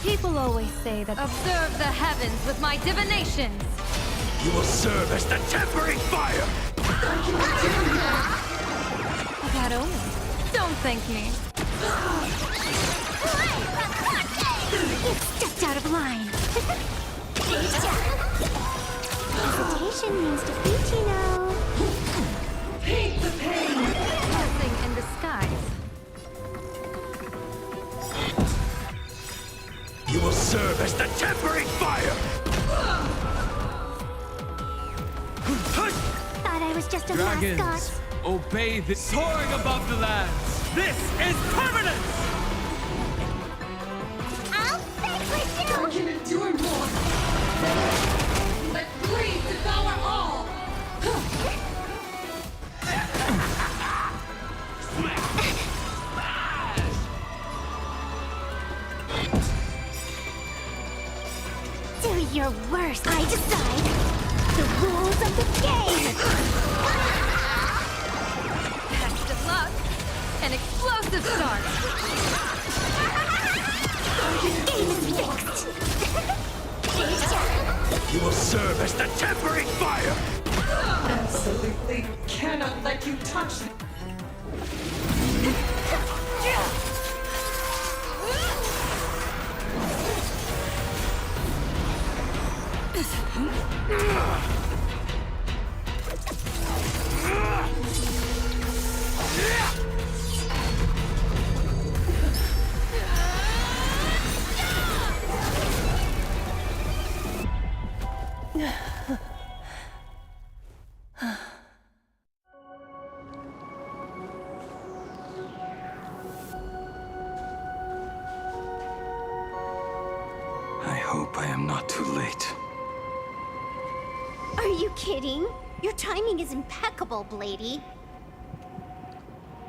People always say that. Observe the heavens with my divinations! You will serve as the tempering fire! Thank you, dear Lord! That only. Don't thank me. It's just out of line. Hesitation means defeat, you know. Hate the pain! Blessing in disguise. You will serve as the tempering fire! Thought I was just a Dragons, mascot. obey the soaring above the lands! This is permanence! I'll fix it, Dark can endure more! Let greed devour all! Do your worst. I decide the rules of the game. Best of luck! An explosive start! Game is fixed. You will serve as the tempering fire! Absolutely cannot let you touch me! I hope I am not too late. Are you kidding? Your timing is impeccable, Blady.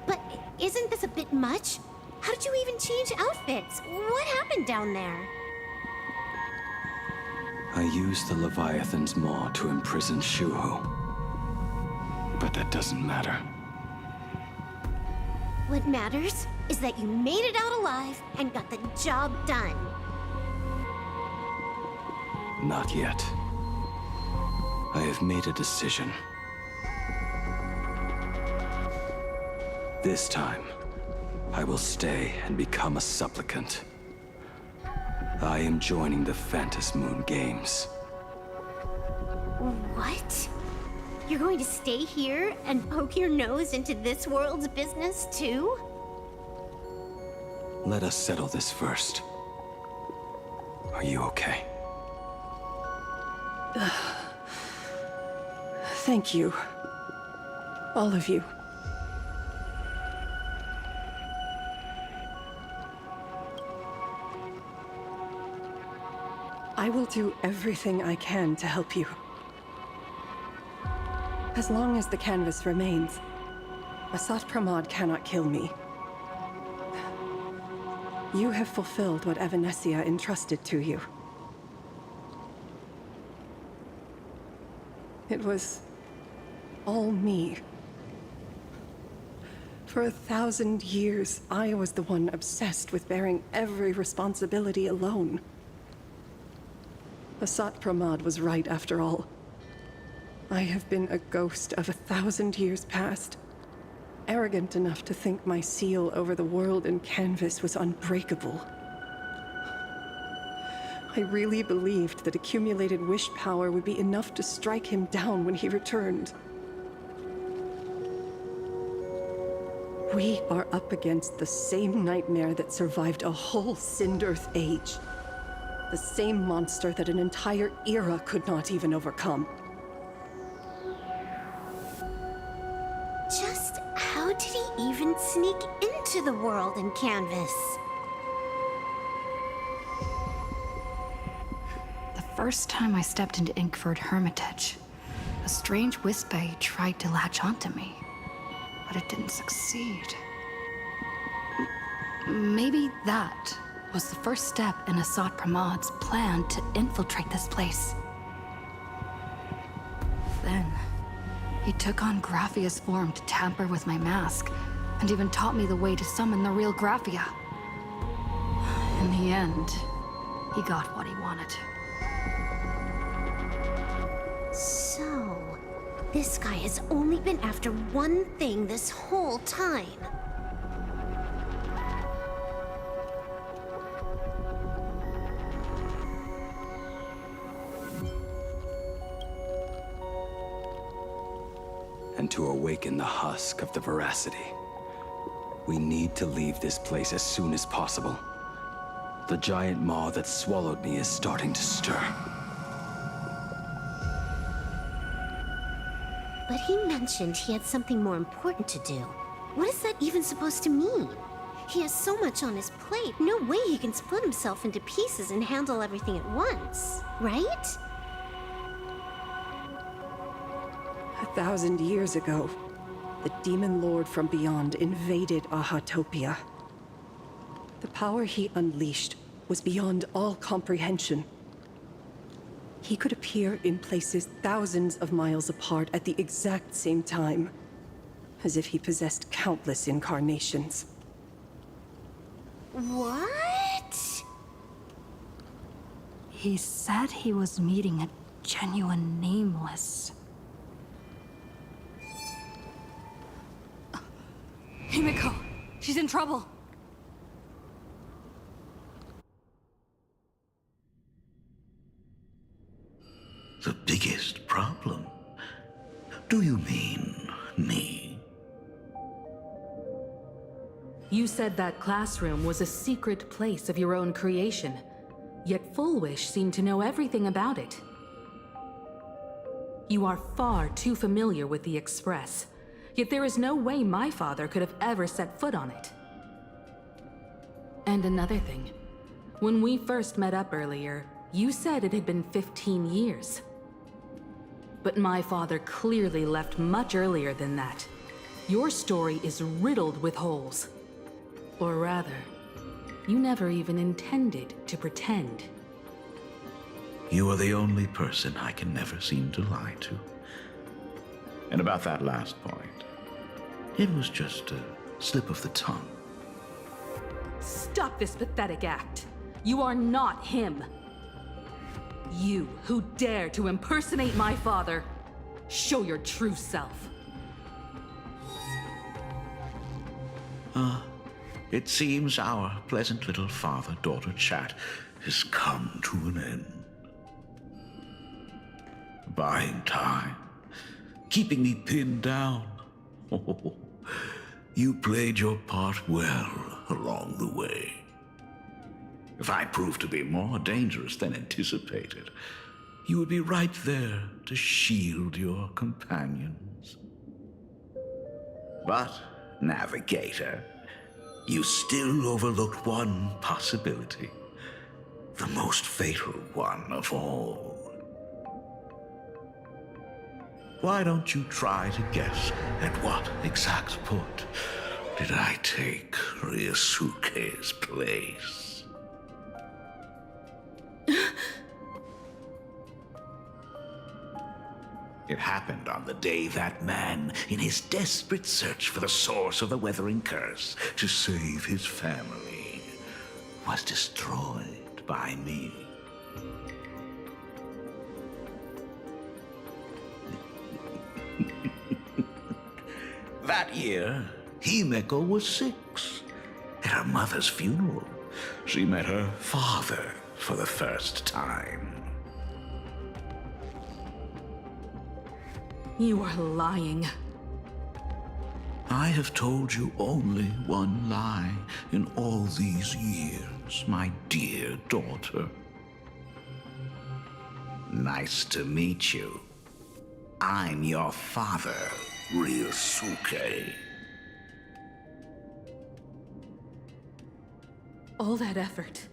But isn't this a bit much? How did you even change outfits? What happened down there? I used the Leviathan's maw to imprison Shuho. But that doesn't matter. What matters is that you made it out alive and got the job done. Not yet. I have made a decision. This time, I will stay and become a supplicant. I am joining the Phantas Moon Games. What? You're going to stay here and poke your nose into this world's business too? Let us settle this first. Are you okay? Thank you. All of you. I will do everything I can to help you. As long as the canvas remains, Asat Pramod cannot kill me. You have fulfilled what Evanescia entrusted to you. It was all me. For 1,000 years, I was the one obsessed with bearing every responsibility alone. Asat Pramod was right after all. I have been a ghost of 1,000 years past, arrogant enough to think my seal over the world and canvas was unbreakable. I really believed that accumulated wish power would be enough to strike him down when he returned. We are up against the same nightmare that survived a whole Cinderth age. The same monster that an entire era could not even overcome. Just how did he even sneak into the world and canvas? The first time I stepped into Inkford Hermitage, a strange Wispe tried to latch onto me, but it didn't succeed. Maybe that was the first step in Asat Pramod's plan to infiltrate this place. Then, he took on Graphia's form to tamper with my mask, and even taught me the way to summon the real Graphia. In the end, he got what he wanted. So, this guy has only been after one thing this whole time. And to awaken the husk of the veracity, we need to leave this place as soon as possible. The giant maw that swallowed me is starting to stir. But he mentioned he had something more important to do. What is that even supposed to mean? He has so much on his plate, no way he can split himself into pieces and handle everything at once, right? 1,000 years ago, the demon lord from beyond invaded Ahatopia. The power he unleashed was beyond all comprehension. He could appear in places thousands of miles apart at the exact same time, as if he possessed countless incarnations. What? He said he was meeting a genuine nameless. Himiko! She's in trouble! The biggest problem? Do you mean me? You said that classroom was a secret place of your own creation, yet Fullwish seemed to know everything about it. You are far too familiar with the Express, yet there is no way my father could have ever set foot on it. And another thing, when we first met up earlier, you said it had been 15 years. But my father clearly left much earlier than that. Your story is riddled with holes. Or rather, you never even intended to pretend. You are the only person I can never seem to lie to. And about that last point, it was just a slip of the tongue. Stop this pathetic act. You are not him. You who dare to impersonate my father, show your true self. It seems our pleasant little father-daughter chat has come to an end. Buying time, keeping me pinned down. Oh, you played your part well along the way. If I proved to be more dangerous than anticipated, you would be right there to shield your companions. But, Navigator, you still overlooked one possibility. The most fatal one of all. Why don't you try to guess at what exact port did I take Ryusuke's place? It happened on the day that man, in his desperate search for the source of the Weathering Curse to save his family, was destroyed by me. That year, Himeko was 6. At her mother's funeral, she met her father for the first time. You are lying. I have told you only one lie in all these years, my dear daughter. Nice to meet you. I'm your father, Ryusuke. All that effort,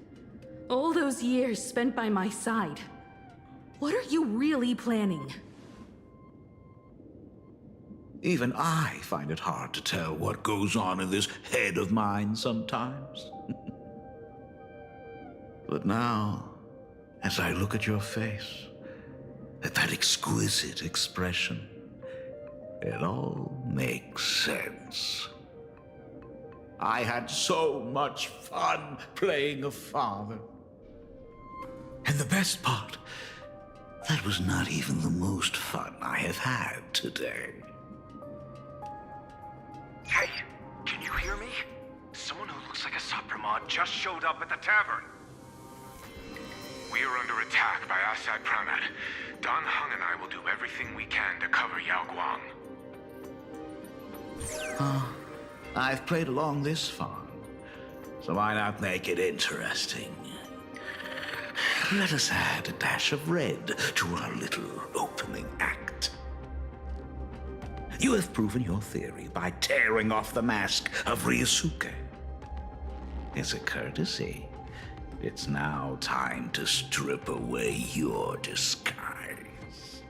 all those years spent by my side. What are you really planning? Even I find it hard to tell what goes on in this head of mine sometimes. But now, as I look at your face, at that exquisite expression, it all makes sense. I had so much fun playing a father. And the best part, that was not even the most fun I have had today. Hey, can you hear me? Someone who looks like a Sapramod just showed up at the tavern. We are under attack by Asad Pramat. Don Hung and I will do everything we can to cover Yao Guang. I've played along this far, so why not make it interesting? Let us add a dash of red to our little opening act. You have proven your theory by tearing off the mask of Ryusuke. As a courtesy, it's now time to strip away your disguise.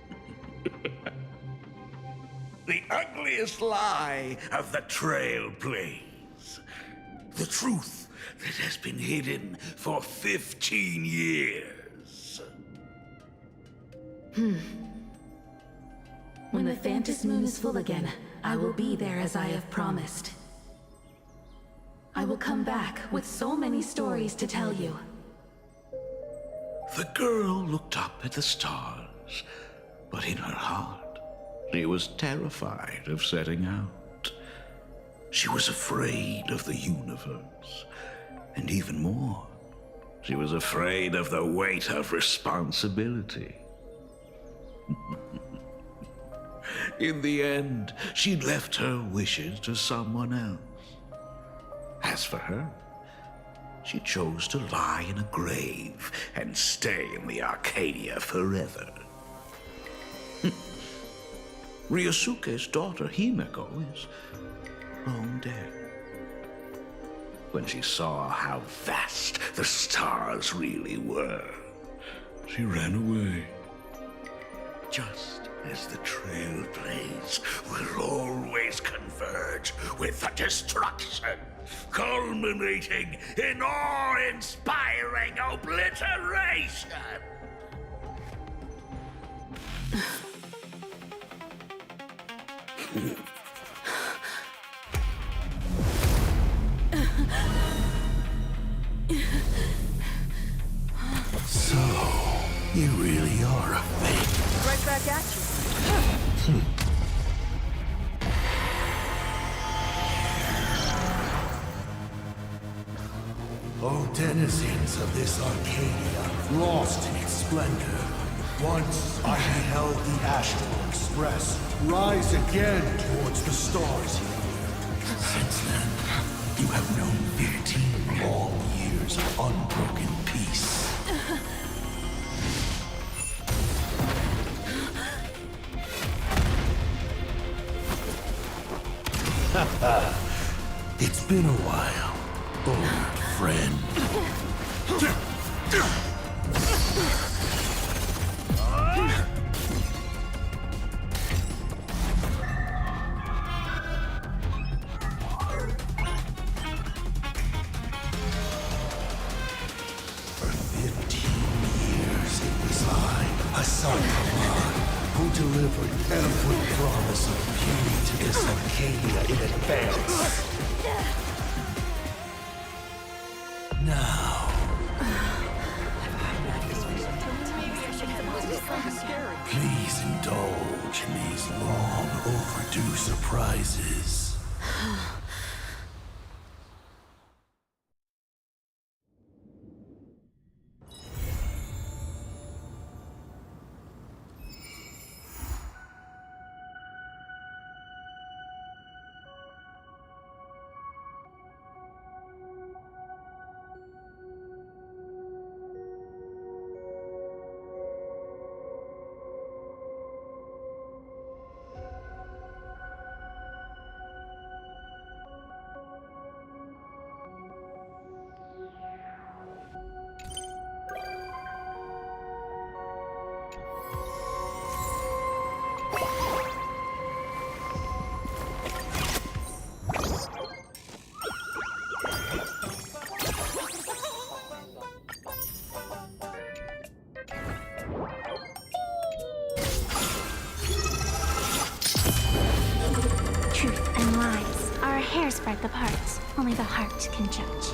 The ugliest lie of the Trailblaze. The truth that has been hidden for 15 years. When the Phantom Moon is full again, I will be there as I have promised. I will come back with so many stories to tell you. The girl looked up at the stars, but in her heart, she was terrified of setting out. She was afraid of the universe, and even more, she was afraid of the weight of responsibility. In the end, she left her wishes to someone else. As for her, she chose to lie in a grave and stay in the Arcadia forever. Ryusuke's daughter, Himeko, is long dead. When she saw how vast the stars really were, she ran away. Just as the Trailblaze will always converge with the destruction, culminating in awe-inspiring obliteration. So, you really are a fake. Right back at you. O denizens of this Arcadia, lost in its splendor, once I beheld the Astral Express rise again towards the stars here. Since then, you have known 15 long years of unbroken peace. It's been a while, old friend. Saint-Germain, who delivered every promise of beauty to this Arcadia in advance. Now, please indulge in these long overdue surprises. Truth and lies are a hair's breadth apart. Only the heart can judge.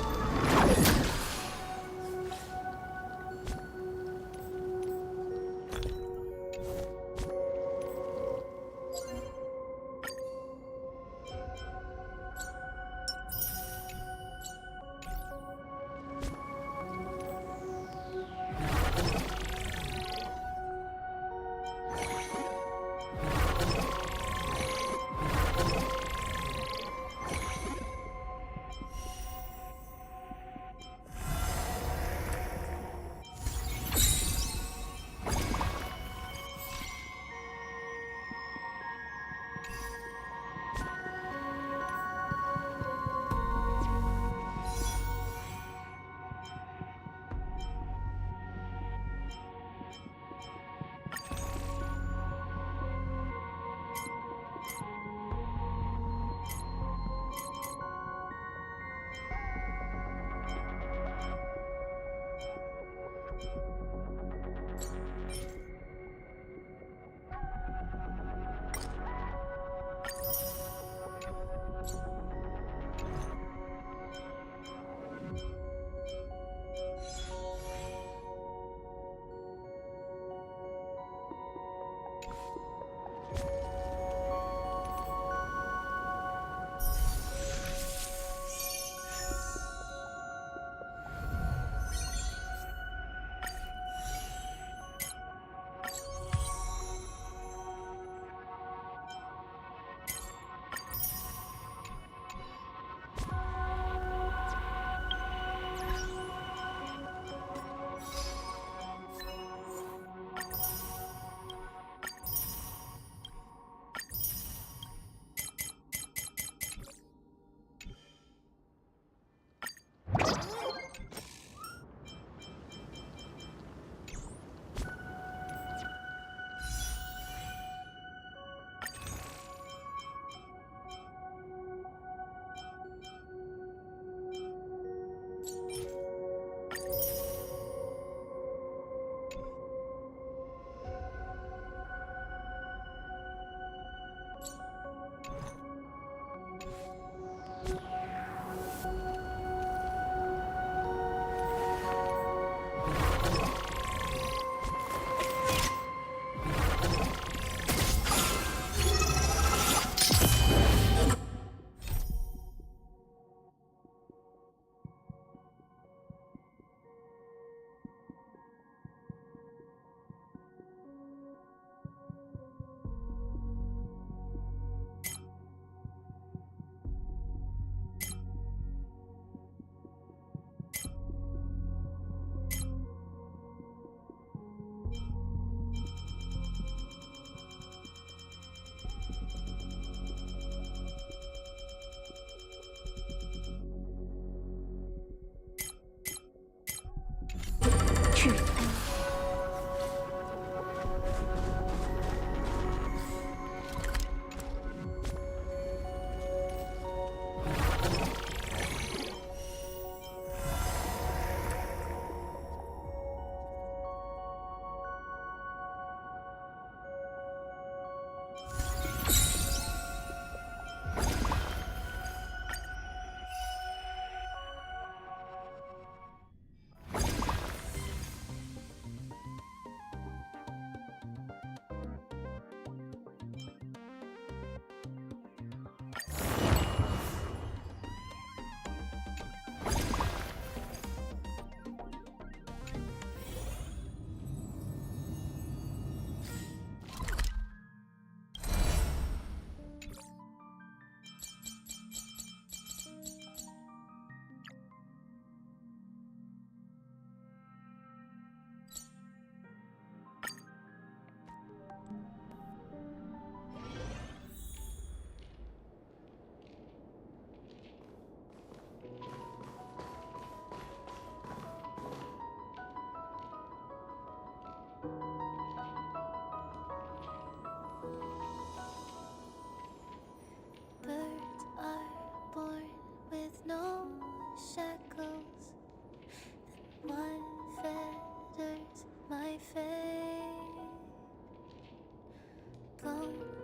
flow.